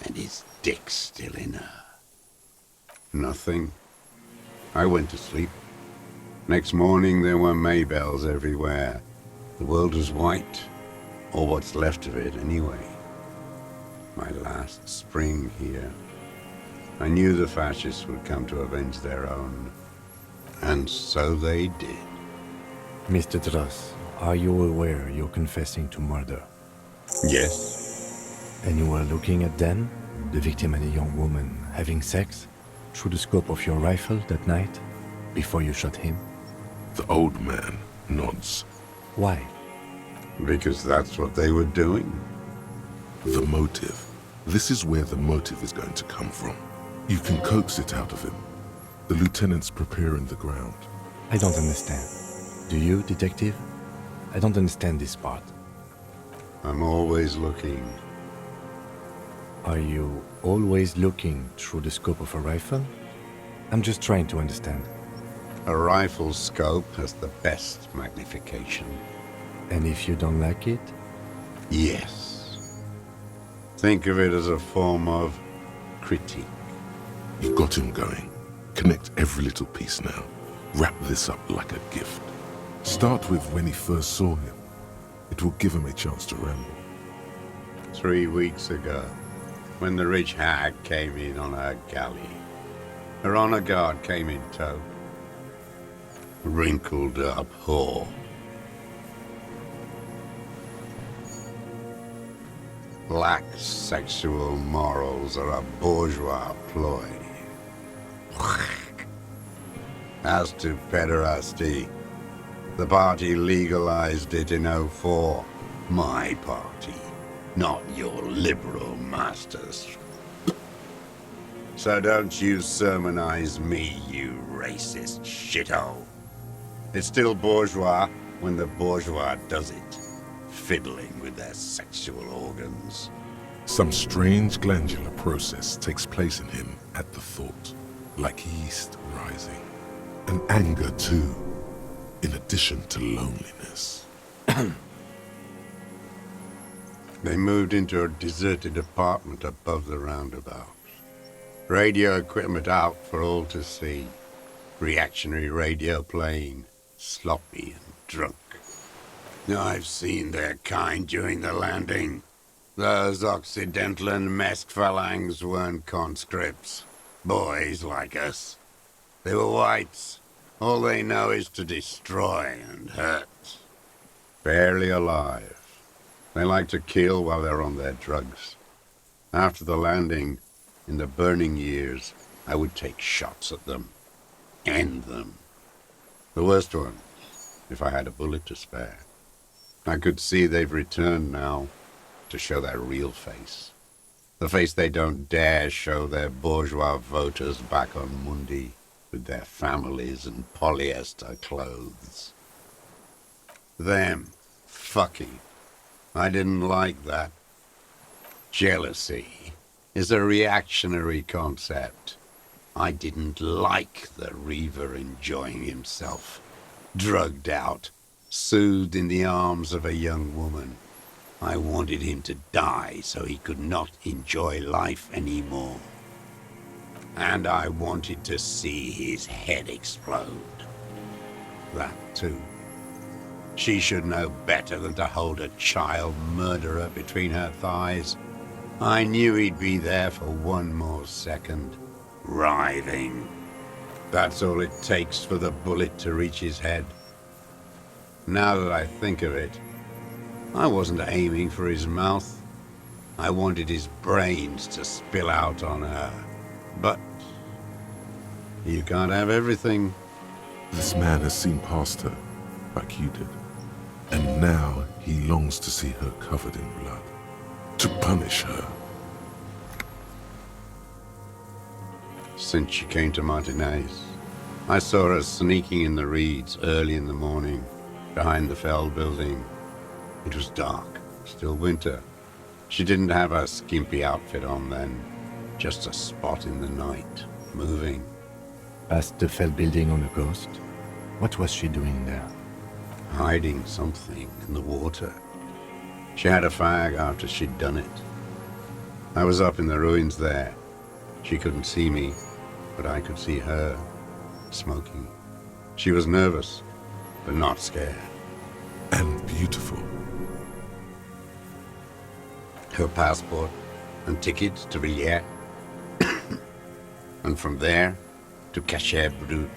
And his dick still in her. Nothing. I went to sleep. Next morning there were Maybells everywhere. The world was white, or what's left of it anyway. My last spring here. I knew the fascists would come to avenge their own. And so they did. Mr. Dross, are you aware you're confessing to murder? Yes. And you were looking at them, the victim and a young woman, having sex, through the scope of your rifle that night, before you shot him? The old man nods. Why? Because that's what they were doing. The motive. This is where the motive is going to come from. You can coax it out of him. The lieutenant's preparing the ground. I don't understand. Do you, detective? I don't understand this part. I'm always looking. Are you always looking through the scope of a rifle? I'm just trying to understand. A rifle scope has the best magnification. And if you don't like it? Yes. Think of it as a form of critique. You got him going. Connect every little piece now. Wrap this up like a gift. Start with when he first saw him. It will give him a chance to ramble. 3 weeks ago, when the rich hag came in on her galley. Her honor guard came in tow. Wrinkled up whore. Lacks sexual morals are a bourgeois ploy. As to pederasty, the party legalized it in '04. My party, not your liberal masters. So don't you sermonize me, you racist shithole. It's still bourgeois when the bourgeois does it, fiddling with their sexual organs. Some strange glandular process takes place in him at the thought, like yeast rising. And anger too, in addition to loneliness. They moved into a deserted apartment above the roundabout. Radio equipment out for all to see. Reactionary radio playing, sloppy and drunk. I've seen their kind during the landing. Those Occidental and Mesk phalangs weren't conscripts. Boys like us. They were whites. All they know is to destroy and hurt. Barely alive. They like to kill while they're on their drugs. After the landing, in the burning years, I would take shots at them. End them. The worst ones, if I had a bullet to spare. I could see they've returned now to show their real face. The face they don't dare show their bourgeois voters back on Mundi with their families and polyester clothes. Them fucking. I didn't like that. Jealousy is a reactionary concept. I didn't like the Reaver enjoying himself, drugged out, soothed in the arms of a young woman. I wanted him to die so he could not enjoy life anymore. And I wanted to see his head explode. That too. She should know better than to hold a child murderer between her thighs. I knew he'd be there for one more second, writhing. That's all it takes for the bullet to reach his head. Now that I think of it, I wasn't aiming for his mouth. I wanted his brains to spill out on her. But you can't have everything. This man has seen past her, like you did. And now he longs to see her covered in blood. To punish her. Since she came to Martinez, I saw her sneaking in the reeds early in the morning, behind the Fell building. It was dark, still winter. She didn't have her skimpy outfit on then, just a spot in the night, moving. Past the Fell building on the coast? What was she doing there? Hiding something in the water. She had a fag after she'd done it. I was up in the ruins there. She couldn't see me, but I could see her, smoking. She was nervous, but not scared. And beautiful. Her passport and tickets to Villiers. And from there to Cachet Brut.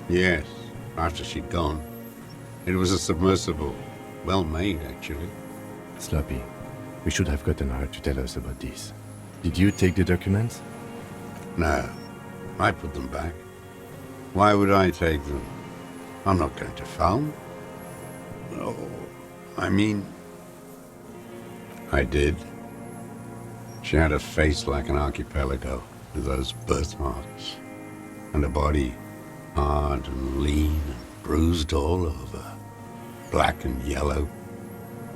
Yes, after she'd gone. It was a submersible. Well made, actually. Sloppy. We should have gotten her to tell us about this. Did you take the documents? No. I put them back. Why would I take them? I'm not going to phone. No. I mean... I did. She had a face like an archipelago, with those birthmarks. And a body, hard and lean and bruised all over. Black and yellow.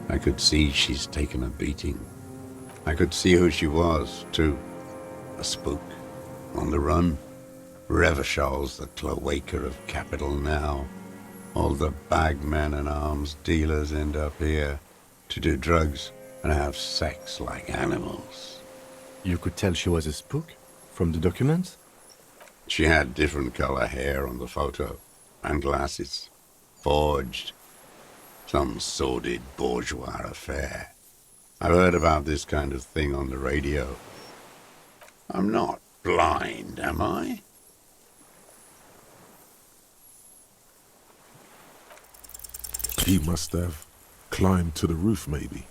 I could see she's taken a beating. I could see who she was, too. A spook. On the run. Revachol's the cloaca of capital now. All the bagmen and arms dealers end up here to do drugs and have sex like animals. You could tell she was a spook? From the documents? She had different color hair on the photo. And glasses. Forged. Some sordid bourgeois affair. I've heard about this kind of thing on the radio. I'm not blind, am I? He must have climbed to the roof, maybe.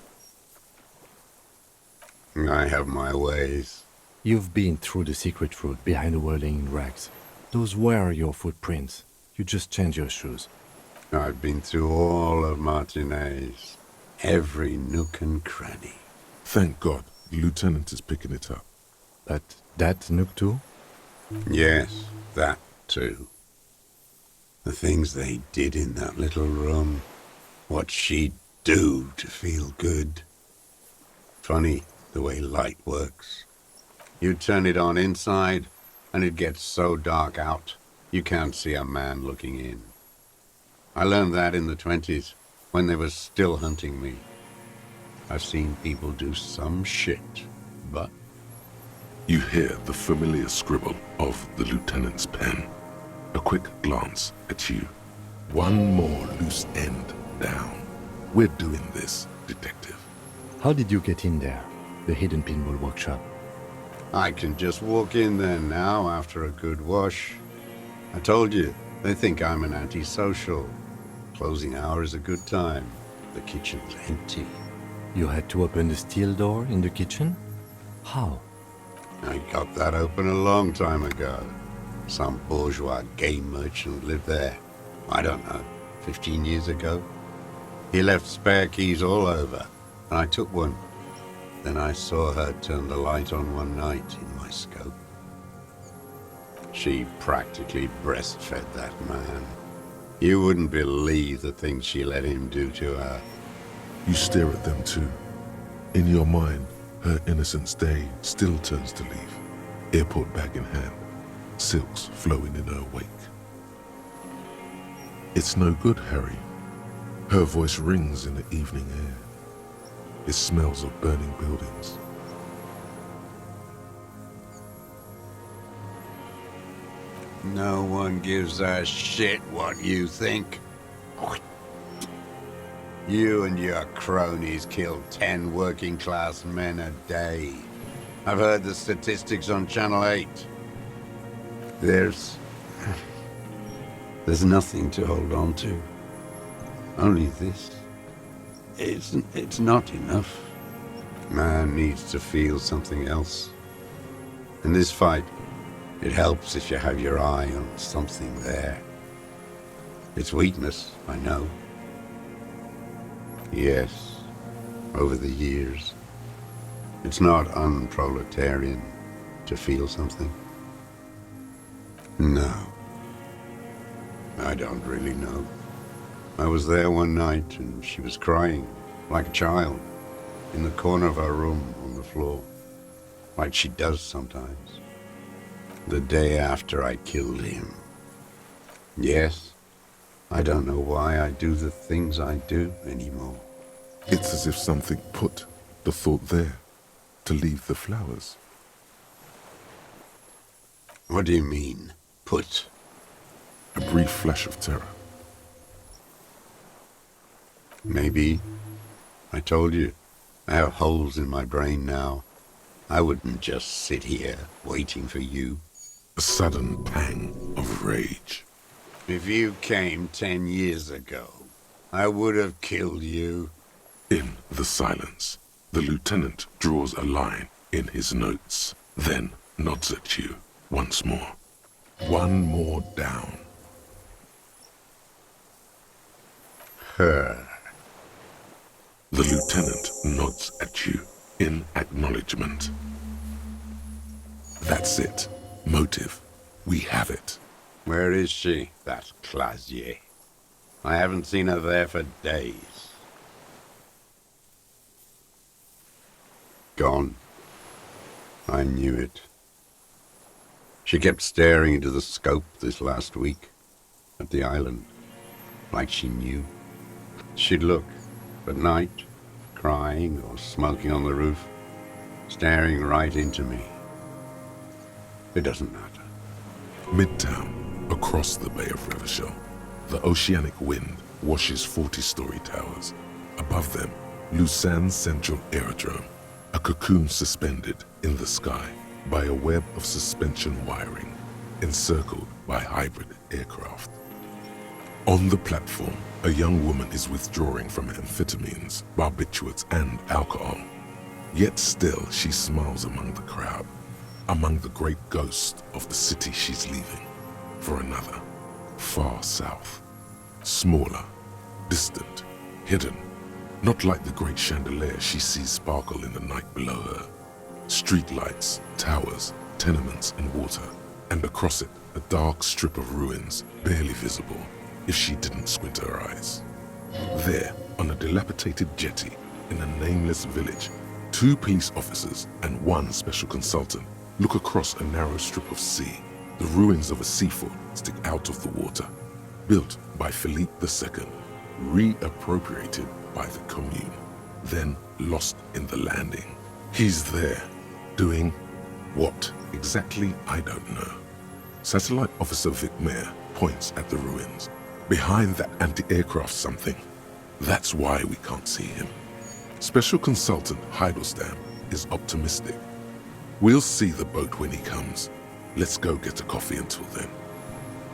I have my ways. You've been through the secret route behind the whirling in rags. Those were your footprints. You just changed your shoes. I've been through all of Martinez. Every nook and cranny. Thank God, the lieutenant is picking it up. But That Nook too? Yes, that too. The things they did in that little room. What she'd do to feel good. Funny the way light works. You turn it on inside, and it gets so dark out, you can't see a man looking in. I learned that in the 20s, when they were still hunting me. I've seen people do some shit, but... You hear the familiar scribble of the lieutenant's pen. A quick glance at you. One more loose end down. We're doing this, detective. How did you get in there? The hidden pinball workshop. I can just walk in there now after a good wash. I told you, they think I'm an antisocial. Closing hour is a good time. The kitchen's empty. You had to open the steel door in the kitchen? How? I got that open a long time ago. Some bourgeois game merchant lived there. I don't know, 15 years ago. He left spare keys all over, and I took one. Then I saw her turn the light on one night in my scope. She practically breastfed that man. You wouldn't believe the things she let him do to her. You stare at them too. In your mind, her innocence day still turns to leaf. Airport bag in hand, silks flowing in her wake. It's no good, Harry. Her voice rings in the evening air. It smells of burning buildings. No one gives a shit what you think. You and your cronies kill 10 working-class men a day. I've heard the statistics on Channel 8. There's nothing to hold on to. Only this. It's not enough. Man needs to feel something else. In this fight, it helps if you have your eye on something there. It's weakness, I know. Yes, over the years. It's not unproletarian to feel something. No. I don't really know. I was there one night and she was crying, like a child, in the corner of her room on the floor, like she does sometimes. The day after I killed him. Yes, I don't know why I do the things I do anymore. It's as if something put the thought there to leave the flowers. What do you mean, put? A brief flash of terror. Maybe. I told you, I have holes in my brain now. I wouldn't just sit here waiting for you. A sudden pang of rage. If you came 10 years ago, I would have killed you. In the silence, the lieutenant draws a line in his notes, then nods at you once more. One more down. Her. The lieutenant nods at you in acknowledgement. That's it. Motive. We have it. Where is she, that Clasier? I haven't seen her there for days. Gone. I knew it. She kept staring into the scope this last week, at the island, like she knew. She'd look, at night, crying or smoking on the roof, staring right into me. It doesn't matter. Midtown, across the Bay of Revachol, the oceanic wind washes 40-story towers. Above them, Lausanne's Central Aerodrome, a cocoon suspended in the sky by a web of suspension wiring, encircled by hybrid aircraft. On the platform, a young woman is withdrawing from amphetamines, barbiturates, and alcohol. Yet still she smiles among the crowd, among the great ghosts of the city she's leaving, for another, far south, smaller, distant, hidden, not like the great chandelier she sees sparkle in the night below her. Streetlights, towers, tenements and water, and across it a dark strip of ruins, barely visible if she didn't squint her eyes. There, on a dilapidated jetty in a nameless village, 2 police officers and 1 special consultant look across a narrow strip of sea. The ruins of a seafort stick out of the water, built by Philippe II, reappropriated by the Commune, then lost in the landing. He's there, doing what exactly I don't know. Satellite Officer Vicmair points at the ruins. Behind that anti-aircraft something. That's why we can't see him. Special Consultant Heidelstam is optimistic. We'll see the boat when he comes. Let's go get a coffee until then.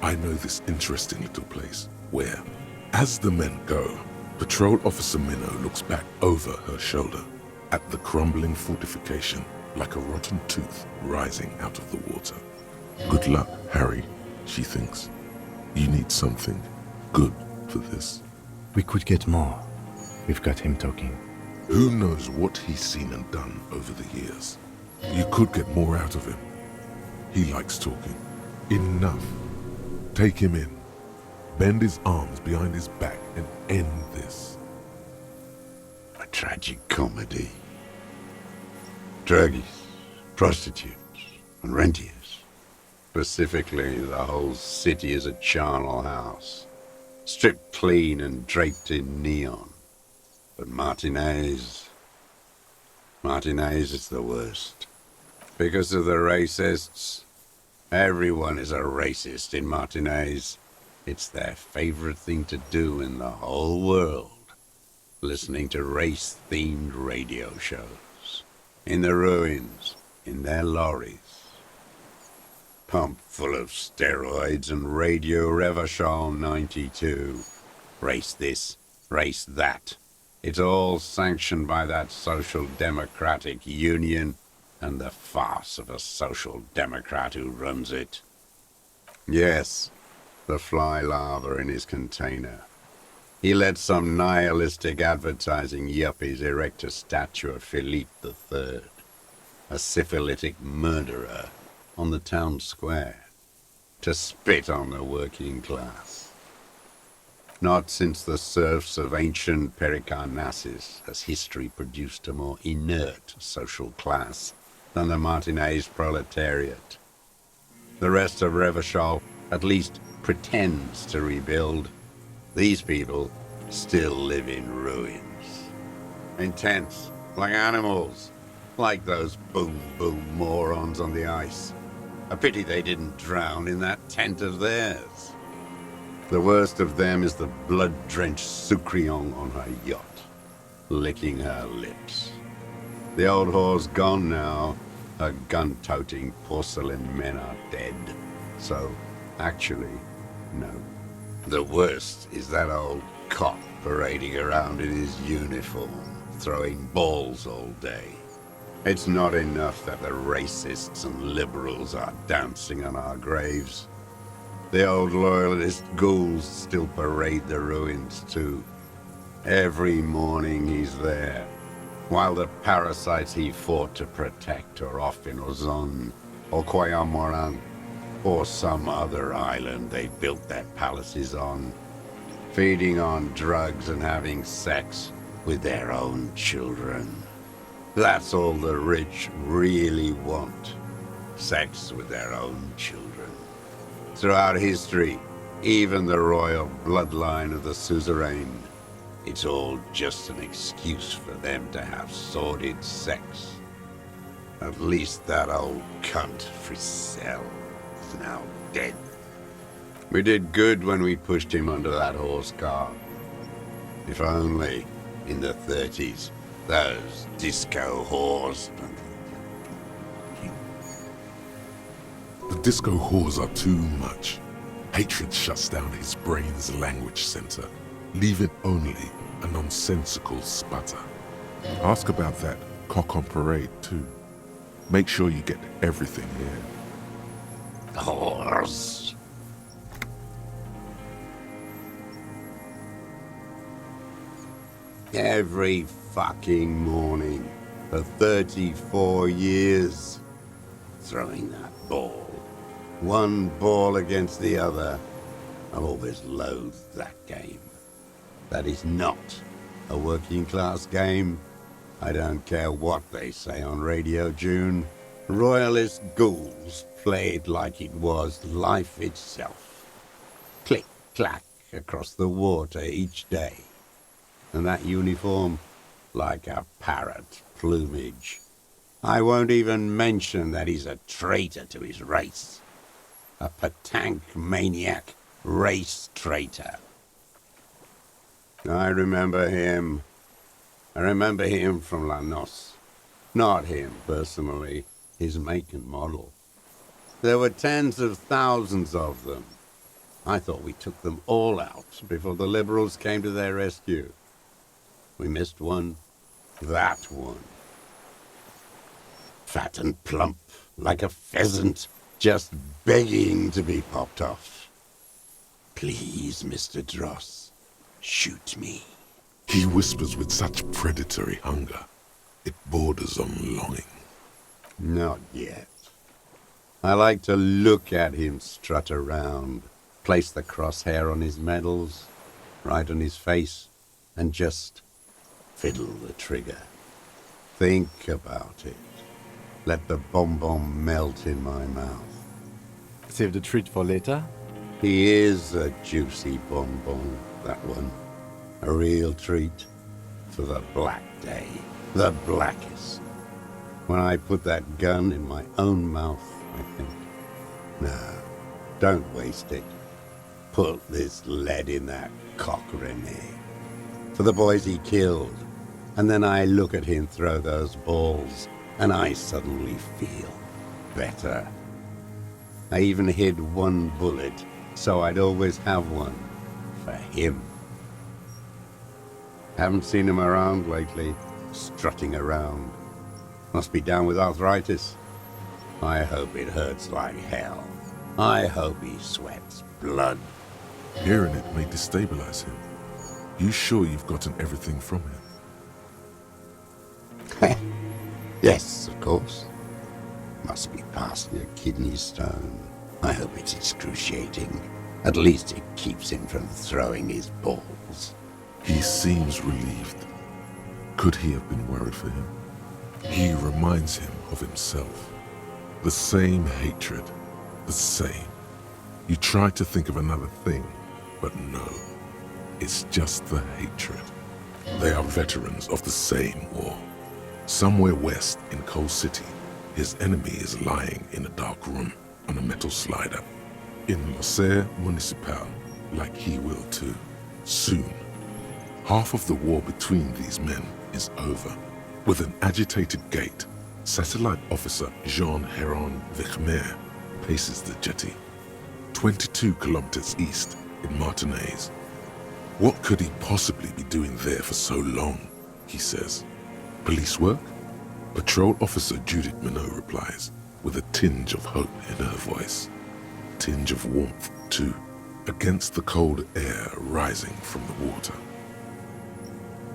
I know this interesting little place where, as the men go, Patrol Officer Minnow looks back over her shoulder at the crumbling fortification like a rotten tooth rising out of the water. Good luck, Harry, she thinks. You need something good for this. We could get more. We've got him talking. Who knows what he's seen and done over the years? You could get more out of him. He likes talking. Enough. Take him in. Bend his arms behind his back and end this. A tragic comedy. Druggies, prostitutes, and rentiers. Specifically, the whole city is a charnel house, stripped clean and draped in neon. But Martinez is the worst. Because of the racists, everyone is a racist in Martinez. It's their favorite thing to do in the whole world, listening to race-themed radio shows. In the ruins, in their lorries. Pumped full of steroids and Radio Revachol 92. Race this, race that. It's all sanctioned by that Social Democratic Union and the farce of a Social Democrat who runs it. Yes, the fly larva in his container. He let some nihilistic advertising yuppies erect a statue of Philippe III, a syphilitic murderer, on the town square, to spit on the working class. Not since the serfs of ancient Pericarnassus has history produced a more inert social class than the Martinez proletariat. The rest of Revachol at least pretends to rebuild. These people still live in ruins. Intense, like animals, like those boom-boom morons on the ice. A pity they didn't drown in that tent of theirs. The worst of them is the blood-drenched Sucrion on her yacht, licking her lips. The old whore's gone now. Her gun-toting porcelain men are dead. So, actually, no. The worst is that old cop parading around in his uniform, throwing balls all day. It's not enough that the racists and liberals are dancing on our graves. The old loyalist ghouls still parade the ruins too. Every morning he's there, while the parasites he fought to protect are off in Ozon, or Coyamoran, or some other island they built their palaces on, feeding on drugs and having sex with their own children. That's all the rich really want. Sex with their own children. Throughout history, even the royal bloodline of the suzerain, it's all just an excuse for them to have sordid sex. At least that old cunt Frisell is now dead. We did good when we pushed him under that horse car. If only, in the 30s, those disco whores. The disco whores are too much. Hatred shuts down his brain's language center, leaving only a nonsensical sputter. Ask about that cock on parade too. Make sure you get everything here. Whores. Every fucking morning for 34 years. throwing that ball. One ball against the other. I've always loathed that game. That is not a working class game. I don't care what they say on Radio June. Royalist ghouls play it like it was life itself. Click, clack across the water each day. And that uniform, like a parrot plumage. I won't even mention that he's a traitor to his race. A petank maniac race traitor. I remember him. I remember him from La Noce. Not him personally, his make and model. There were tens of thousands of them. I thought we took them all out before the Liberals came to their rescue. We missed one. That one. Fat and plump, like a pheasant, just begging to be popped off. Please, Mr. Dross, shoot me. He whispers with such predatory hunger, it borders on longing. Not yet. I like to look at him strut around, place the crosshair on his medals, right on his face, and just fiddle the trigger. Think about it. Let the bomb melt in my mouth. Save the treat for later? He is a juicy bonbon, that one. A real treat for the black day, the blackest. When I put that gun in my own mouth, I think, no, don't waste it. Put this lead in that cock, René. For the boys he killed. And then I look at him throw those balls, and I suddenly feel better. I even hid one bullet, so I'd always have one for him. Haven't seen him around lately, strutting around. Must be down with arthritis. I hope it hurts like hell. I hope he sweats blood. Hearing it may destabilize him. You sure you've gotten everything from him? Yes, of course. Must be past your kidney stone. I hope it's excruciating. At least it keeps him from throwing his balls. He seems relieved. Could he have been worried for him? He reminds him of himself. The same hatred. The same. You try to think of another thing, but no. It's just the hatred. They are veterans of the same war. Somewhere west in Coal City, his enemy is lying in a dark room on a metal slider. In L'Auxerre Municipal, like he will too. Soon. Half of the war between these men is over. With an agitated gait, Satellite Officer Jean-Héron Vichmer paces the jetty. 22 kilometers east in Martinez. What could he possibly be doing there for so long, he says. Police work? Patrol Officer Judith Minot replies, with a tinge of hope in her voice. Tinge of warmth, too, against the cold air rising from the water.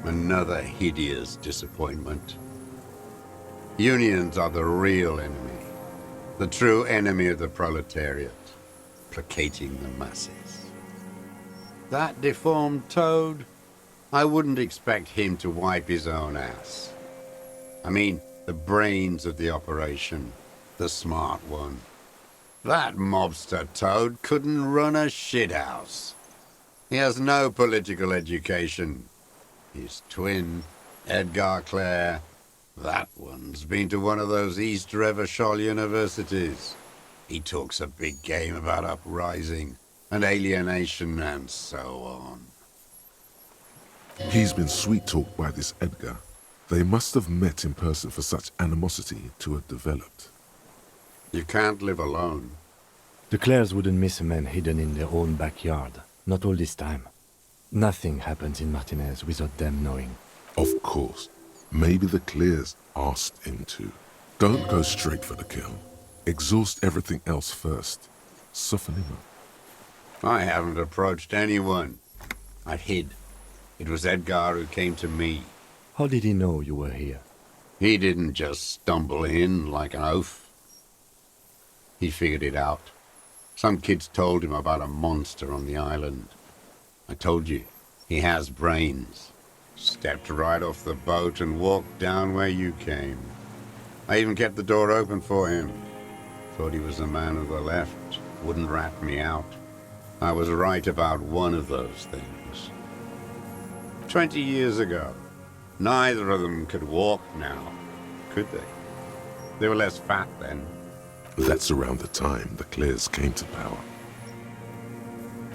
Another hideous disappointment. Unions are the real enemy. The true enemy of the proletariat. Placating the masses. That deformed toad? I wouldn't expect him to wipe his own ass. I mean, the brains of the operation. The smart one. That mobster toad couldn't run a shithouse. He has no political education. His twin, Edgar Clare, that one's been to one of those East Revachol universities. He talks a big game about uprising and alienation and so on. He's been sweet-talked by this Edgar. They must have met in person for such animosity to have developed. You can't live alone. The Clares wouldn't miss a man hidden in their own backyard. Not all this time. Nothing happens in Martinez without them knowing. Of course. Maybe the Clares asked him to. Don't go straight for the kill. Exhaust everything else first. Soften him up. I haven't approached anyone. I hid. It was Edgar who came to me. How did he know you were here? He didn't just stumble in like an oaf. He figured it out. Some kids told him about a monster on the island. I told you, he has brains. Stepped right off the boat and walked down where you came. I even kept the door open for him. Thought he was a man of the left, wouldn't rat me out. I was right about one of those things. 20 years ago, neither of them could walk now, could they? They were less fat then. That's around the time the Clares came to power.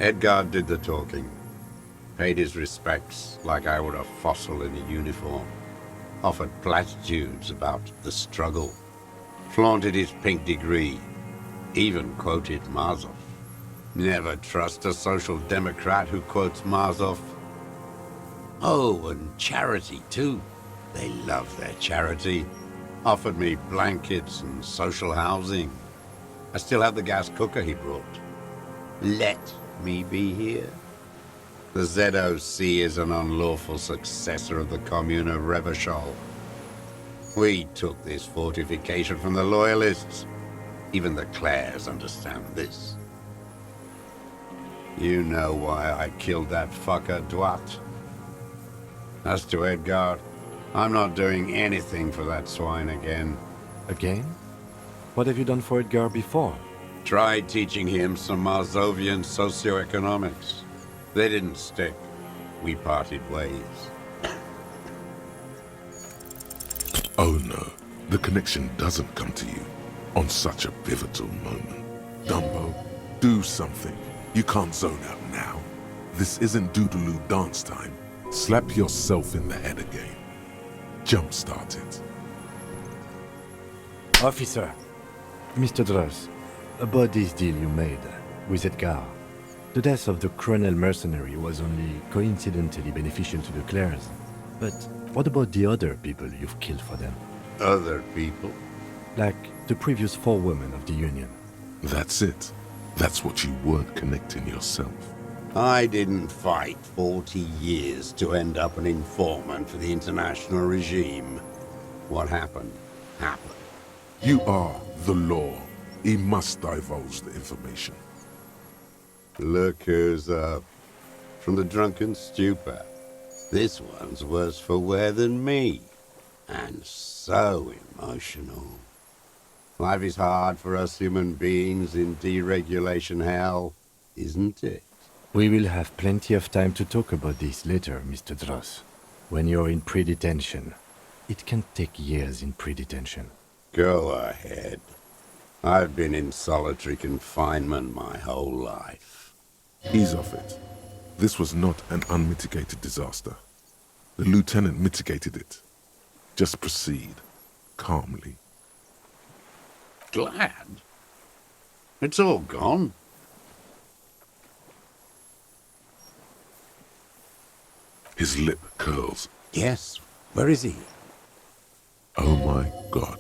Edgar did the talking. Paid his respects like I were a fossil in a uniform. Offered platitudes about the struggle. Flaunted his pink degree. Even quoted Marzoff. Never trust a social democrat who quotes Marzoff. Oh, and charity too. They love their charity. Offered me blankets and social housing. I still have the gas cooker he brought. Let me be here. The ZOC is an unlawful successor of the commune of Revachol. We took this fortification from the Loyalists. Even the Clares understand this. You know why I killed that fucker, Dwat. As to Edgar, I'm not doing anything for that swine again. Again? What have you done for Edgar before? Tried teaching him some Marzovian socioeconomics. They didn't stick. We parted ways. Oh no, the connection doesn't come to you on such a pivotal moment. Dumbo, do something. You can't zone out now. This isn't Doodaloo dance time. Slap yourself in the head again. Jumpstart it. Officer, Mr. Dross, about this deal you made with Edgar. The death of the colonel mercenary was only coincidentally beneficial to the Clares. But what about the other people you've killed for them? Other people? Like the previous 4 women of the Union. That's it. That's what you weren't connecting yourself. I didn't fight 40 years to end up an informant for the international regime. What happened, happened. You are the law. He must divulge the information. Look who's up. From the drunken stupor. This one's worse for wear than me. And so emotional. Life is hard for us human beings in deregulation hell, isn't it? We will have plenty of time to talk about this later, Mr. Dross. When you're in pre-detention. It can take years in pre-detention. Go ahead. I've been in solitary confinement my whole life. Ease off it. This was not an unmitigated disaster. The lieutenant mitigated it. Just proceed, calmly. Glad? It's all gone. His lip curls. Yes, where is he? Oh my God.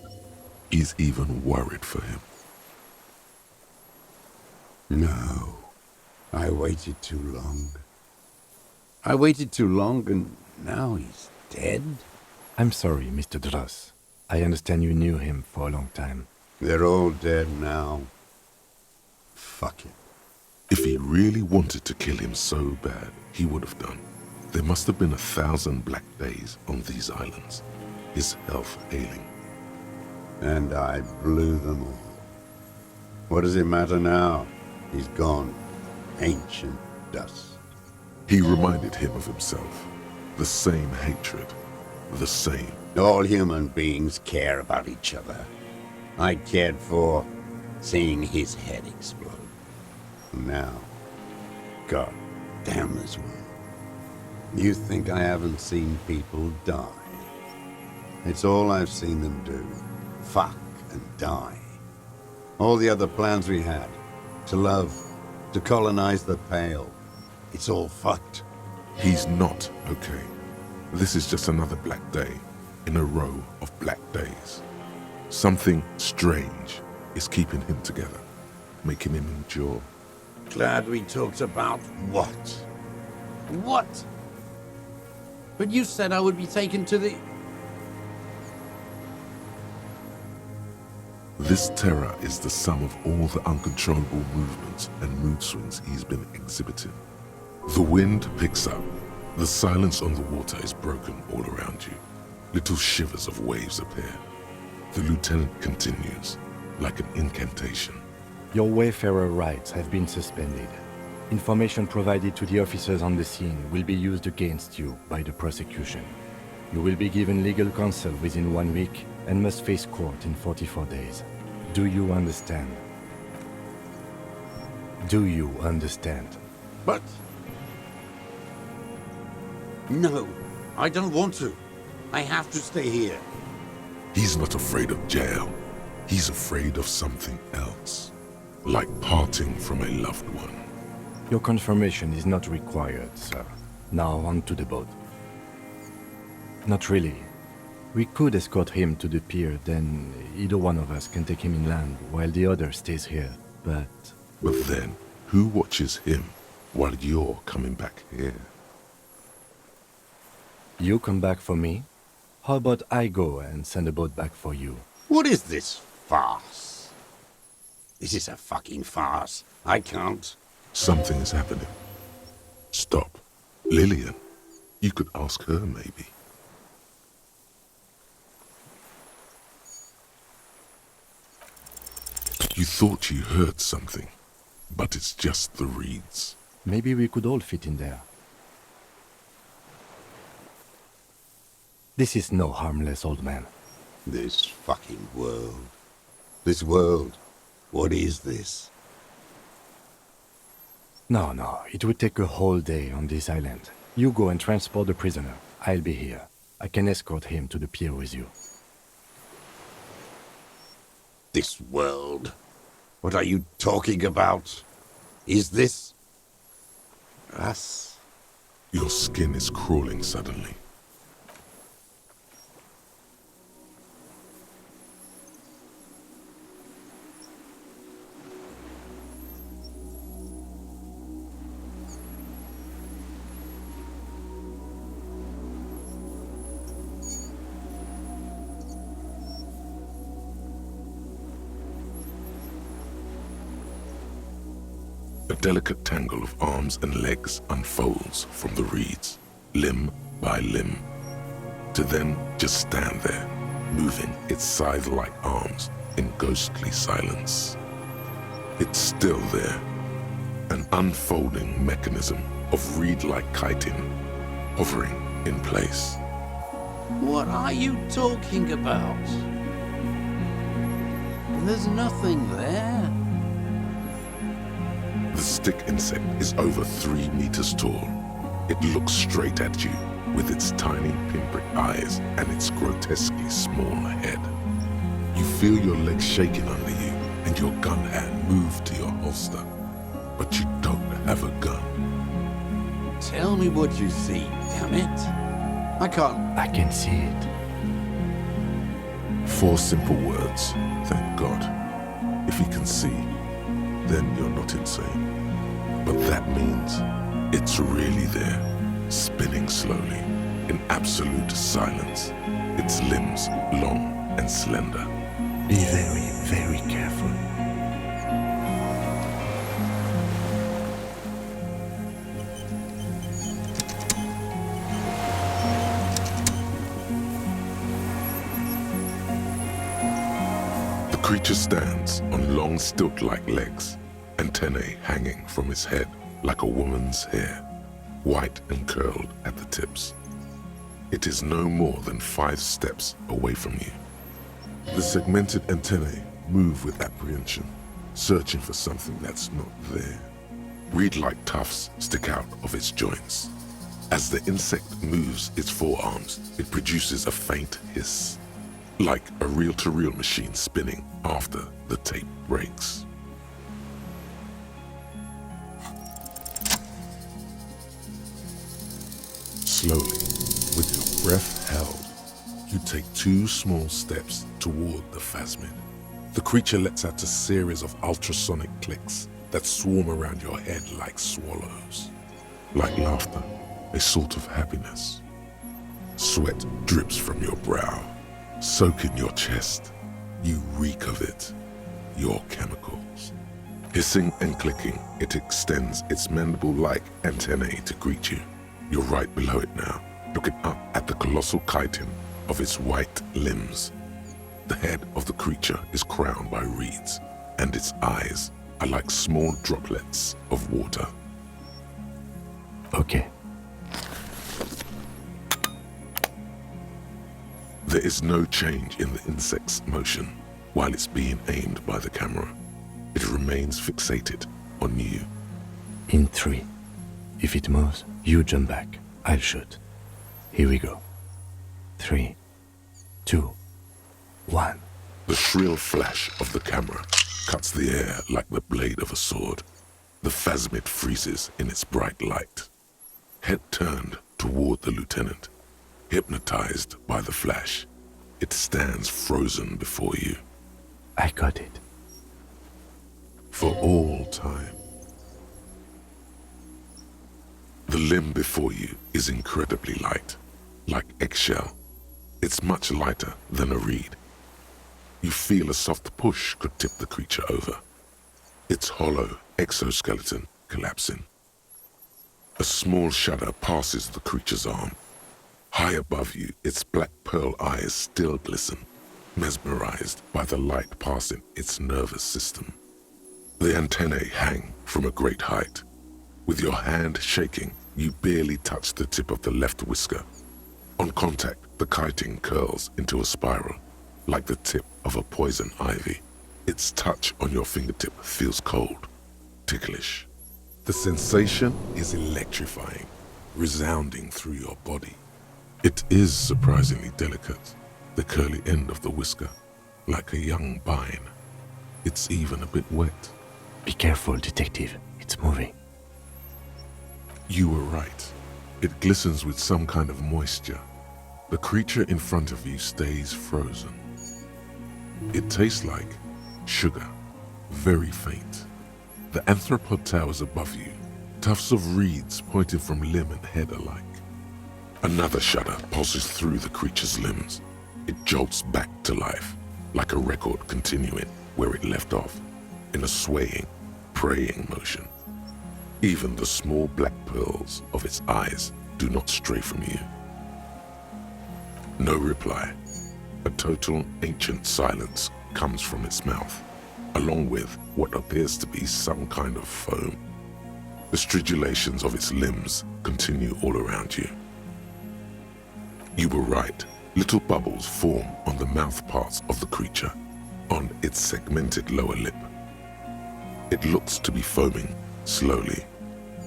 He's even worried for him. No. I waited too long. I waited too long and now he's dead? I'm sorry, Mr. Dross. I understand you knew him for a long time. They're all dead now. Fuck it. If he really wanted to kill him so bad, he would have done. There must have been 1,000 black days on these islands. His health ailing. And I blew them all. What does it matter now? He's gone. Ancient dust. He reminded him of himself. The same hatred. The same. All human beings care about each other. I cared for seeing his head explode. Now, God damn this world. You think I haven't seen people die? It's all I've seen them do. Fuck and die. All the other plans we had. To love. To colonize the Pale. It's all fucked. He's not okay. This is just another black day in a row of black days. Something strange is keeping him together, making him endure. Glad we talked about what? What? But you said I would be taken to the... This terror is the sum of all the uncontrollable movements and mood swings he's been exhibiting. The wind picks up. The silence on the water is broken all around you. Little shivers of waves appear. The lieutenant continues, like an incantation. Your Wayfarer rights have been suspended. Information provided to the officers on the scene will be used against you by the prosecution. You will be given legal counsel within 1 week and must face court in 44 days. Do you understand? Do you understand? But... No, I don't want to. I have to stay here. He's not afraid of jail. He's afraid of something else. Like parting from a loved one. Your confirmation is not required, sir. Now on to the boat. Not really. We could escort him to the pier, then either one of us can take him inland while the other stays here, but... But then, who watches him while you're coming back here? You come back for me? How about I go and send a boat back for you? What is this farce? This is a fucking farce. I can't. Something is happening. Stop. Lillian. You could ask her, maybe. You thought you heard something, but it's just the reeds. Maybe we could all fit in there. This is no harmless old man. This fucking world. This world. What is this? No, it would take a whole day on this island. You go and transport the prisoner. I'll be here. I can escort him to the pier with you. This world? What are you talking about? Is this... us? Your skin is crawling suddenly. A delicate tangle of arms and legs unfolds from the reeds, limb by limb, to then just stand there, moving its scythe-like arms in ghostly silence. It's still there, an unfolding mechanism of reed-like chitin, hovering in place. What are you talking about? There's nothing there. The stick insect is over 3 meters tall. It looks straight at you with its tiny pinprick eyes and its grotesquely small head. You feel your legs shaking under you and your gun hand move to your holster, but you don't have a gun. Tell me what you see, damn it. I can't... I can see it. 4 simple words, thank God. If you can see, then you're not insane. But that means it's really there, spinning slowly, in absolute silence, its limbs long and slender. Be very, very careful. The creature stands on long stilt-like legs, antennae hanging from its head like a woman's hair, white and curled at the tips. It is no more than 5 steps away from you. The segmented antennae move with apprehension, searching for something that's not there. Reed-like tufts stick out of its joints. As the insect moves its forearms, it produces a faint hiss, like a reel-to-reel machine spinning after the tape breaks. Slowly, with your breath held, you take 2 small steps toward the phasmid. The creature lets out a series of ultrasonic clicks that swarm around your head like swallows. Like laughter, a sort of happiness. Sweat drips from your brow, soaking your chest. You reek of it. Your chemicals. Hissing and clicking, it extends its mandible-like antennae to greet you. You're right below it now, looking up at the colossal chitin of its white limbs. The head of the creature is crowned by reeds, and its eyes are like small droplets of water. Okay. There is no change in the insect's motion while it's being aimed by the camera. It remains fixated on you. In 3. If it moves, you jump back. I'll shoot. Here we go. 3, 2, 1. The shrill flash of the camera cuts the air like the blade of a sword. The phasmid freezes in its bright light. Head turned toward the lieutenant. Hypnotized by the flash, it stands frozen before you. I got it. For all time. The limb before you is incredibly light, like eggshell. It's much lighter than a reed. You feel a soft push could tip the creature over. Its hollow exoskeleton collapsing. A small shudder passes the creature's arm. High above you, its black pearl eyes still glisten, mesmerized by the light passing its nervous system. The antennae hang from a great height. With your hand shaking, you barely touch the tip of the left whisker. On contact, the chitin curls into a spiral, like the tip of a poison ivy. Its touch on your fingertip feels cold, ticklish. The sensation is electrifying, resounding through your body. It is surprisingly delicate, the curly end of the whisker, like a young vine. It's even a bit wet. Be careful, detective. It's moving. You were right. It glistens with some kind of moisture. The creature in front of you stays frozen. It tastes like sugar, very faint. The anthropod towers above you, tufts of reeds pointing from limb and head alike. Another shudder pulses through the creature's limbs. It jolts back to life, like a record continuing where it left off, in a swaying, praying motion. Even the small black pearls of its eyes do not stray from you. No reply. A total ancient silence comes from its mouth, along with what appears to be some kind of foam. The stridulations of its limbs continue all around you. You were right. Little bubbles form on the mouth parts of the creature, on its segmented lower lip. It looks to be foaming, slowly.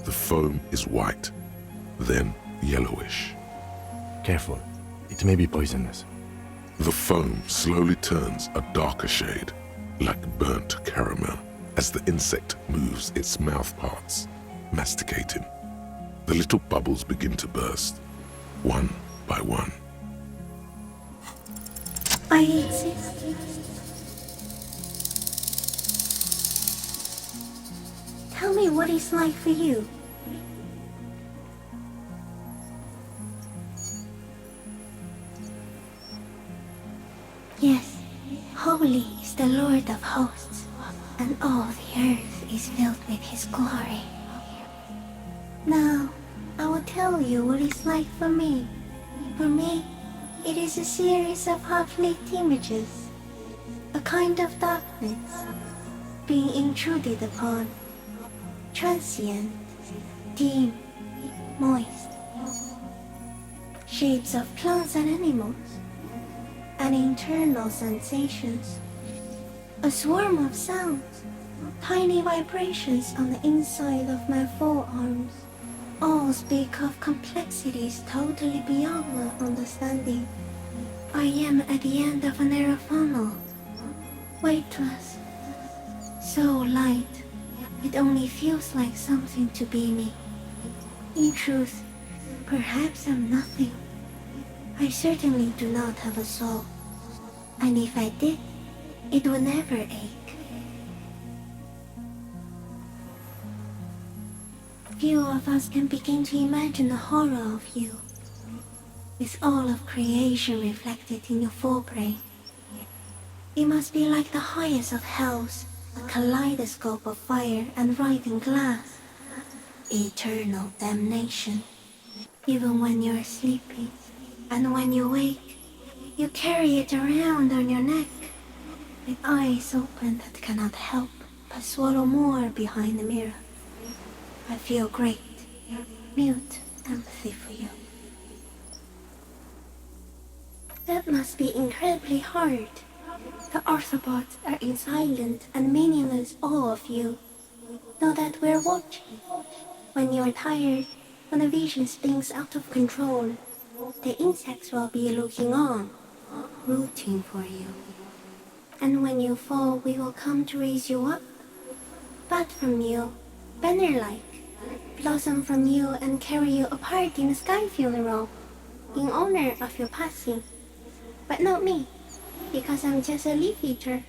The foam is white, then yellowish. Careful. It may be poisonous. The foam slowly turns a darker shade, like burnt caramel, as the insect moves its mouth parts, masticating. The little bubbles begin to burst, one by one. I exist. Tell me what it's like for you. Yes, holy is the Lord of hosts, and all the earth is filled with his glory. Now, I will tell you what it's like for me. For me, it is a series of half-lit images, a kind of darkness, being intruded upon, transient, dim, moist, shapes of plants and animals, and internal sensations, a swarm of sounds, tiny vibrations on the inside of my forearms, all speak of complexities totally beyond my understanding. I am at the end of a narrow funnel, weightless, so light, it only feels like something to be me. In truth, perhaps I'm nothing. I certainly do not have a soul, and if I did, it would never ache. Few of us can begin to imagine the horror of you, with all of creation reflected in your forebrain. It must be like the highest of hells, a kaleidoscope of fire and writhing glass. Eternal damnation. Even when you're sleeping, and when you wake, you carry it around on your neck, with eyes open that cannot help but swallow more behind the mirror. I feel great, mute empathy for you. That must be incredibly hard. The Arthropods are in silent and meaningless awe of you. Know that we're watching. When you're tired, when the vision spins out of control, the insects will be looking on, rooting for you. And when you fall, we will come to raise you up. Bud from you, banner-like, blossom from you and carry you apart in a sky funeral, in honor of your passing. But not me, because I'm just a leaf eater.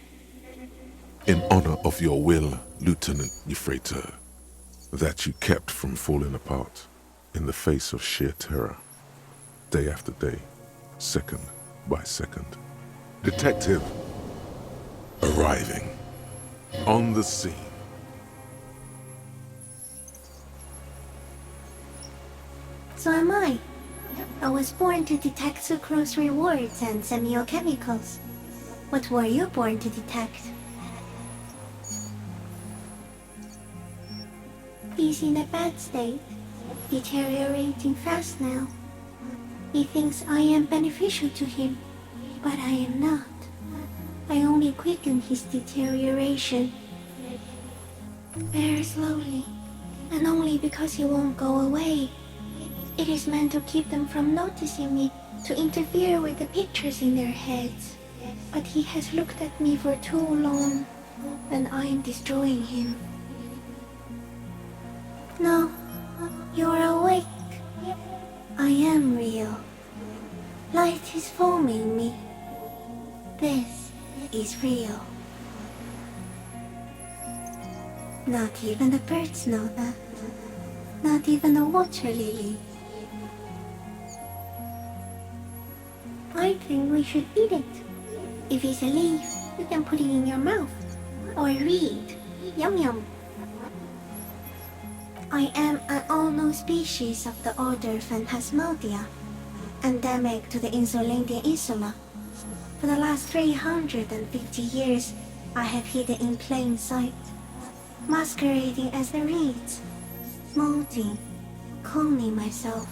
In honor of your will, Lieutenant Euphrater, that you kept from falling apart in the face of sheer terror, day after day, second by second. Detective, arriving on the scene. So am I. I was born to detect sucrose rewards and semiochemicals. What were you born to detect? He's in a bad state, deteriorating fast now. He thinks I am beneficial to him, but I am not. I only quicken his deterioration. Very slowly, and only because he won't go away. It is meant to keep them from noticing me, to interfere with the pictures in their heads. But he has looked at me for too long, and I am destroying him. No, you are awake. I am real. Light is forming me. This is real. Not even the birds know that. Not even the water lily. I think we should eat it. If it's a leaf, you can put it in your mouth. Or read. Yum yum. I am an unknown species of the order Phantasmadia, endemic to the Insulandian Insula. For the last 350 years, I have hidden in plain sight, masquerading as the reeds, molting, cloning myself,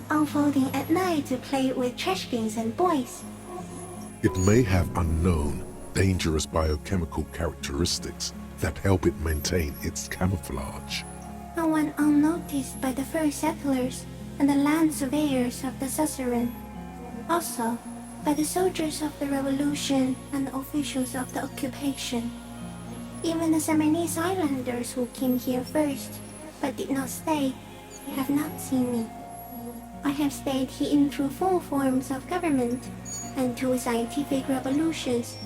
unfolding at night to play with trash bins and boys. It may have unknown, dangerous biochemical characteristics that help it maintain its camouflage. And went unnoticed by the first settlers and the land surveyors of the suzerain. Also, by the soldiers of the revolution and the officials of the occupation. Even the Seminese islanders who came here first, but did not stay, have not seen me. I have stayed hidden through 4 forms of government and 2 scientific revolutions,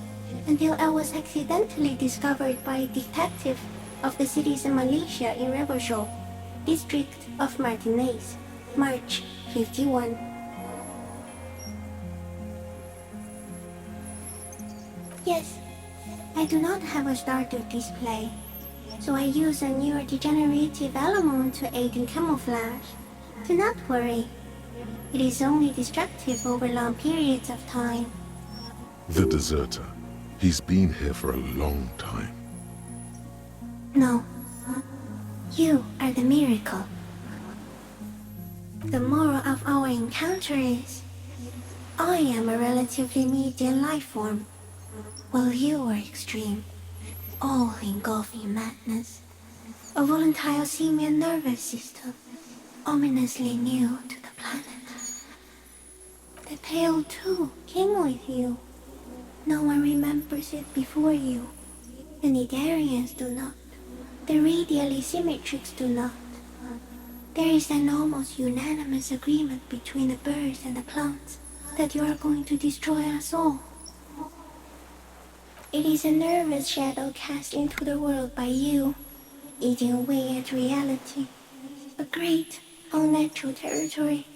until I was accidentally discovered by a detective of the citizen militia in Revachol, district of Martinez, March 51. Yes, I do not have a starter display, so I use a neurodegenerative element to aid in camouflage. Do not worry. It is only destructive over long periods of time. The deserter. He's been here for a long time. No. You are the miracle. The moral of our encounter is, I am a relatively medium life form, while you are extreme, all-engulfing madness. A volatile simian nervous system, ominously new to the planet. The Pale too came with you. No one remembers it before you. The Nidarians do not. The radially symmetrics do not. There is an almost unanimous agreement between the birds and the plants that you are going to destroy us all. It is a nervous shadow cast into the world by you, eating away at reality. A great, unnatural territory.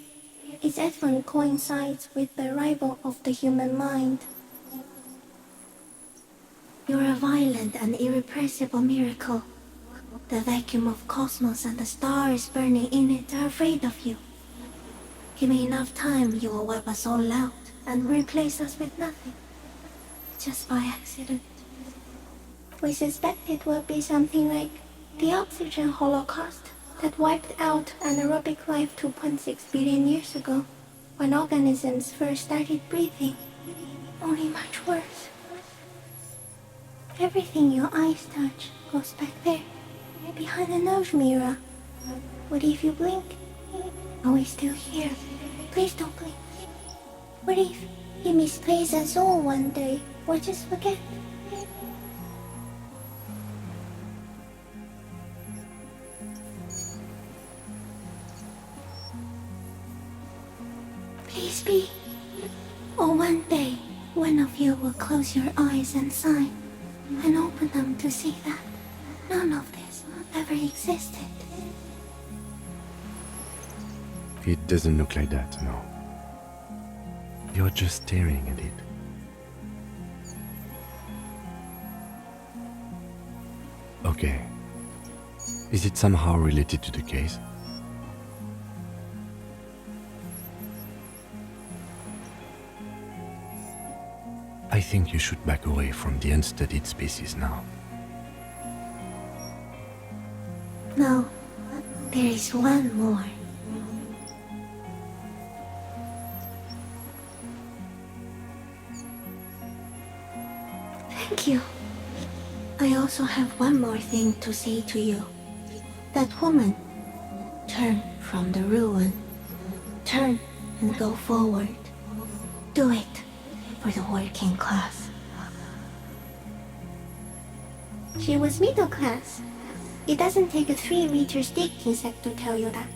Its advent coincides with the arrival of the human mind. You're a violent and irrepressible miracle. The vacuum of cosmos and the stars burning in it are afraid of you. Give me enough time, you will wipe us all out and replace us with nothing. Just by accident. We suspect it will be something like the oxygen holocaust that wiped out anaerobic life 2.6 billion years ago, when organisms first started breathing. Only much worse. Everything your eyes touch goes back there, behind the nose mirror. What if you blink? Are we still here? Please don't blink. What if you misplace us all one day, or just forget? Please be. Or one day, one of you will close your eyes and sigh, and open them to see that none of this ever existed. It doesn't look like that, no. You're just staring at it. Okay. Is it somehow related to the case? I think you should back away from the unstudied species now. No, there is one more. Thank you. I also have one more thing to say to you. That woman, turn from the ruin. Turn and go forward. Do it for the working class. She was middle class. It doesn't take a 3-meter stick insect to tell you that.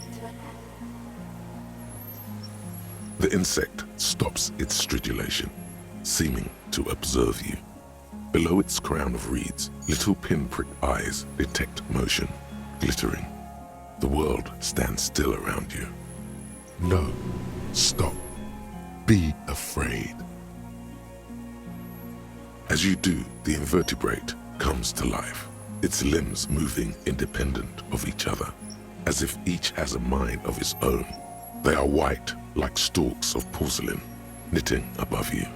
The insect stops its stridulation, seeming to observe you. Below its crown of reeds, little pinprick eyes detect motion, glittering. The world stands still around you. No, stop. Be afraid. As you do, the invertebrate comes to life, its limbs moving independent of each other, as if each has a mind of its own. They are white, like stalks of porcelain, knitting above you.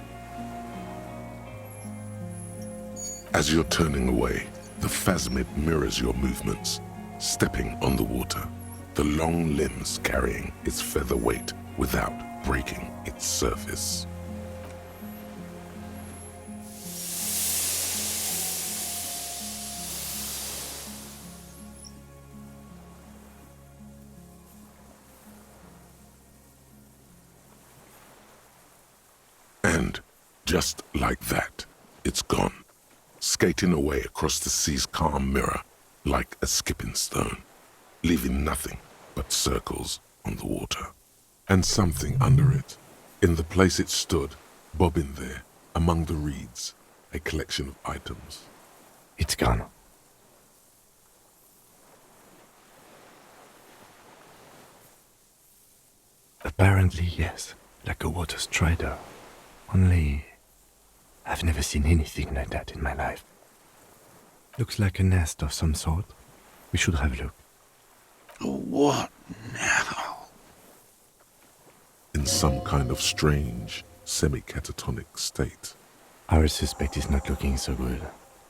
As you're turning away, the phasmid mirrors your movements, stepping on the water, the long limbs carrying its feather weight without breaking its surface. And just like that, it's gone, skating away across the sea's calm mirror like a skipping stone, leaving nothing but circles on the water. And something under it, in the place it stood, bobbing there, among the reeds, a collection of items. It's gone. Apparently, yes, like a water strider. Only, I've never seen anything like that in my life. Looks like a nest of some sort. We should have a look. What now? In some kind of strange, semi-catatonic state. Our suspect is not looking so good.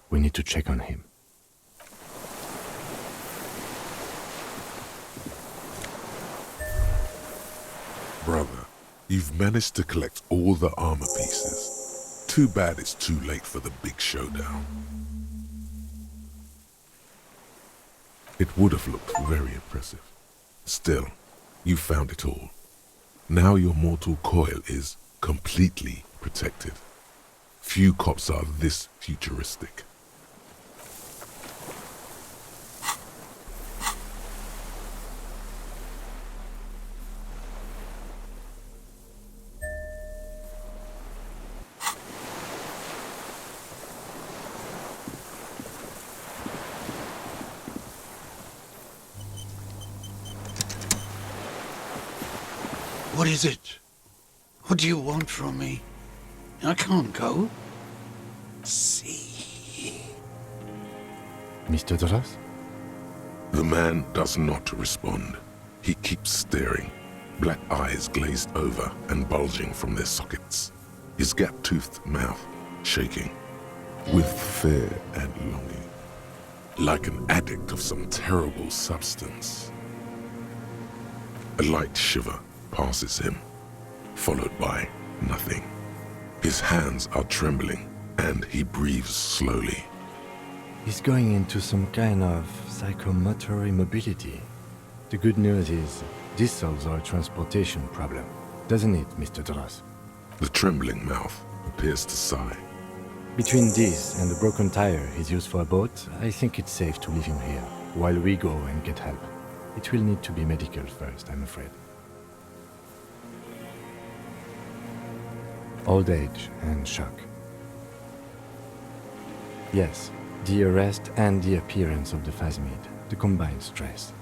We need to check on him. Brother, you've managed to collect all the armor pieces. Too bad it's too late for the big showdown. It would have looked very impressive. Still, you found it all. Now your mortal coil is completely protected. Few cops are this futuristic. What is it? What do you want from me? I can't go. See. Mr. Dras? The man does not respond. He keeps staring, black eyes glazed over and bulging from their sockets, his gap-toothed mouth shaking with fear and longing, like an addict of some terrible substance. A light shiver passes him, followed by nothing. His hands are trembling, and he breathes slowly. He's going into some kind of psychomotor immobility. The good news is, this solves our transportation problem, doesn't it, Mr. Dras? The trembling mouth appears to sigh. Between this and the broken tire he's used for a boat, I think it's safe to leave him here, while we go and get help. It will need to be medical first, I'm afraid. Old age and shock. Yes, the arrest and the appearance of the phasmid, the combined stress.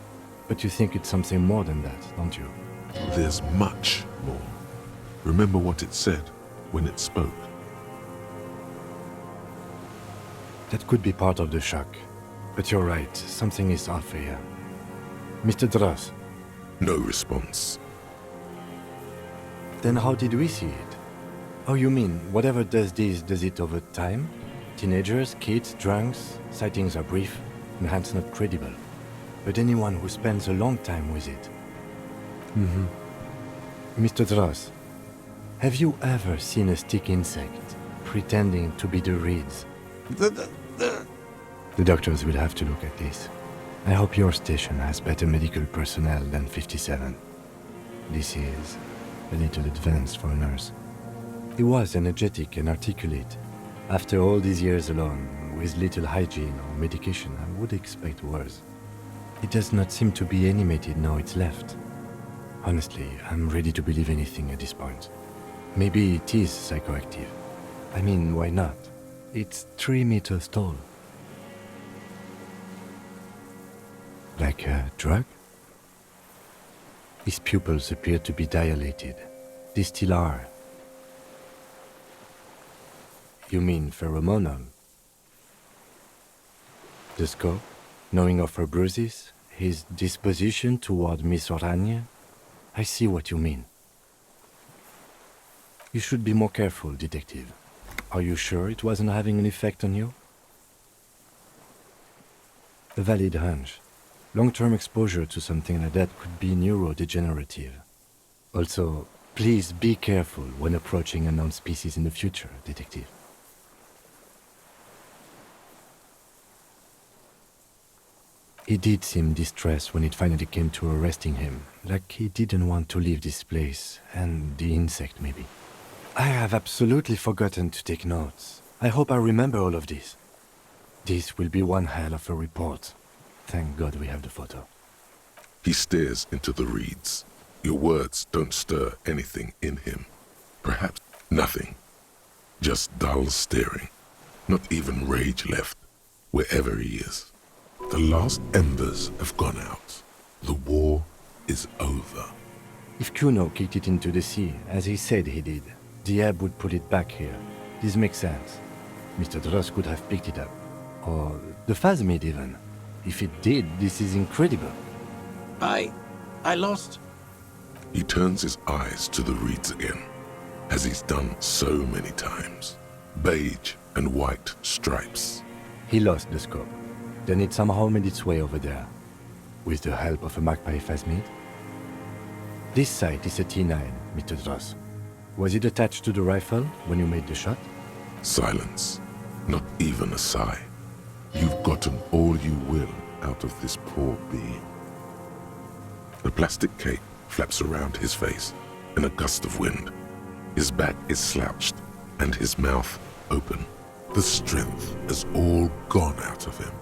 But you think it's something more than that, don't you? There's much more. Remember what it said when it spoke. That could be part of the shock. But you're right, something is off here. Mr. Dras. No response. Then how did we see it? Oh, you mean, whatever does this, does it over time? Teenagers, kids, drunks, sightings are brief, and hence not credible. But anyone who spends a long time with it. Mr. Dras, have you ever seen a stick insect pretending to be the reeds? The doctors will have to look at this. I hope your station has better medical personnel than 57. This is a little advanced for a nurse. He was energetic and articulate. After all these years alone, with little hygiene or medication, I would expect worse. It does not seem to be animated now it's left. Honestly, I'm ready to believe anything at this point. Maybe it is psychoactive. I mean, why not? It's 3 meters tall. Like a drug? His pupils appear to be dilated. They still are. You mean pheromonal? The scope, knowing of her bruises, his disposition toward Miss Orania? I see what you mean. You should be more careful, detective. Are you sure it wasn't having an effect on you? A valid hunch. Long-term exposure to something like that could be neurodegenerative. Also, please be careful when approaching unknown species in the future, detective. He did seem distressed when it finally came to arresting him, like he didn't want to leave this place, and the insect maybe. I have absolutely forgotten to take notes. I hope I remember all of this. This will be one hell of a report. Thank God we have the photo. He stares into the reeds. Your words don't stir anything in him. Perhaps nothing. Just dull staring. Not even rage left, wherever he is. The last embers have gone out. The war is over. If Kuno kicked it into the sea, as he said he did, the ebb would pull it back here. This makes sense. Mr. Dras could have picked it up. Or the phasmid even. If it did, this is incredible. I lost. He turns his eyes to the reeds again, as he's done so many times. Beige and white stripes. He lost the scope. Then it somehow made its way over there, with the help of a magpie phasmid. This sight is a T9, Mr. Dras. Was it attached to the rifle when you made the shot? Silence. Not even a sigh. You've gotten all you will out of this poor being. The plastic cape flaps around his face in a gust of wind. His back is slouched and his mouth open. The strength has all gone out of him.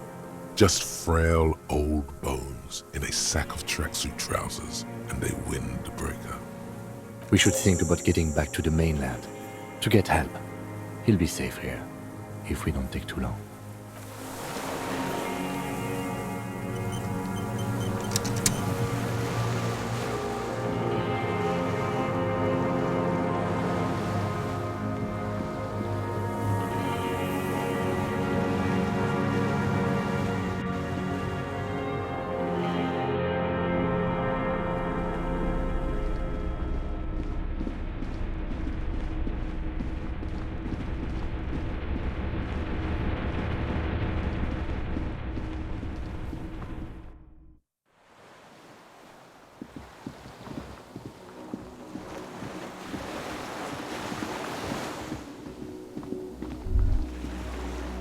Just frail old bones in a sack of tracksuit trousers and a windbreaker. We should think about getting back to the mainland, to get help. He'll be safe here, if we don't take too long.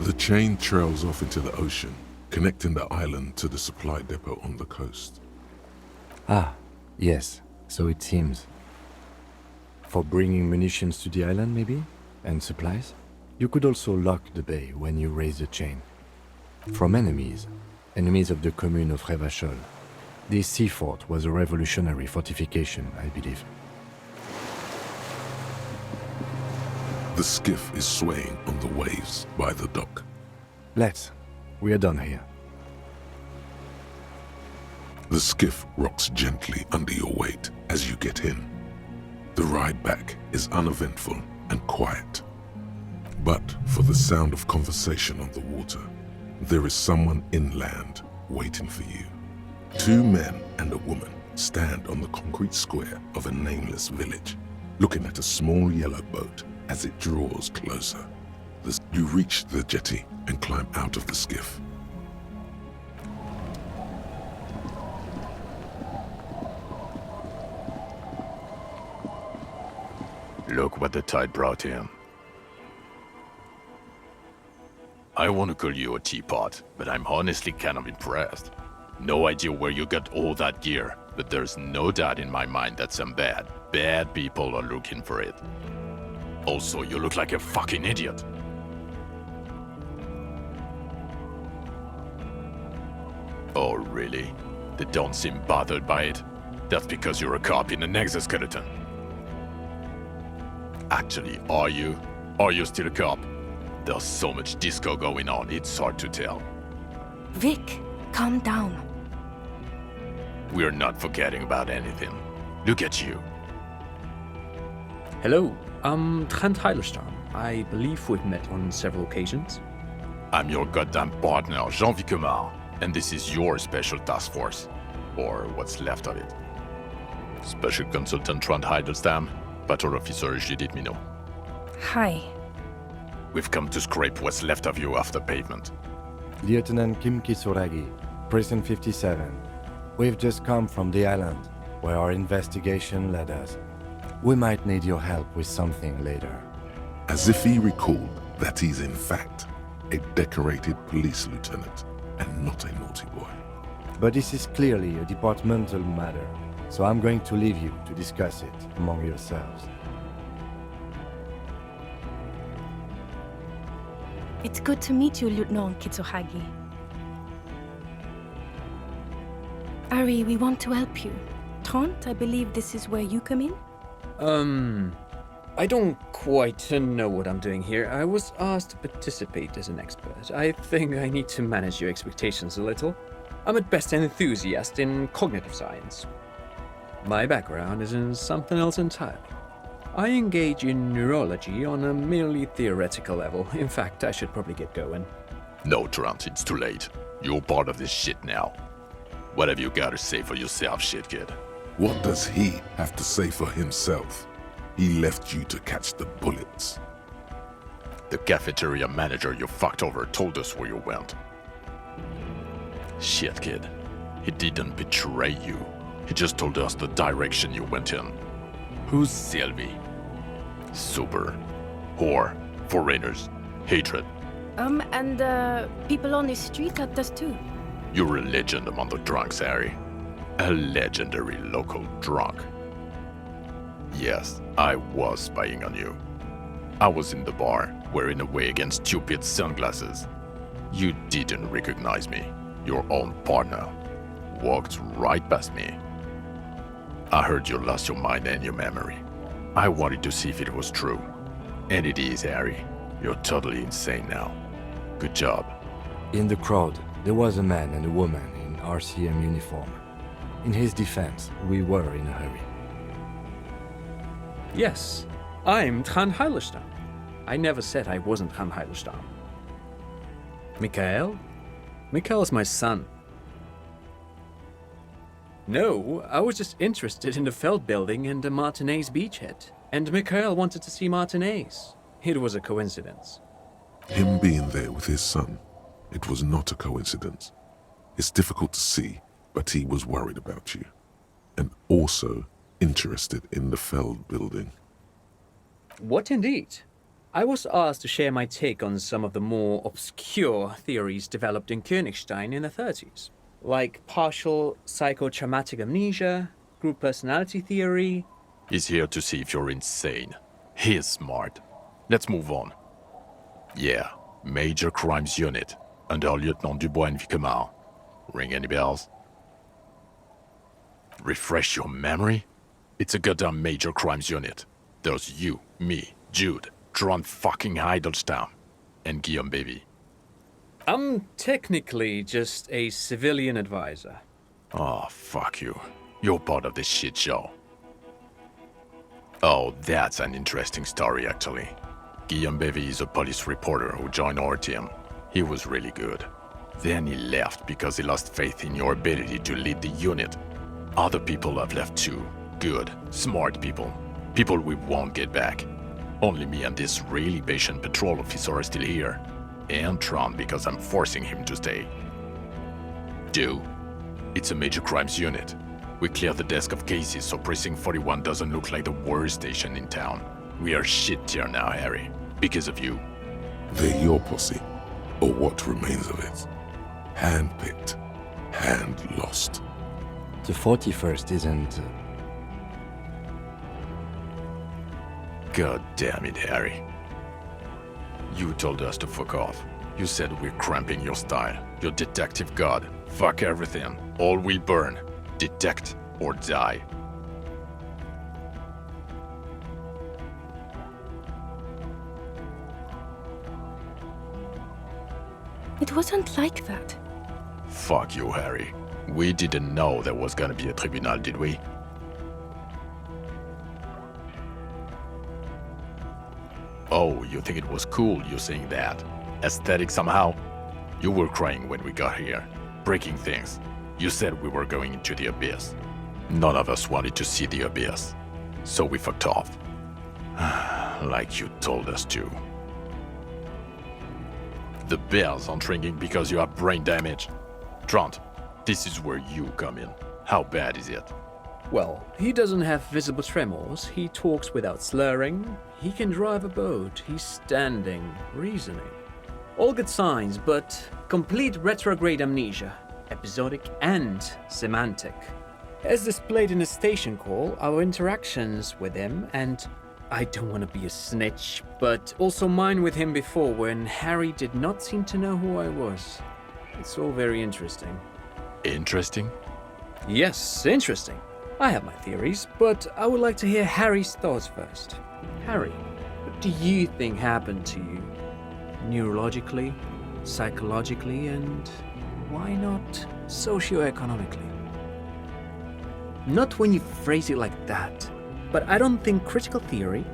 The chain trails off into the ocean, connecting the island to the supply depot on the coast. Ah, yes, so it seems. For bringing munitions to the island, maybe? And supplies? You could also lock the bay when you raise the chain. From enemies of the commune of Revachol. This sea fort was a revolutionary fortification, I believe. The skiff is swaying on the waves by the dock. Let's. We are done here. The skiff rocks gently under your weight as you get in. The ride back is uneventful and quiet. But for the sound of conversation on the water, there is someone inland waiting for you. 2 men and a woman stand on the concrete square of a nameless village, looking at a small yellow boat as it draws closer. You reach the jetty and climb out of the skiff. Look what the tide brought in. I want to call you a teapot, but I'm honestly kind of impressed. No idea where you got all that gear, but there's no doubt in my mind that some bad people are looking for it. Also, you look like a fucking idiot. Oh, really? They don't seem bothered by it? That's because you're a cop in an exoskeleton. Actually, are you? Are you still a cop? There's so much disco going on, it's hard to tell. Vic, calm down. We're not forgetting about anything. Look at you. Hello, I'm Trent Heilerstam. I believe we've met on several occasions. I'm your goddamn partner, Jean Vicomar, and this is your special task force. Or what's left of it. Special Consultant Trent Heilerstam, Patrol Officer Judith Minot. Hi. We've come to scrape what's left of you off the pavement. Lieutenant Kim Kisuragi, Prison 57. We've just come from the island, where our investigation led us. We might need your help with something later. As if he recalled that he's in fact a decorated police lieutenant and not a naughty boy. But this is clearly a departmental matter, so I'm going to leave you to discuss it among yourselves. It's good to meet you, Lieutenant Kitsuhagi. Ari, we want to help you. Trent, I believe this is where you come in? I don't quite know what I'm doing here. I was asked to participate as an expert. I think I need to manage your expectations a little. I'm at best an enthusiast in cognitive science. My background is in something else entirely. I engage in neurology on a merely theoretical level. In fact, I should probably get going. No, Trent, it's too late. You're part of this shit now. What have you got to say for yourself, shit kid? What does he have to say for himself? He left you to catch the bullets. The cafeteria manager you fucked over told us where you went. Shit, kid. He didn't betray you. He just told us the direction you went in. Who's Sylvie? Super. Whore. Foreigners. Hatred. And people on the street helped us too. You're a legend among the drunks, Harry. A legendary local drunk. Yes, I was spying on you. I was in the bar, wearing away against stupid sunglasses. You didn't recognize me. Your own partner walked right past me. I heard you lost your mind and your memory. I wanted to see if it was true. And it is, Harry. You're totally insane now. Good job. In the crowd, there was a man and a woman in RCM uniform. In his defense, we were in a hurry. Yes, I'm Trent Heilerstam. I never said I wasn't Trent Heilerstam. Mikhail? Mikhail's my son. No, I was just interested in the Feld building and the Martinez beachhead. And Mikhail wanted to see Martinez. It was a coincidence. Him being there with his son, it was not a coincidence. It's difficult to see, but he was worried about you. And also interested in the Feld building. What indeed? I was asked to share my take on some of the more obscure theories developed in Königstein in the 30s, like partial psychotraumatic amnesia, group personality theory. He's here to see if you're insane. He is smart. Let's move on. Yeah, Major Crimes Unit, under Lieutenant Dubois and Vicomar. Ring any bells? Refresh your memory? It's a goddamn Major Crimes Unit. There's you, me, Jude, Tron fucking Heidelstein, and Guillaume Baby. I'm technically just a civilian advisor. Oh, fuck you. You're part of this shit show. Oh, that's an interesting story, actually. Guillaume Bevy is a police reporter who joined our team. He was really good. Then he left because he lost faith in your ability to lead the unit. Other people have left too. Good, smart people. People we won't get back. Only me and this really patient patrol officer are still here. And Tron because I'm forcing him to stay. It's a major crimes unit. We cleared the desk of cases so Precinct 41 doesn't look like the worst station in town. We are shit tier now, Harry. Because of you. They're your posse, or what remains of it. Hand-picked, hand-lost. The 41st isn't... God damn it, Harry. You told us to fuck off. You said we're cramping your style. Your detective god. Fuck everything. All will burn. Detect or die. It wasn't like that. Fuck you, Harry. We didn't know there was gonna be a tribunal, did we? Oh, you think it was cool you saying that? Aesthetic somehow? You were crying when we got here. Breaking things. You said we were going into the abyss. None of us wanted to see the abyss. So we fucked off. Like you told us to. The bells aren't ringing because you have brain damage. Trant, this is where you come in. How bad is it? Well, he doesn't have visible tremors, he talks without slurring, he can drive a boat, he's standing, reasoning. All good signs, but complete retrograde amnesia, episodic and semantic. As displayed in the station call, our interactions with him, and I don't want to be a snitch, but also mine with him before when Harry did not seem to know who I was. It's all very interesting. Interesting? Yes, interesting. I have my theories, but I would like to hear Harry's thoughts first. Harry, what do you think happened to you? Neurologically, psychologically, and why not socioeconomically? Not when you phrase it like that, but I don't think critical theory.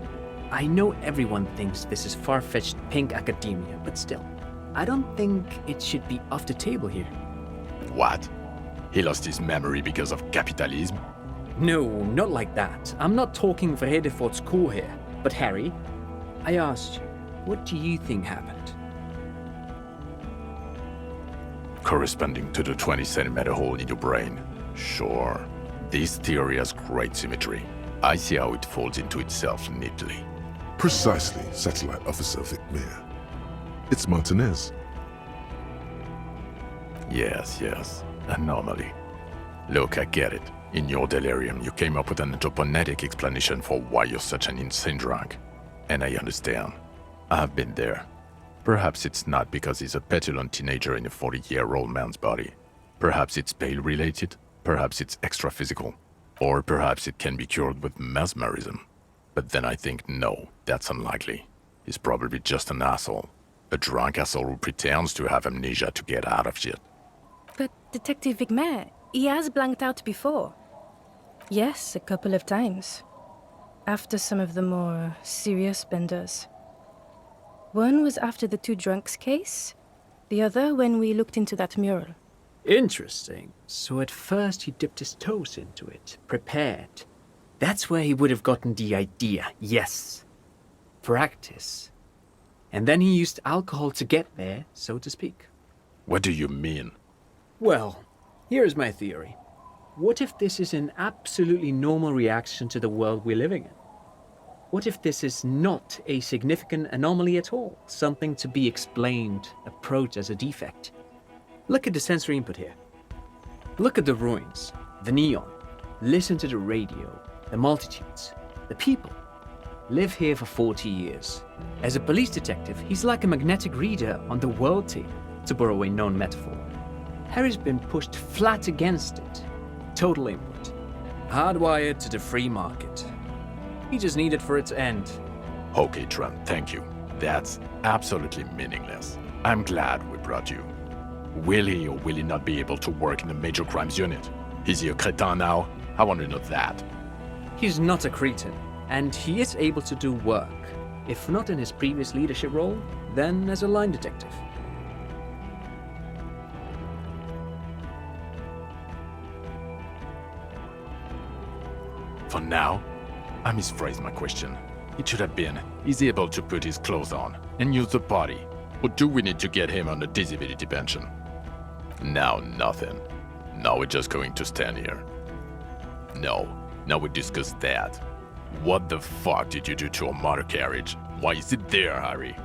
I know everyone thinks this is far-fetched pink academia, but still, I don't think it should be off the table here. What? He lost his memory because of capitalism? No, not like that. I'm not talking for Hedefort's cool here. But Harry, I asked you, what do you think happened? Corresponding to the 20 centimeter hole in your brain. Sure. This theory has great symmetry. I see how it folds into itself neatly. Precisely, Satellite Officer Vicmere. It's Martinez. Yes, anomaly. Look, I get it. In your delirium, you came up with an anthroponetic explanation for why you're such an insane drunk. And I understand. I've been there. Perhaps it's not because he's a petulant teenager in a 40-year-old man's body. Perhaps it's pale-related. Perhaps it's extra-physical. Or perhaps it can be cured with mesmerism. But then I think, no, that's unlikely. He's probably just an asshole. A drunk asshole who pretends to have amnesia to get out of shit. But Detective Vicmere, he has blanked out before. Yes, a couple of times. After some of the more serious benders. One was after the two drunks case, the other when we looked into that mural. Interesting. So at first he dipped his toes into it, prepared. That's where he would have gotten the idea, yes. Practice. And then he used alcohol to get there, so to speak. What do you mean? Well, here's my theory. What if this is an absolutely normal reaction to the world we're living in? What if this is not a significant anomaly at all? Something to be explained, approached as a defect? Look at the sensory input here. Look at the ruins, the neon. Listen to the radio, the multitudes, the people. Live here for 40 years. As a police detective, he's like a magnetic reader on the world tape, to borrow a known metaphor. Harry's been pushed flat against it. Total input. Hardwired to the free market. He just needed for it to end. Okay, Trent, thank you. That's absolutely meaningless. I'm glad we brought you. Will he or will he not be able to work in the major crimes unit? Is he a cretin now? I want to know that. He's not a cretin, and he is able to do work. If not in his previous leadership role, then as a line detective. For now, I misphrased my question. It should have been, is he able to put his clothes on and use the body? Or do we need to get him on a disability pension? Now nothing. Now we're just going to stand here. No, now we discuss that. What the fuck did you do to a motor carriage? Why is it there, Harry?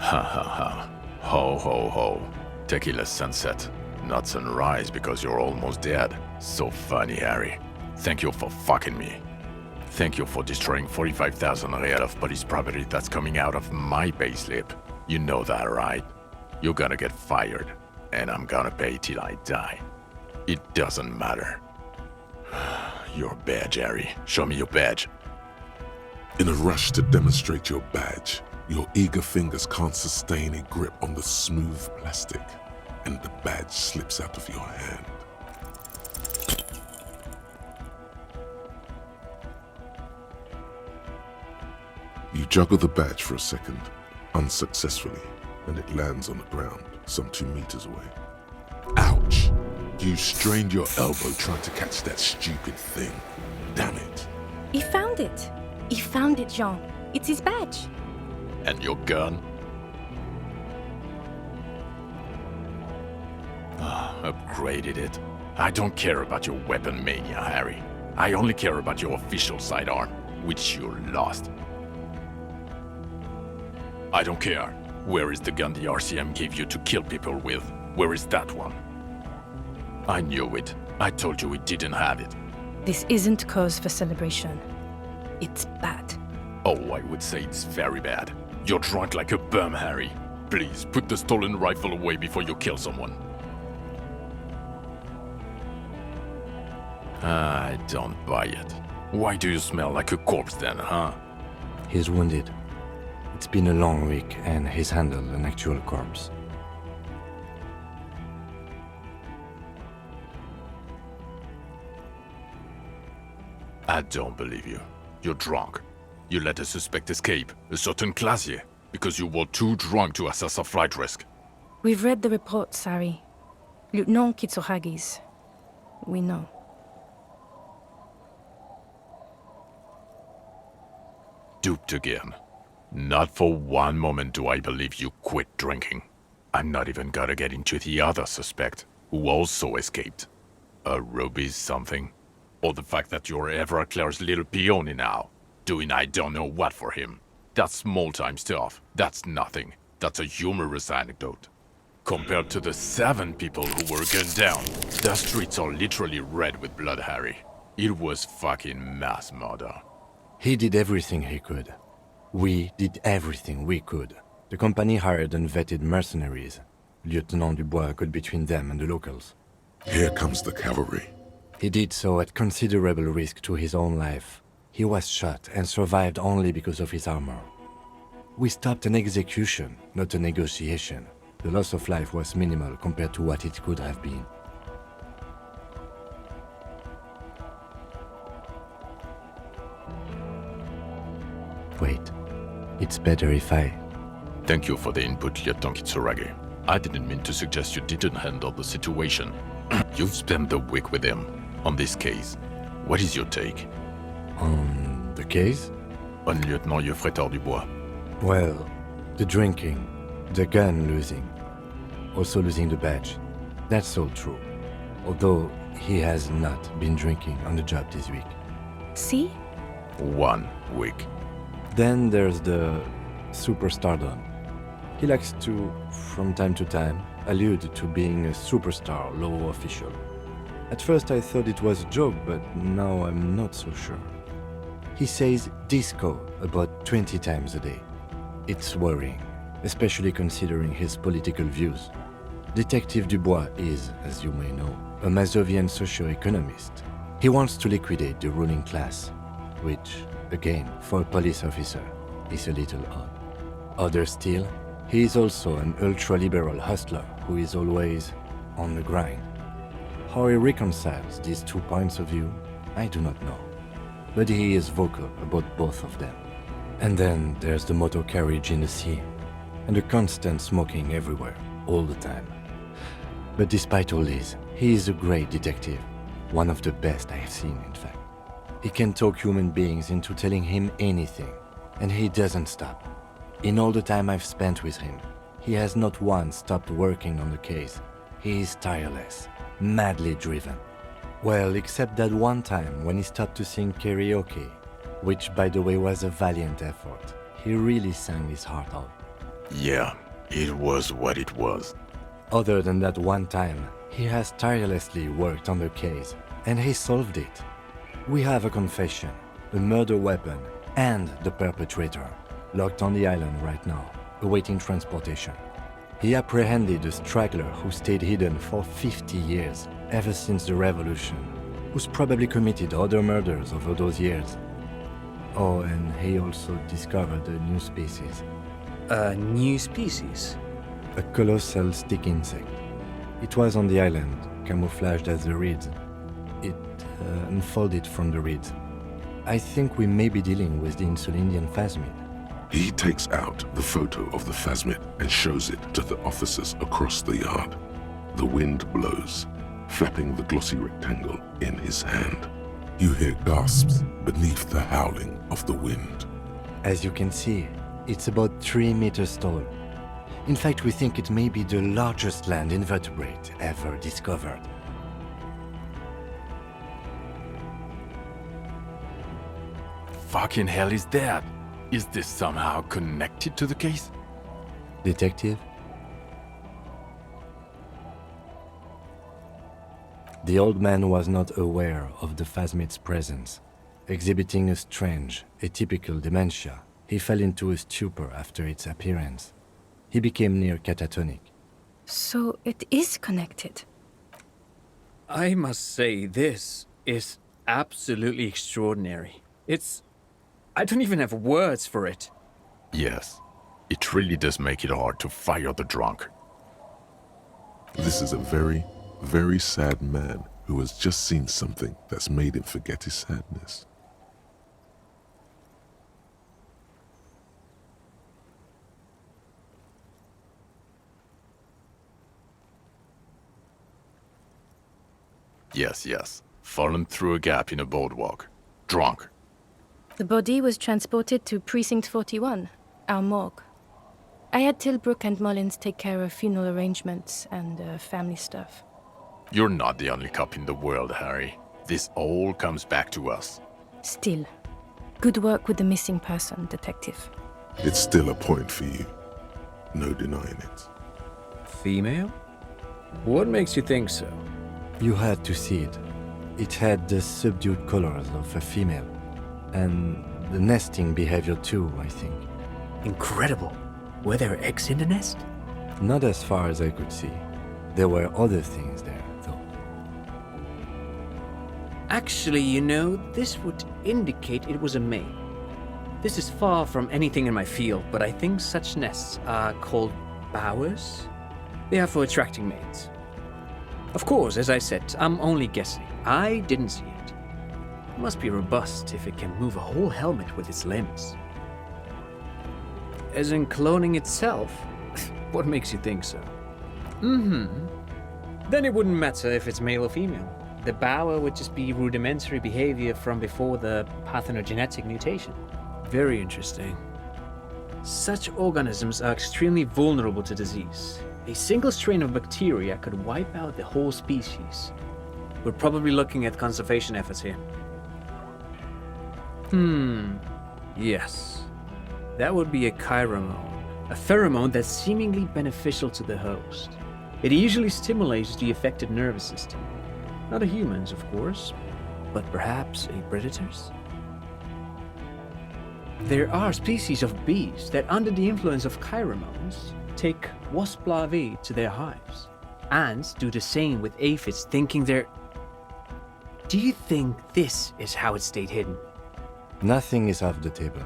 Ha ha ha. Ho ho ho. Tequila sunset. Not sunrise because you're almost dead. So funny, Harry. Thank you for fucking me. Thank you for destroying 45,000 real of police property that's coming out of my payslip. You know that, right? You're gonna get fired, and I'm gonna pay till I die. It doesn't matter. Your badge, Harry. Show me your badge. In a rush to demonstrate your badge, your eager fingers can't sustain a grip on the smooth plastic, and the badge slips out of your hand. You juggle the badge for a second, unsuccessfully, and it lands on the ground, some 2 meters away. Ouch! You strained your elbow trying to catch that stupid thing. Damn it. He found it. He found it, Jean. It's his badge. And your gun? Upgraded it. I don't care about your weapon mania, Harry. I only care about your official sidearm, which you lost. I don't care. Where is the gun the RCM gave you to kill people with? Where is that one? I knew it. I told you we didn't have it. This isn't cause for celebration. It's bad. Oh, I would say it's very bad. You're drunk like a bum, Harry. Please, put the stolen rifle away before you kill someone. I don't buy it. Why do you smell like a corpse then, huh? He's wounded. It's been a long week, and he's handled an actual corpse. I don't believe you. You're drunk. You let a suspect escape, a certain Classier, because you were too drunk to assess a flight risk. We've read the reports, Harry. Lieutenant Kitsuragis. We know. Duped again. Not for one moment do I believe you quit drinking. I'm not even gonna get into the other suspect, who also escaped. A ruby something? Or the fact that you're Everclare's little peony now, doing I don't know what for him. That's small-time stuff. That's nothing. That's a humorous anecdote. Compared to the 7 people who were gunned down, the streets are literally red with blood, Harry. It was fucking mass murder. He did everything he could. We did everything we could. The company hired unvetted mercenaries. Lieutenant Dubois got between them and the locals. Here comes the cavalry. He did so at considerable risk to his own life. He was shot and survived only because of his armor. We stopped an execution, not a negotiation. The loss of life was minimal compared to what it could have been. Wait, it's better if I... Thank you for the input, Lieutenant Kitsuragi. I didn't mean to suggest you didn't handle the situation. You've spent the week with him on this case. What is your take? On the case? On Lieutenant Geoffrey Dubois. Well, The drinking, the gun losing, also losing the badge. That's all true. Although he has not been drinking on the job this week. See? 1 week. Then there's the superstardom. He likes to, from time to time, allude to being a superstar law official. At first I thought it was a joke, but now I'm not so sure. He says disco about 20 times a day. It's worrying, especially considering his political views. Detective Dubois is, as you may know, a Mazovian socio-economist. He wants to liquidate the ruling class, which, again, for a police officer, is a little odd. Other still, he is also an ultra-liberal hustler who is always on the grind. How he reconciles these 2 points of view, I do not know. But he is vocal about both of them. And then there's the motor carriage in the sea, and the constant smoking everywhere, all the time. But despite all this, he is a great detective, one of the best I have seen, in fact. He can talk human beings into telling him anything, and he doesn't stop. In all the time I've spent with him, he has not once stopped working on the case. He is tireless, madly driven. Well, except that one time when he stopped to sing karaoke, which by the way was a valiant effort. He really sang his heart out. Yeah, it was what it was. Other than that one time, he has tirelessly worked on the case, and he solved it. We have a confession, a murder weapon, and the perpetrator, locked on the island right now, awaiting transportation. He apprehended a straggler who stayed hidden for 50 years, ever since the revolution, who's probably committed other murders over those years. Oh, and he also discovered a new species. A new species? A colossal stick insect. It was on the island, camouflaged as the reeds. It unfolded from the reeds. I think we may be dealing with the Insulindian phasmid. He takes out the photo of the phasmid and shows it to the officers across the yard. The wind blows, flapping the glossy rectangle in his hand. You hear gasps beneath the howling of the wind. As you can see, it's about 3 meters tall. In fact, we think it may be the largest land invertebrate ever discovered. Fucking hell is that? Is this somehow connected to the case? Detective? The old man was not aware of the phasmid's presence. Exhibiting a strange, atypical dementia, he fell into a stupor after its appearance. He became near catatonic. So it is connected. I must say, this is absolutely extraordinary. I don't even have words for it. Yes, it really does make it hard to fire the drunk. This is a very, very sad man who has just seen something that's made him forget his sadness. Yes. Fallen through a gap in a boardwalk. Drunk. The body was transported to Precinct 41, our morgue. I had Tilbrook and Mullins take care of funeral arrangements and family stuff. You're not the only cop in the world, Harry. This all comes back to us. Still, good work with the missing person, Detective. It's still a point for you. No denying it. Female? What makes you think so? You had to see it. It had the subdued colors of a female. And the nesting behavior too, I think. Incredible. Were there eggs in the nest? Not as far as I could see. There were other things there, though. Actually, you know, this would indicate it was a male. This is far from anything in my field, but I think such nests are called bowers. They are for attracting mates. Of course, as I said, I'm only guessing. I didn't see it. It must be robust if it can move a whole helmet with its limbs. As in cloning itself? What makes you think so? Then it wouldn't matter if it's male or female. The bower would just be rudimentary behavior from before the parthenogenetic mutation. Very interesting. Such organisms are extremely vulnerable to disease. A single strain of bacteria could wipe out the whole species. We're probably looking at conservation efforts here. Yes. That would be a pheromone. A pheromone that's seemingly beneficial to the host. It usually stimulates the affected nervous system. Not a human's, of course, but perhaps a predator's? There are species of bees that, under the influence of pheromones, take wasp larvae to their hives. Ants do the same with aphids, thinking they're... Do you think this is how it stayed hidden? Nothing is off the table.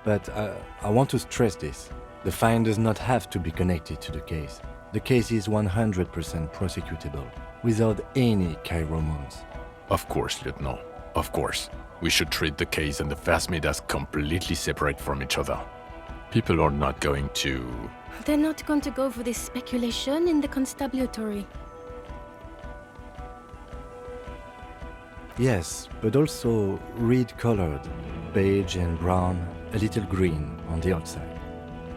But I want to stress this. The find does not have to be connected to the case. The case is 100% prosecutable, without any pheromones. Of course, Lieutenant. Of course. We should treat the case and the phasmid as completely separate from each other. People are not going to... They're not going to go for this speculation in the constabulary. Yes, but also reed-colored, beige and brown, a little green on the outside.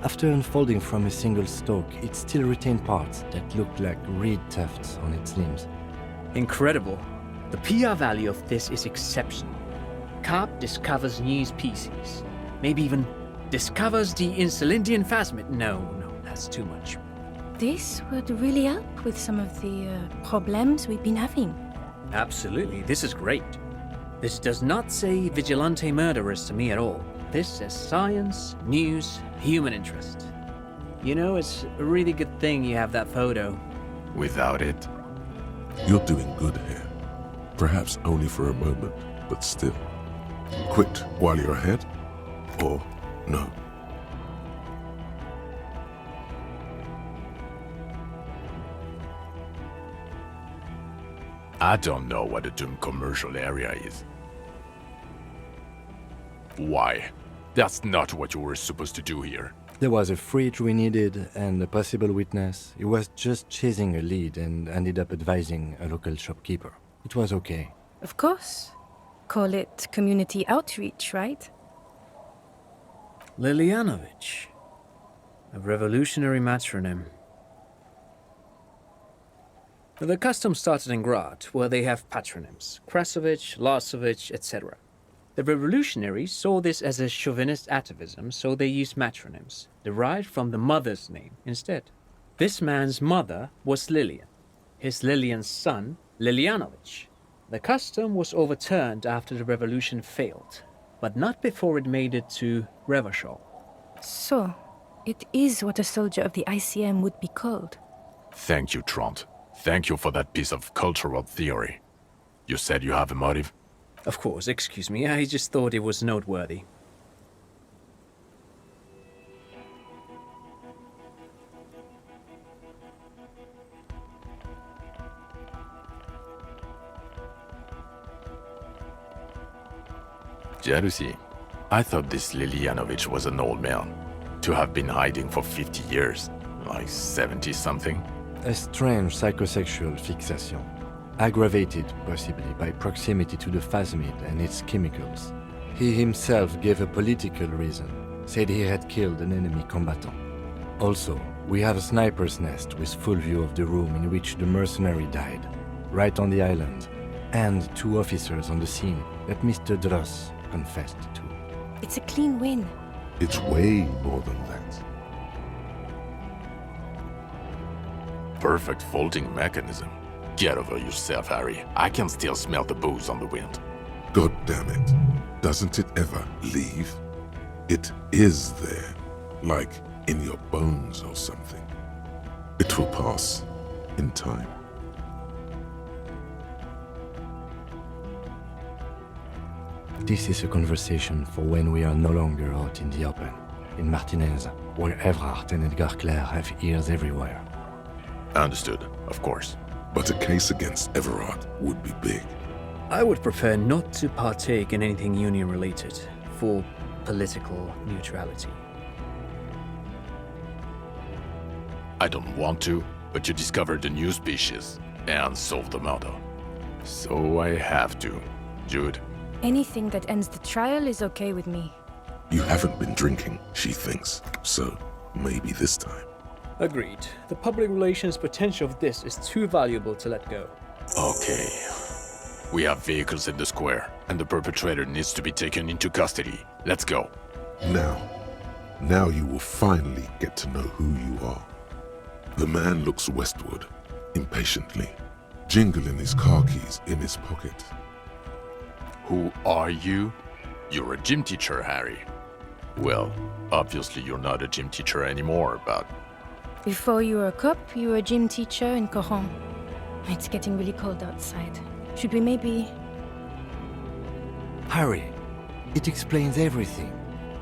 After unfolding from a single stalk, it still retained parts that looked like reed tufts on its limbs. Incredible. The PR value of this is exceptional. Carp discovers new species. Maybe even discovers the Insulindian phasmid. No, that's too much. This would really help with some of the problems we've been having. Absolutely, this is great. This does not say vigilante murderers to me at all. This says science, news, human interest. You know, it's a really good thing you have that photo. Without it... You're doing good here. Perhaps only for a moment, but still. Quit while you're ahead, or no. I don't know what a doomed commercial area is. Why? That's not what you were supposed to do here. There was a fridge we needed and a possible witness. He was just chasing a lead and ended up advising a local shopkeeper. It was okay. Of course. Call it community outreach, right? Lilianovich. A revolutionary matronym. The custom started in Grad, where they have patronyms. Krasovich, Lasovich, etc. The revolutionaries saw this as a chauvinist atavism, so they used matronyms, derived from the mother's name instead. This man's mother was Lilian. His Lilian's son, Lilianovich. The custom was overturned after the revolution failed, but not before it made it to Revachol. So, it is what a soldier of the ICM would be called. Thank you, Trant. Thank you for that piece of cultural theory. You said you have a motive? Of course, excuse me, I just thought it was noteworthy. Jealousy. I thought this Lilianovich was an old man. To have been hiding for 50 years. Like 70-something. A strange psychosexual fixation, aggravated possibly by proximity to the phasmid and its chemicals. He himself gave a political reason, said he had killed an enemy combatant. Also, we have a sniper's nest with full view of the room in which the mercenary died, right on the island, and 2 officers on the scene that Mr. Dross confessed to. It's a clean win. It's way more than that. Perfect folding mechanism. Get over yourself, Harry. I can still smell the booze on the wind. God damn it. Doesn't it ever leave? It is there. Like in your bones or something. It will pass in time. This is a conversation for when we are no longer out in the open, in Martinez, where Evrard and Edgar Clare have ears everywhere. Understood, of course. But a case against Everard would be big. I would prefer not to partake in anything union-related, for political neutrality. I don't want to, but you discovered a new species and solved the murder. So I have to. Jude. Anything that ends the trial is okay with me. You haven't been drinking, she thinks, so maybe this time. Agreed. The public relations potential of this is too valuable to let go. Okay. We have vehicles in the square, and the perpetrator needs to be taken into custody. Let's go. Now you will finally get to know who you are. The man looks westward, impatiently, jingling his car keys in his pocket. Who are you? You're a gym teacher, Harry. Well, obviously you're not a gym teacher anymore, but... Before you were a cop, you were a gym teacher in Coron. It's getting really cold outside. Should we maybe... Harry, it explains everything.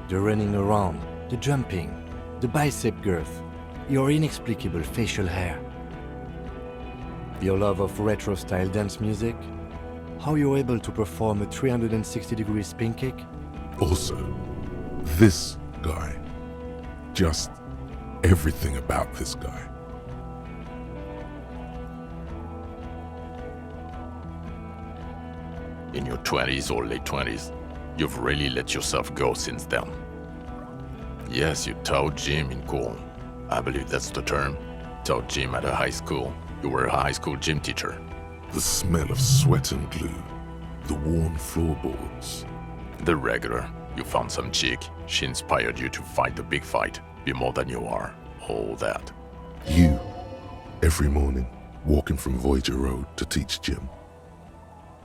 The running around, the jumping, the bicep girth, your inexplicable facial hair. Your love of retro-style dance music, how you're able to perform a 360-degree spin kick. Also, this guy. Just everything about this guy. In your 20s or late 20s, you've really let yourself go since then. Yes, you taught gym in Cool. I believe that's the term. Taught gym at a high school. You were a high school gym teacher. The smell of sweat and glue. The worn floorboards. The regular. You found some chick. She inspired you to fight the big fight. Be more than you are. All that. You, every morning, walking from Voyager Road to teach gym.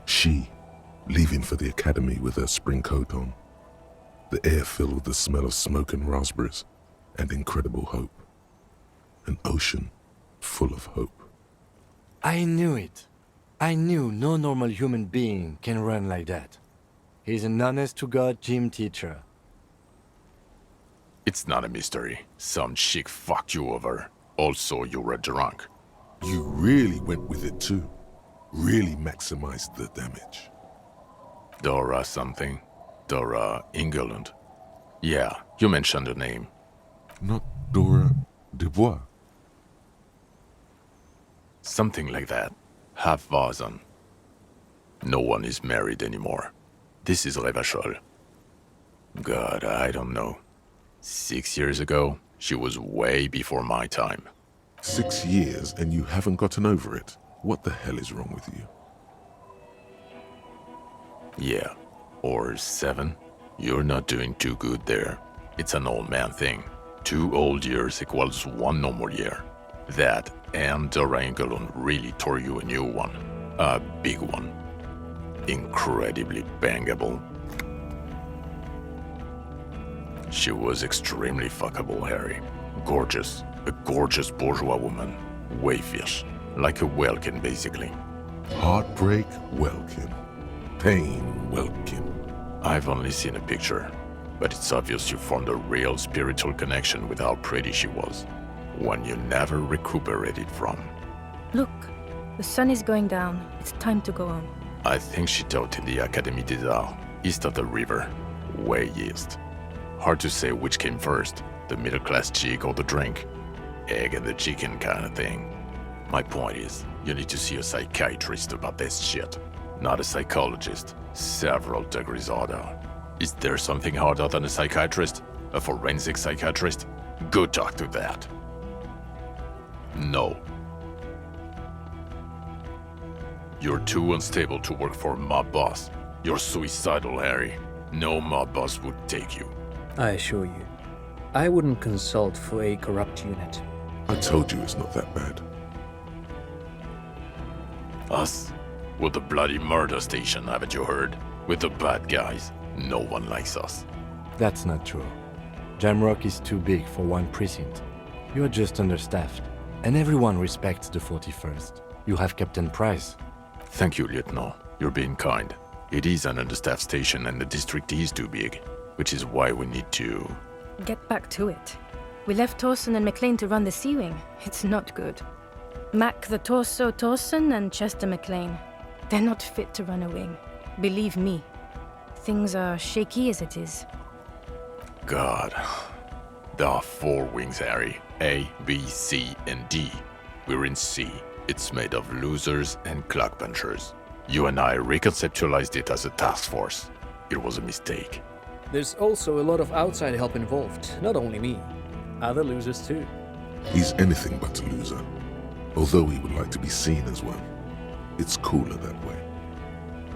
She, leaving for the academy with her spring coat on. The air filled with the smell of smoke and raspberries and incredible hope. An ocean full of hope. I knew it. I knew no normal human being can run like that. He's an honest-to-God gym teacher. It's not a mystery. Some chick fucked you over. Also, you were drunk. You really went with it too. Really maximized the damage. Dora something. Dora England. Yeah, you mentioned the name. Not Dora Dubois. Something like that. Half Vazan. No one is married anymore. This is Revachol. God, I don't know. 6 years ago, she was way before my time. 6 years and you haven't gotten over it? What the hell is wrong with you? Yeah, or 7. You're not doing too good there. It's an old man thing. 2 old years equals 1 normal year. That and Dora England really tore you a new one. A big one. Incredibly bangable. She was extremely fuckable, Harry. Gorgeous. A gorgeous bourgeois woman. Wayfish. Like a Welkin, basically. Heartbreak, Welkin. Pain, Welkin. I've only seen a picture, but it's obvious you formed a real spiritual connection with how pretty she was. One you never recuperated from. Look, the sun is going down. It's time to go home. I think she taught in the Académie des Arts, east of the river. Way east. Hard to say which came first, the middle-class chick or the drink. Egg and the chicken kind of thing. My point is, you need to see a psychiatrist about this shit. Not a psychologist. Several degrees harder. Is there something harder than a psychiatrist? A forensic psychiatrist? Go talk to that. No. You're too unstable to work for a mob boss. You're suicidal, Harry. No mob boss would take you. I assure you, I wouldn't consult for a corrupt unit. I told you it's not that bad. Us? We're the bloody murder station, haven't you heard? With the bad guys. No one likes us. That's not true. Jamrock is too big for one precinct. You're just understaffed. And everyone respects the 41st. You have Captain Price. Thank you, Lieutenant. You're being kind. It is an understaffed station and the district is too big, which is why we need to... Get back to it. We left Torsen and McLean to run the Sea Wing. It's not good. Mac the Torso Torsen and Chester McLean. They're not fit to run a wing. Believe me. Things are shaky as it is. God. There are 4 wings, Harry. A, B, C, and D. We're in C. It's made of losers and clock punchers. You and I reconceptualized it as a task force. It was a mistake. There's also a lot of outside help involved, not only me. Other losers too. He's anything but a loser, although he would like to be seen as one. It's cooler that way.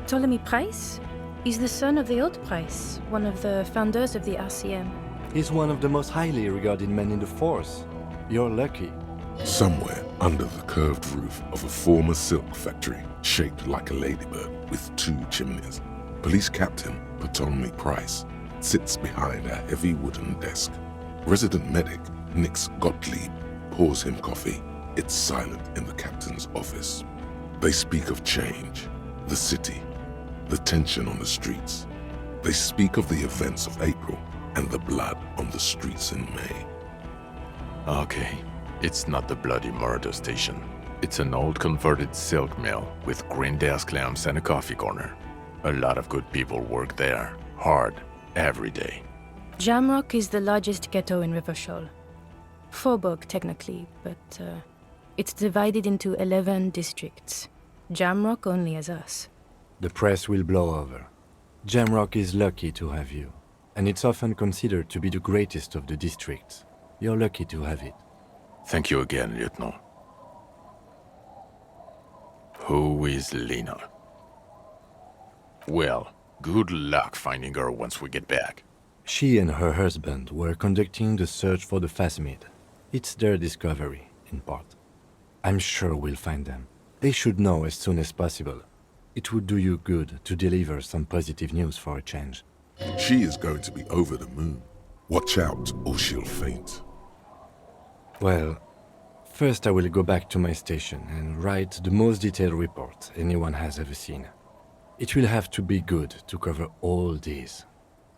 Ptolemy Price? He's the son of the old Price, one of the founders of the RCM. He's one of the most highly regarded men in the force. You're lucky. Somewhere under the curved roof of a former silk factory, shaped like a ladybird with 2 chimneys, Police Captain Ptolemy Price sits behind a heavy wooden desk. Resident medic Nix Gottlieb pours him coffee. It's silent in the captain's office. They speak of change, the city, the tension on the streets. They speak of the events of April and the blood on the streets in May. Okay, it's not the bloody murder station. It's an old converted silk mill with green desk lamps and a coffee corner. A lot of good people work there, hard, every day. Jamrock is the largest ghetto in Revachol. Faubourg, technically, but it's divided into 11 districts. Jamrock only has us. The press will blow over. Jamrock is lucky to have you, and it's often considered to be the greatest of the districts. You're lucky to have it. Thank you again, Lieutenant. Who is Lena? Well, good luck finding her once we get back. She and her husband were conducting the search for the Phasmid. It's their discovery, in part. I'm sure we'll find them. They should know as soon as possible. It would do you good to deliver some positive news for a change. She is going to be over the moon. Watch out, or she'll faint. Well, first I will go back to my station and write the most detailed report anyone has ever seen. It will have to be good to cover all these.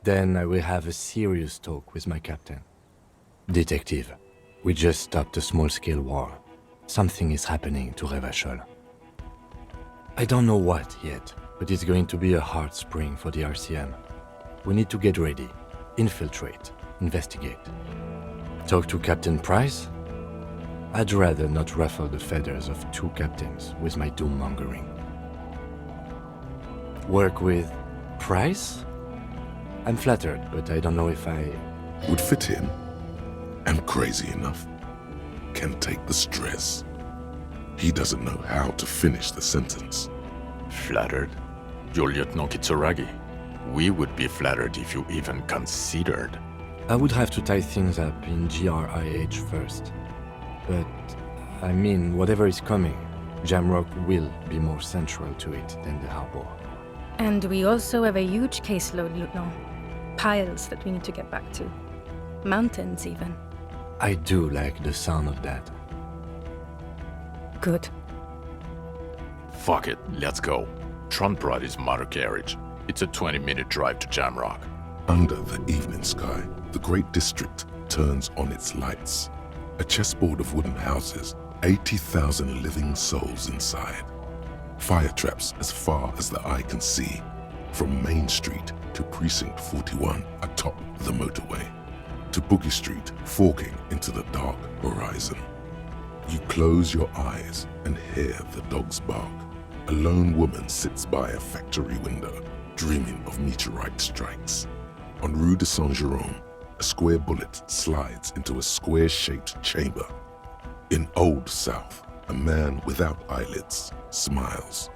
Then I will have a serious talk with my captain. Detective, we just stopped a small-scale war. Something is happening to Revachol. I don't know what yet, but it's going to be a hard spring for the RCM. We need to get ready, infiltrate, investigate. Talk to Captain Price? I'd rather not ruffle the feathers of 2 captains with my doom-mongering. Work with Price? I'm flattered, but I don't know if I... Would fit in. And crazy enough. Can take the stress. He doesn't know how to finish the sentence. Flattered? You're Lieutenant Kitsuragi. We would be flattered if you even considered. I would have to tie things up in GRIH first. But, I mean, whatever is coming, Jamrock will be more central to it than the harbor. And we also have a huge caseload, Lieutenant. Piles that we need to get back to. Mountains, even. I do like the sound of that. Good. Fuck it, let's go. Trump brought his motor carriage. It's a 20-minute drive to Jamrock. Under the evening sky, the great district turns on its lights. A chessboard of wooden houses, 80,000 living souls inside. Fire traps as far as the eye can see, from Main Street to Precinct 41 atop the motorway, to Boogie Street forking into the dark horizon. You close your eyes and hear the dogs bark. A lone woman sits by a factory window, dreaming of meteorite strikes. On Rue de Saint-Jérôme, a square bullet slides into a square-shaped chamber. In Old South, a man without eyelids smiles.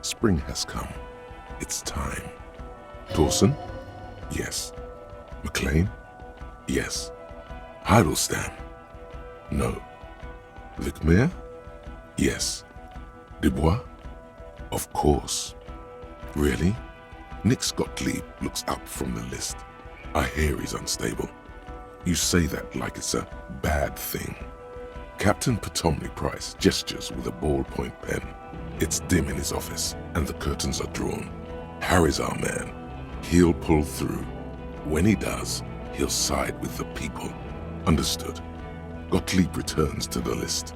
Spring has come. It's time. Dawson? Yes. McLean? Yes. Heidelstein? No. Vicmere? Yes. Dubois? Of course. Really? Nix Gottlieb looks up from the list. I hear he's unstable. You say that like it's a bad thing. Captain Ptolemy Price gestures with a ballpoint pen. It's dim in his office, and the curtains are drawn. Harry's our man. He'll pull through. When he does, he'll side with the people. Understood. Gottlieb returns to the list.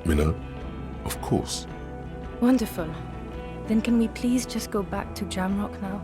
Minnow? Of course. Wonderful. Then can we please just go back to Jamrock now?